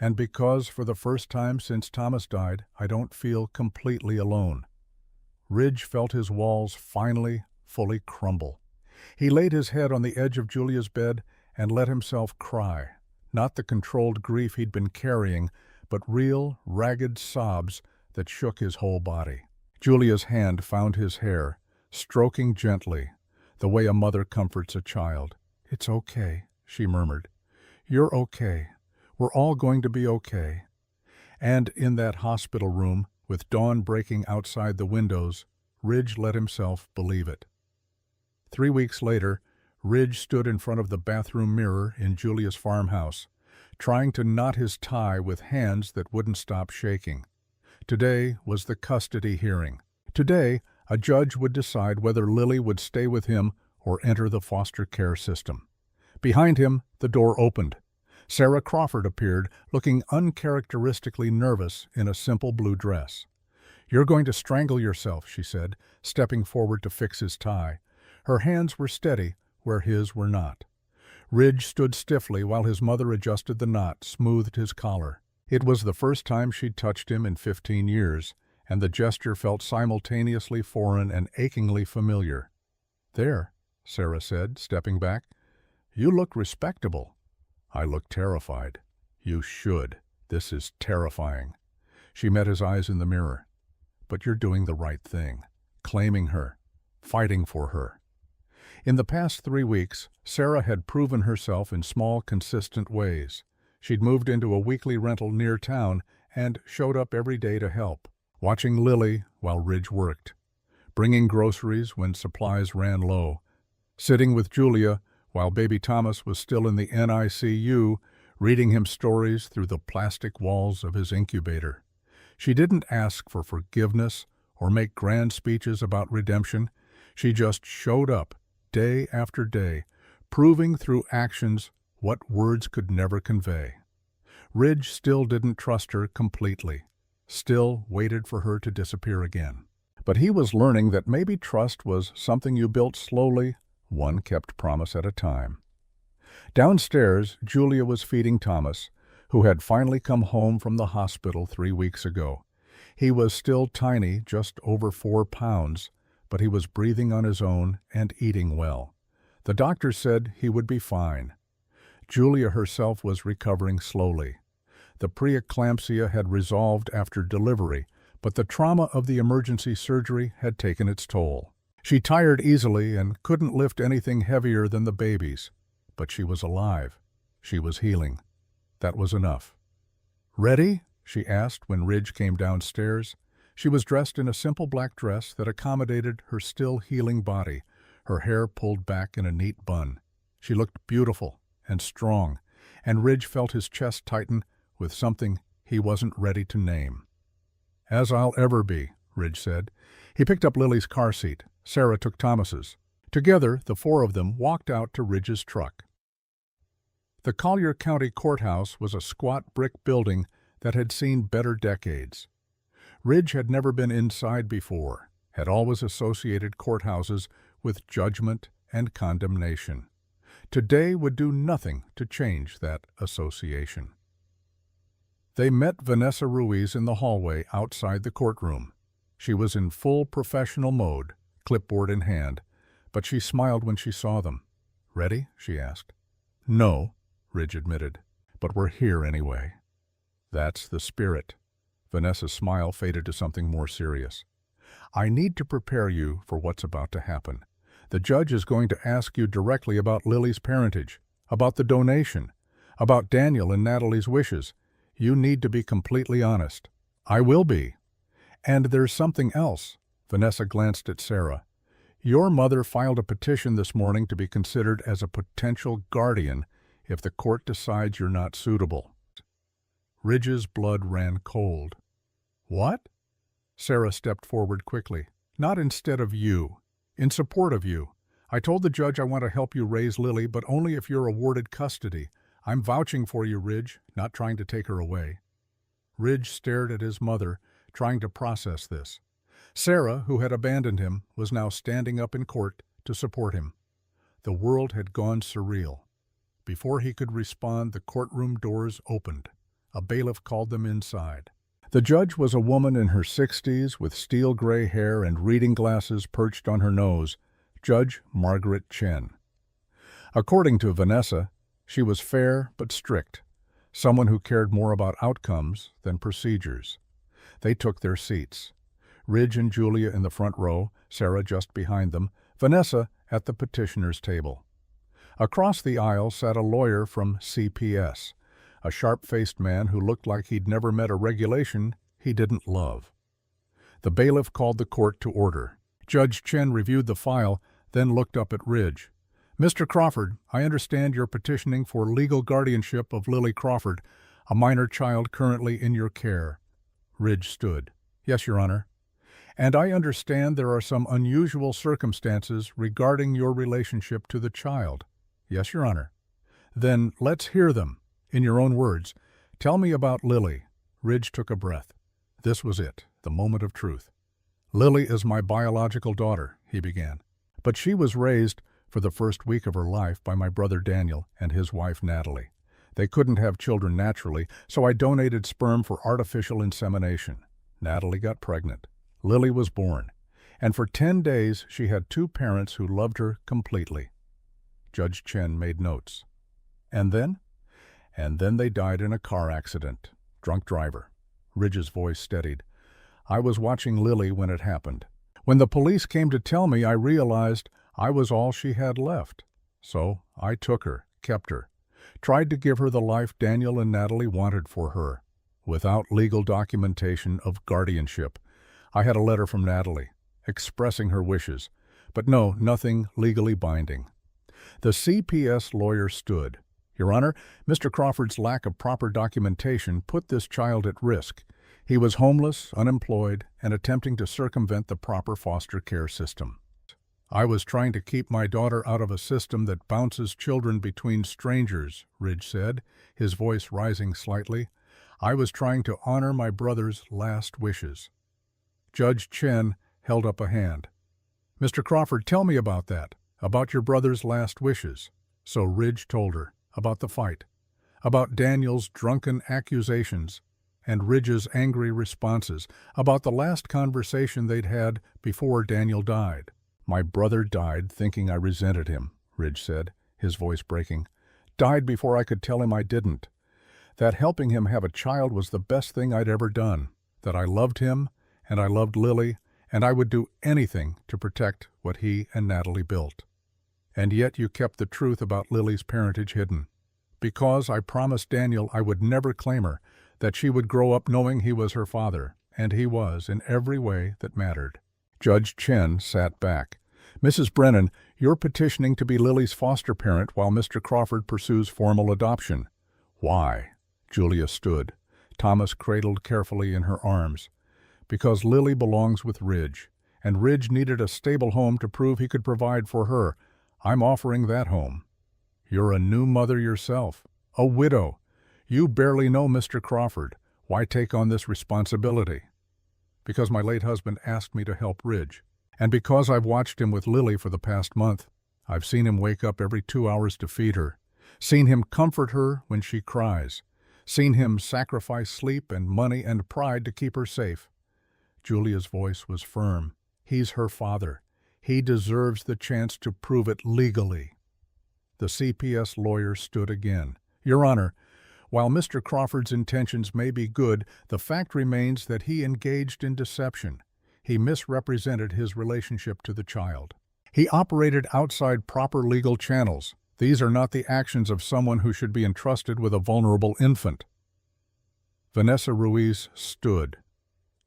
"And because, for the first time since Thomas died, I don't feel completely alone." Ridge felt his walls finally, fully crumble. He laid his head on the edge of Julia's bed and let himself cry. Not the controlled grief he'd been carrying, but real, ragged sobs that shook his whole body. Julia's hand found his hair, stroking gently, the way a mother comforts a child. "It's okay," she murmured. "You're okay. We're all going to be okay." And in that hospital room, with dawn breaking outside the windows, Ridge let himself believe it. 3 weeks later, Ridge stood in front of the bathroom mirror in Julia's farmhouse, trying to knot his tie with hands that wouldn't stop shaking. Today was the custody hearing. Today, a judge would decide whether Lily would stay with him or enter the foster care system. Behind him, the door opened. Sarah Crawford appeared, looking uncharacteristically nervous in a simple blue dress. "You're going to strangle yourself," she said, stepping forward to fix his tie. Her hands were steady where his were not. Ridge stood stiffly while his mother adjusted the knot, smoothed his collar. It was the first time she'd touched him in 15 years, and the gesture felt simultaneously foreign and achingly familiar. "There," Sarah said, stepping back. "You look respectable." I look terrified. "You should. This is terrifying." She met his eyes in the mirror. "But you're doing the right thing. Claiming her. Fighting for her." In the past 3 weeks, Sarah had proven herself in small, consistent ways. She'd moved into a weekly rental near town and showed up every day to help, watching Lily while Ridge worked, bringing groceries when supplies ran low, sitting with Julia while baby Thomas was still in the NICU, reading him stories through the plastic walls of his incubator. She didn't ask for forgiveness or make grand speeches about redemption. She just showed up, day after day, proving through actions what words could never convey. Ridge still didn't trust her completely, still waited for her to disappear again. But he was learning that maybe trust was something you built slowly, one kept promise at a time. Downstairs, Julia was feeding Thomas, who had finally come home from the hospital 3 weeks ago. He was still tiny, just over 4 pounds, but he was breathing on his own and eating well. The doctor said he would be fine. Julia herself was recovering slowly. The preeclampsia had resolved after delivery, but the trauma of the emergency surgery had taken its toll. She tired easily and couldn't lift anything heavier than the babies. But she was alive. She was healing. That was enough. "Ready?" she asked when Ridge came downstairs. She was dressed in a simple black dress that accommodated her still healing body, her hair pulled back in a neat bun. She looked beautiful and strong, and Ridge felt his chest tighten with something he wasn't ready to name. "As I'll ever be," Ridge said. He picked up Lily's car seat. Sarah took Thomas's. Together, the 4 of them walked out to Ridge's truck. The Collier County Courthouse was a squat brick building that had seen better decades. Ridge had never been inside before, had always associated courthouses with judgment and condemnation. Today would do nothing to change that association. They met Vanessa Ruiz in the hallway outside the courtroom. She was in full professional mode, clipboard in hand, but she smiled when she saw them. "Ready?" she asked. "No," Ridge admitted, "but we're here anyway." "That's the spirit." Vanessa's smile faded to something more serious. "I need to prepare you for what's about to happen. The judge is going to ask you directly about Lily's parentage, about the donation, about Daniel and Natalie's wishes. You need to be completely honest." "I will be." "And there's something else." Vanessa glanced at Sarah. "Your mother filed a petition this morning to be considered as a potential guardian if the court decides you're not suitable." Ridge's blood ran cold. "What?" Sarah stepped forward quickly. "Not instead of you. In support of you. I told the judge I want to help you raise Lily, but only if you're awarded custody. I'm vouching for you, Ridge, not trying to take her away." Ridge stared at his mother, trying to process this. Sarah, who had abandoned him, was now standing up in court to support him. The world had gone surreal. Before he could respond, the courtroom doors opened. A bailiff called them inside. The judge was a woman in her 60s with steel gray hair and reading glasses perched on her nose, Judge Margaret Chen. According to Vanessa, she was fair but strict, someone who cared more about outcomes than procedures. They took their seats. Ridge and Julia in the front row, Sarah just behind them, Vanessa at the petitioner's table. Across the aisle sat a lawyer from CPS, a sharp-faced man who looked like he'd never met a regulation he didn't love. The bailiff called the court to order. Judge Chen reviewed the file, then looked up at Ridge. "Mr. Crawford, I understand you're petitioning for legal guardianship of Lily Crawford, a minor child currently in your care." Ridge stood. "Yes, Your Honor. And I understand there are some unusual circumstances regarding your relationship to the child." "Yes, Your Honor." "Then let's hear them. In your own words, tell me about Lily." Ridge took a breath. This was it, the moment of truth. "Lily is my biological daughter," he began. "But she was raised for the first week of her life by my brother Daniel and his wife Natalie. They couldn't have children naturally, so I donated sperm for artificial insemination. Natalie got pregnant. Lily was born. And for 10 days she had 2 parents who loved her completely." Judge Chen made notes. "And then?" "And then they died in a car accident. Drunk driver." Ridge's voice steadied. "I was watching Lily when it happened. When the police came to tell me, I realized I was all she had left. So I took her, kept her, tried to give her the life Daniel and Natalie wanted for her, without legal documentation of guardianship. I had a letter from Natalie, expressing her wishes, but no, nothing legally binding." The CPS lawyer stood. "Your Honor, Mr. Crawford's lack of proper documentation put this child at risk. He was homeless, unemployed, and attempting to circumvent the proper foster care system. I was trying to keep my daughter out of a system that bounces children between strangers," Ridge said, his voice rising slightly. "I was trying to honor my brother's last wishes." Judge Chen held up a hand. "Mr. Crawford, tell me about that, about your brother's last wishes." So Ridge told her about the fight, about Daniel's drunken accusations and Ridge's angry responses, about the last conversation they'd had before Daniel died. "My brother died thinking I resented him," Ridge said, his voice breaking. "Died before I could tell him I didn't. That helping him have a child was the best thing I'd ever done. That I loved him, and I loved Lily, and I would do anything to protect what he and Natalie built. And yet you kept the truth about Lily's parentage hidden. Because I promised Daniel I would never claim her, that she would grow up knowing he was her father, and he was in every way that mattered." Judge Chen sat back. "Mrs. Brennan, you're petitioning to be Lily's foster parent while Mr. Crawford pursues formal adoption. Why?" Julia stood, Thomas cradled carefully in her arms. "Because Lily belongs with Ridge, and Ridge needed a stable home to prove he could provide for her. I'm offering that home. You're a new mother yourself, a widow. You barely know Mr. Crawford. Why take on this responsibility?" "Because my late husband asked me to help Ridge. And because I've watched him with Lily for the past month. I've seen him wake up every 2 hours to feed her, seen him comfort her when she cries, seen him sacrifice sleep and money and pride to keep her safe." Julia's voice was firm. "He's her father. He deserves the chance to prove it legally." The CPS lawyer stood again. "Your Honor, while Mr. Crawford's intentions may be good, the fact remains that he engaged in deception. He misrepresented his relationship to the child. He operated outside proper legal channels. These are not the actions of someone who should be entrusted with a vulnerable infant." Vanessa Ruiz stood.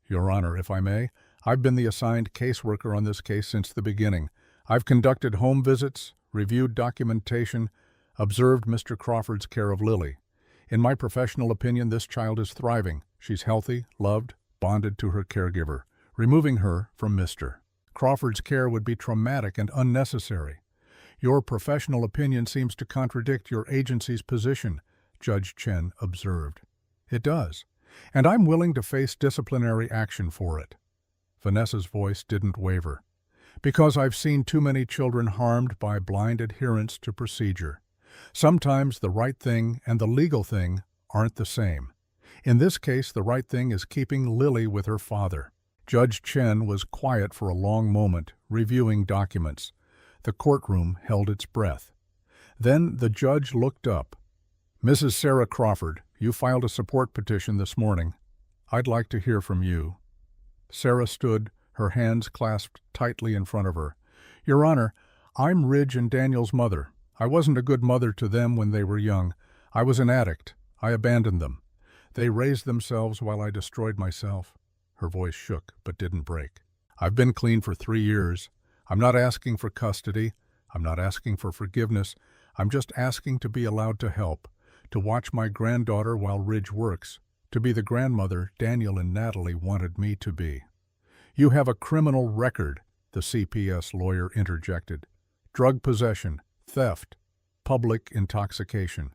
"Your Honor, if I may, I've been the assigned caseworker on this case since the beginning. I've conducted home visits, reviewed documentation, observed Mr. Crawford's care of Lily. In my professional opinion, this child is thriving. She's healthy, loved, bonded to her caregiver. Removing her from Mr. Crawford's care would be traumatic and unnecessary. Your professional opinion seems to contradict your agency's position," Judge Chen observed. "It does, and I'm willing to face disciplinary action for it." Vanessa's voice didn't waver. "Because I've seen too many children harmed by blind adherence to procedure. Sometimes the right thing and the legal thing aren't the same. In this case, the right thing is keeping Lily with her father." Judge Chen was quiet for a long moment, reviewing documents. The courtroom held its breath. Then the judge looked up. "Mrs. Sarah Crawford, you filed a support petition this morning. I'd like to hear from you." Sarah stood, her hands clasped tightly in front of her. "Your Honor, I'm Ridge and Daniel's mother. I wasn't a good mother to them when they were young. I was an addict. I abandoned them. They raised themselves while I destroyed myself." Her voice shook, but didn't break. "I've been clean for 3 years. I'm not asking for custody. I'm not asking for forgiveness. I'm just asking to be allowed to help, to watch my granddaughter while Ridge works, to be the grandmother Daniel and Natalie wanted me to be." "You have a criminal record," the CPS lawyer interjected. "Drug possession, theft, public intoxication."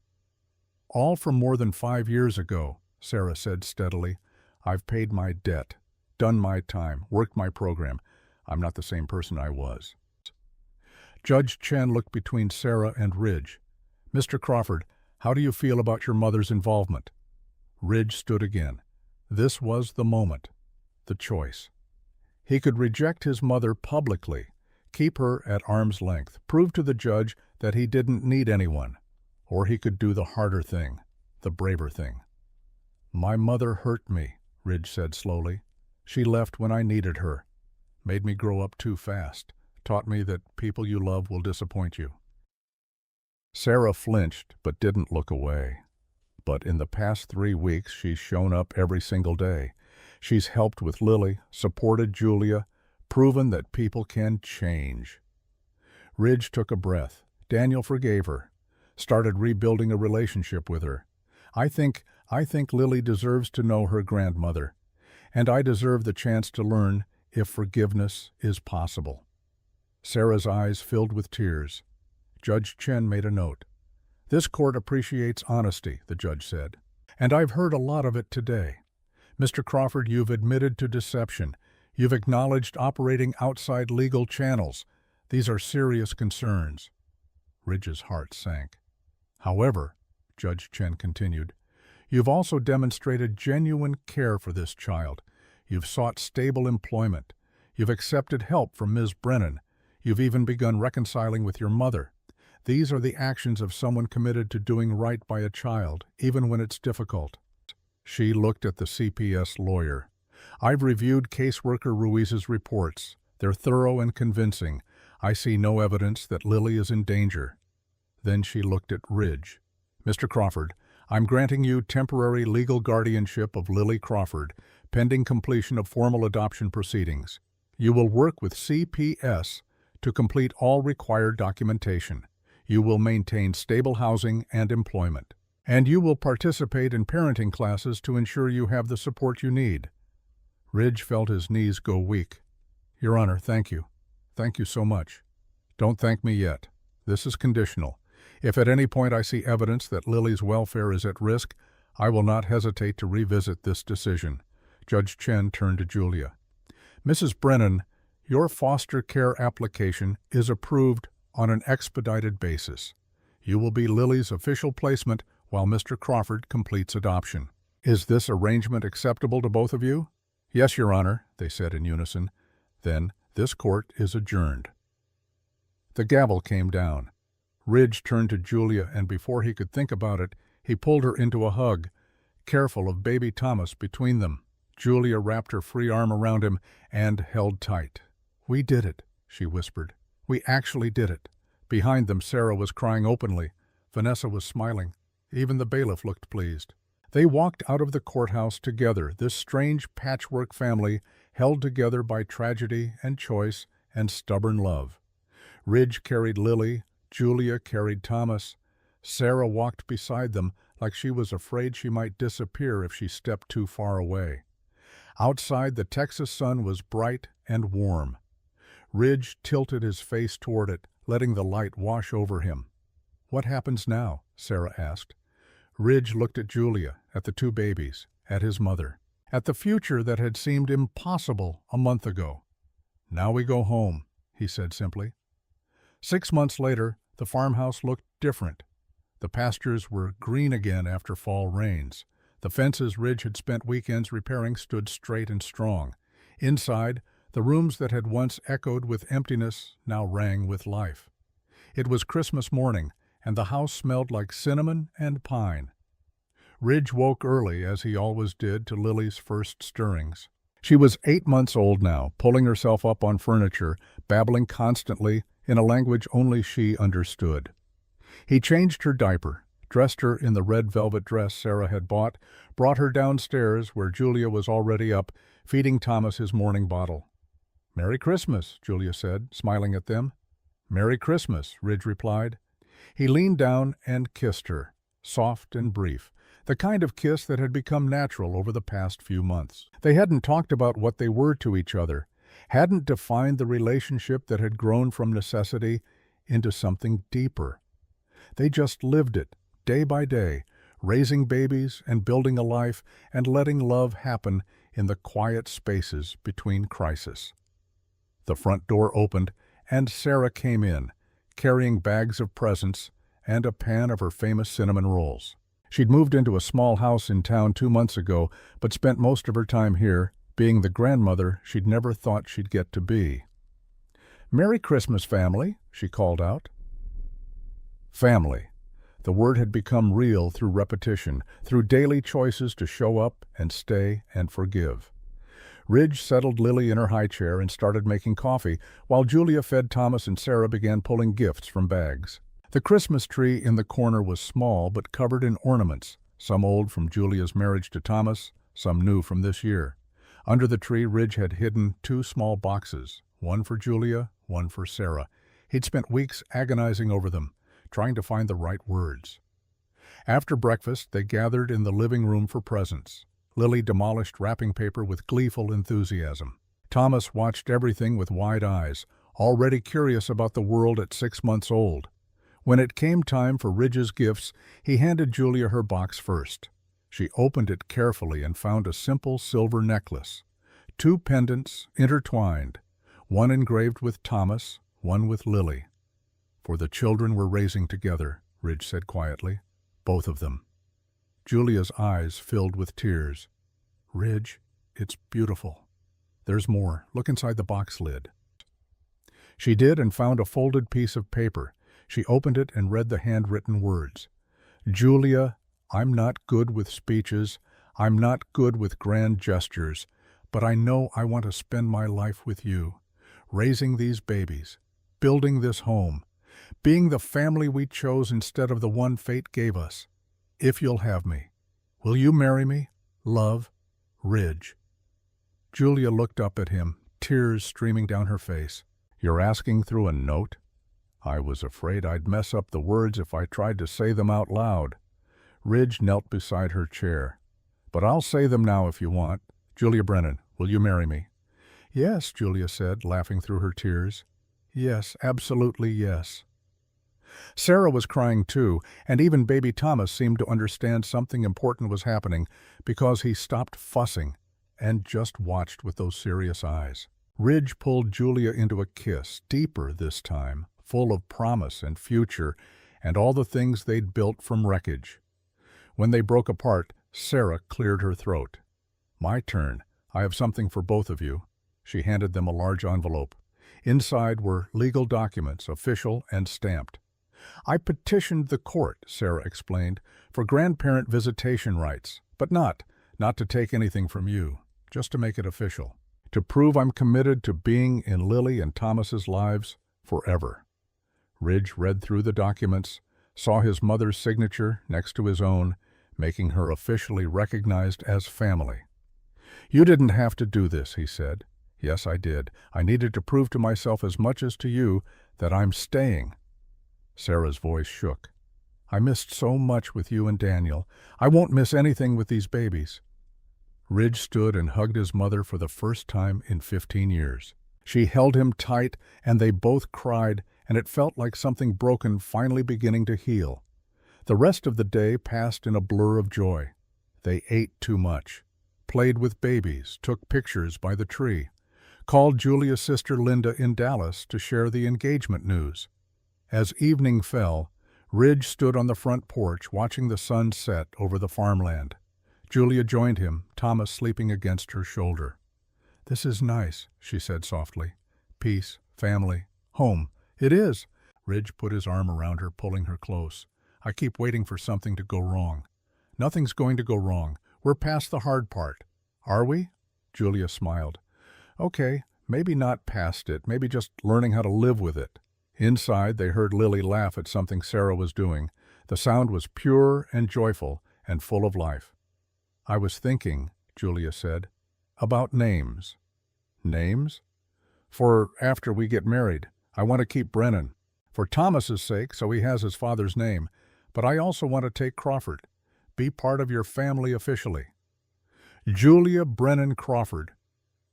All from more than 5 years ago, Sarah said steadily. I've paid my debt, done my time, worked my program. I'm not the same person I was. Judge Chen looked between Sarah and Ridge. Mr. Crawford, how do you feel about your mother's involvement? Ridge stood again. This was the moment, the choice. He could reject his mother publicly, keep her at arm's length, prove to the judge that he didn't need anyone. Or he could do the harder thing, the braver thing. My mother hurt me, Ridge said slowly. She left when I needed her, made me grow up too fast, taught me that people you love will disappoint you. Sarah flinched but didn't look away. But in the past 3 weeks, she's shown up every single day. She's helped with Lily, supported Julia, proven that people can change. Ridge took a breath. Daniel forgave her, started rebuilding a relationship with her. I think Lily deserves to know her grandmother, and I deserve the chance to learn if forgiveness is possible. Sarah's eyes filled with tears. Judge Chen made a note. This court appreciates honesty, the judge said, and I've heard a lot of it today. Mr. Crawford, you've admitted to deception. You've acknowledged operating outside legal channels. These are serious concerns. Ridge's heart sank. However, Judge Chen continued, you've also demonstrated genuine care for this child. You've sought stable employment. You've accepted help from Ms. Brennan. You've even begun reconciling with your mother. These are the actions of someone committed to doing right by a child, even when it's difficult. She looked at the CPS lawyer. I've reviewed caseworker Ruiz's reports. They're thorough and convincing. I see no evidence that Lily is in danger. Then she looked at Ridge. Mr. Crawford, I'm granting you temporary legal guardianship of Lily Crawford, pending completion of formal adoption proceedings. You will work with CPS to complete all required documentation. You will maintain stable housing and employment. And you will participate in parenting classes to ensure you have the support you need. Ridge felt his knees go weak. Your Honor, thank you. Thank you so much. Don't thank me yet. This is conditional. If at any point I see evidence that Lily's welfare is at risk, I will not hesitate to revisit this decision. Judge Chen turned to Julia. Mrs. Brennan, your foster care application is approved on an expedited basis. You will be Lily's official placement while Mr. Crawford completes adoption. Is this arrangement acceptable to both of you? Yes, Your Honor, they said in unison. Then this court is adjourned. The gavel came down. Ridge turned to Julia, and before he could think about it, he pulled her into a hug, careful of baby Thomas between them. Julia wrapped her free arm around him and held tight. We did it, she whispered. We actually did it. Behind them, Sarah was crying openly. Vanessa was smiling. Even the bailiff looked pleased. They walked out of the courthouse together, this strange patchwork family held together by tragedy and choice and stubborn love. Ridge carried Lily, Julia carried Thomas. Sarah walked beside them like she was afraid she might disappear if she stepped too far away. Outside, the Texas sun was bright and warm. Ridge tilted his face toward it, letting the light wash over him. What happens now? Sarah asked. Ridge looked at Julia, at the two babies, at his mother, at the future that had seemed impossible a month ago. Now we go home, he said simply. 6 months later, the farmhouse looked different. The pastures were green again after fall rains. The fences Ridge had spent weekends repairing stood straight and strong. Inside, the rooms that had once echoed with emptiness now rang with life. It was Christmas morning, and the house smelled like cinnamon and pine. Ridge woke early, as he always did, to Lily's first stirrings. She was 8 months old now, pulling herself up on furniture, babbling constantly in a language only she understood. He changed her diaper, dressed her in the red velvet dress Sarah had bought, brought her downstairs where Julia was already up, feeding Thomas his morning bottle. "Merry Christmas," Julia said, smiling at them. "Merry Christmas," Ridge replied. He leaned down and kissed her, soft and brief, the kind of kiss that had become natural over the past few months. They hadn't talked about what they were to each other, hadn't defined the relationship that had grown from necessity into something deeper. They just lived it, day by day, raising babies and building a life and letting love happen in the quiet spaces between crises. The front door opened, and Sarah came in, carrying bags of presents and a pan of her famous cinnamon rolls. She'd moved into a small house in town 2 months ago, but spent most of her time here, being the grandmother she'd never thought she'd get to be. "Merry Christmas, family," she called out. Family. The word had become real through repetition, through daily choices to show up and stay and forgive. Ridge settled Lily in her high chair and started making coffee, while Julia fed Thomas and Sarah began pulling gifts from bags. The Christmas tree in the corner was small but covered in ornaments, some old from Julia's marriage to Thomas, some new from this year. Under the tree, Ridge had hidden 2 small boxes, one for Julia, one for Sarah. He'd spent weeks agonizing over them, trying to find the right words. After breakfast, they gathered in the living room for presents. Lily demolished wrapping paper with gleeful enthusiasm. Thomas watched everything with wide eyes, already curious about the world at 6 months old. When it came time for Ridge's gifts, he handed Julia her box first. She opened it carefully and found a simple silver necklace. 2 pendants intertwined, one engraved with Thomas, one with Lily. "For the children we're raising together," Ridge said quietly. "Both of them." Julia's eyes filled with tears. "Ridge, it's beautiful." "There's more. Look inside the box lid." She did and found a folded piece of paper. She opened it and read the handwritten words. "Julia, I'm not good with speeches. I'm not good with grand gestures, but I know I want to spend my life with you, raising these babies, building this home, being the family we chose instead of the one fate gave us. If you'll have me, will you marry me? Love, Ridge." Julia looked up at him, tears streaming down her face. "You're asking through a note? I was afraid I'd mess up the words if I tried to say them out loud." Ridge knelt beside her chair. "But I'll say them now if you want. Julia Brennan, will you marry me?" "Yes," Julia said, laughing through her tears. "Yes, absolutely yes." Sarah was crying too, and even baby Thomas seemed to understand something important was happening because he stopped fussing and just watched with those serious eyes. Ridge pulled Julia into a kiss, deeper this time, full of promise and future and all the things they'd built from wreckage. When they broke apart, Sarah cleared her throat. "My turn. I have something for both of you." She handed them a large envelope. Inside were legal documents, official and stamped. "I petitioned the court," Sarah explained, "for grandparent visitation rights, but not to take anything from you, just to make it official. To prove I'm committed to being in Lily and Thomas's lives forever." Ridge read through the documents, saw his mother's signature next to his own, making her officially recognized as family. "You didn't have to do this," he said. "Yes, I did. I needed to prove to myself as much as to you that I'm staying." Sarah's voice shook. "I missed so much with you and Daniel. I won't miss anything with these babies." Ridge stood and hugged his mother for the first time in 15 years. She held him tight, and they both cried, and it felt like something broken finally beginning to heal. The rest of the day passed in a blur of joy. They ate too much, played with babies, took pictures by the tree, called Julia's sister Linda in Dallas to share the engagement news. As evening fell, Ridge stood on the front porch watching the sun set over the farmland. Julia joined him, Thomas sleeping against her shoulder. "This is nice," she said softly. "Peace, family, home. It is." Ridge put his arm around her, pulling her close. "I keep waiting for something to go wrong." "Nothing's going to go wrong. We're past the hard part." "Are we?" Julia smiled. "Okay, maybe not past it, maybe just learning how to live with it." Inside, they heard Lily laugh at something Sarah was doing. The sound was pure and joyful and full of life. "I was thinking," Julia said, "about names." "Names?" "For after we get married. I want to keep Brennan. For Thomas's sake, so he has his father's name. But I also want to take Crawford. Be part of your family officially." "Julia Brennan Crawford,"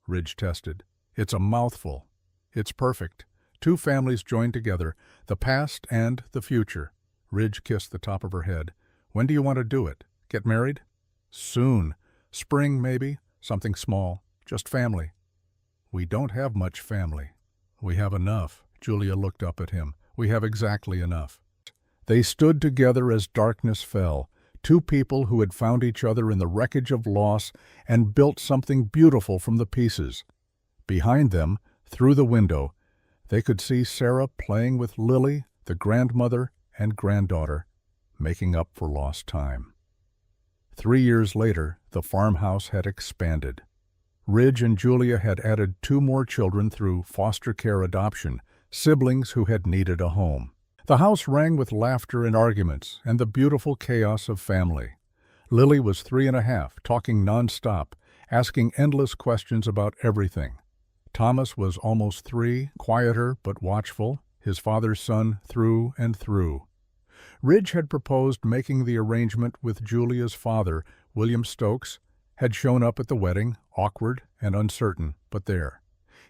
Ridge tested. "It's a mouthful. It's perfect. 2 families joined together, the past and the future." Ridge kissed the top of her head. When do you want to do it? Get married? Soon. Spring, maybe. Something small. Just family. We don't have much family. We have enough. Julia looked up at him. We have exactly enough. They stood together as darkness fell, two people who had found each other in the wreckage of loss and built something beautiful from the pieces. Behind them, through the window, they could see Sarah playing with Lily, the grandmother and granddaughter, making up for lost time. 3 years later, the farmhouse had expanded. Ridge and Julia had added 2 more children through foster care adoption, siblings who had needed a home. The house rang with laughter and arguments and the beautiful chaos of family. Lily was 3.5, talking nonstop, asking endless questions about everything. Thomas was almost 3, quieter but watchful, his father's son through and through. Ridge had proposed making the arrangement with Julia's father, William Stokes, had shown up at the wedding, awkward and uncertain, but there.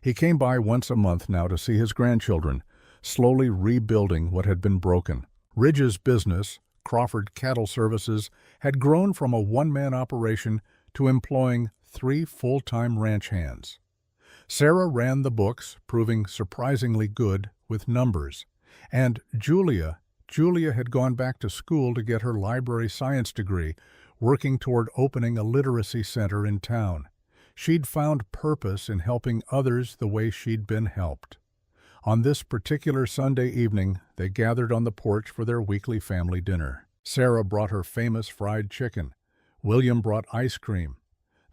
He came by once a month now to see his grandchildren, slowly rebuilding what had been broken. Ridge's business, Crawford Cattle Services, had grown from a one-man operation to employing 3 full-time ranch hands. Sarah ran the books, proving surprisingly good with numbers. And Julia had gone back to school to get her library science degree, working toward opening a literacy center in town. She'd found purpose in helping others the way she'd been helped. On this particular Sunday evening, they gathered on the porch for their weekly family dinner. Sarah brought her famous fried chicken. William brought ice cream.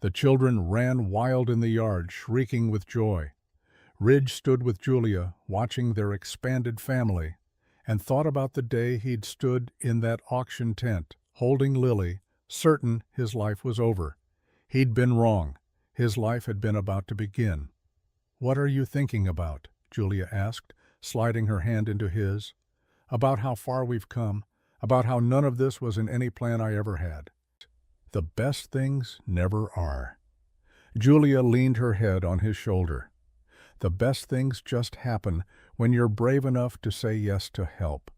The children ran wild in the yard, shrieking with joy. Ridge stood with Julia, watching their expanded family, and thought about the day he'd stood in that auction tent, holding Lily, certain his life was over. He'd been wrong. His life had been about to begin. "What are you thinking about?" Julia asked, sliding her hand into his. "About how far we've come, about how none of this was in any plan I ever had." The best things never are. Julia leaned her head on his shoulder. The best things just happen when you're brave enough to say yes to help.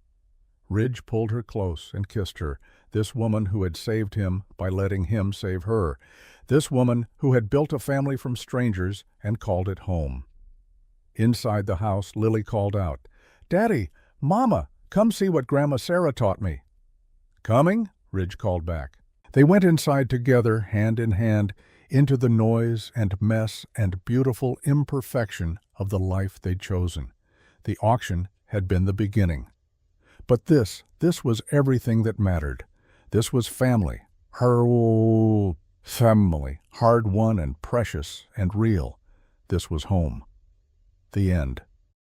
Ridge pulled her close and kissed her, this woman who had saved him by letting him save her, this woman who had built a family from strangers and called it home. Inside the house, Lily called out, "Daddy, Mama, come see what Grandma Sarah taught me." "Coming?" Ridge called back. They went inside together, hand in hand, into the noise and mess and beautiful imperfection of the life they'd chosen. The auction had been the beginning. But this was everything that mattered. This was family. Her family, hard-won and precious and real. This was home. The end.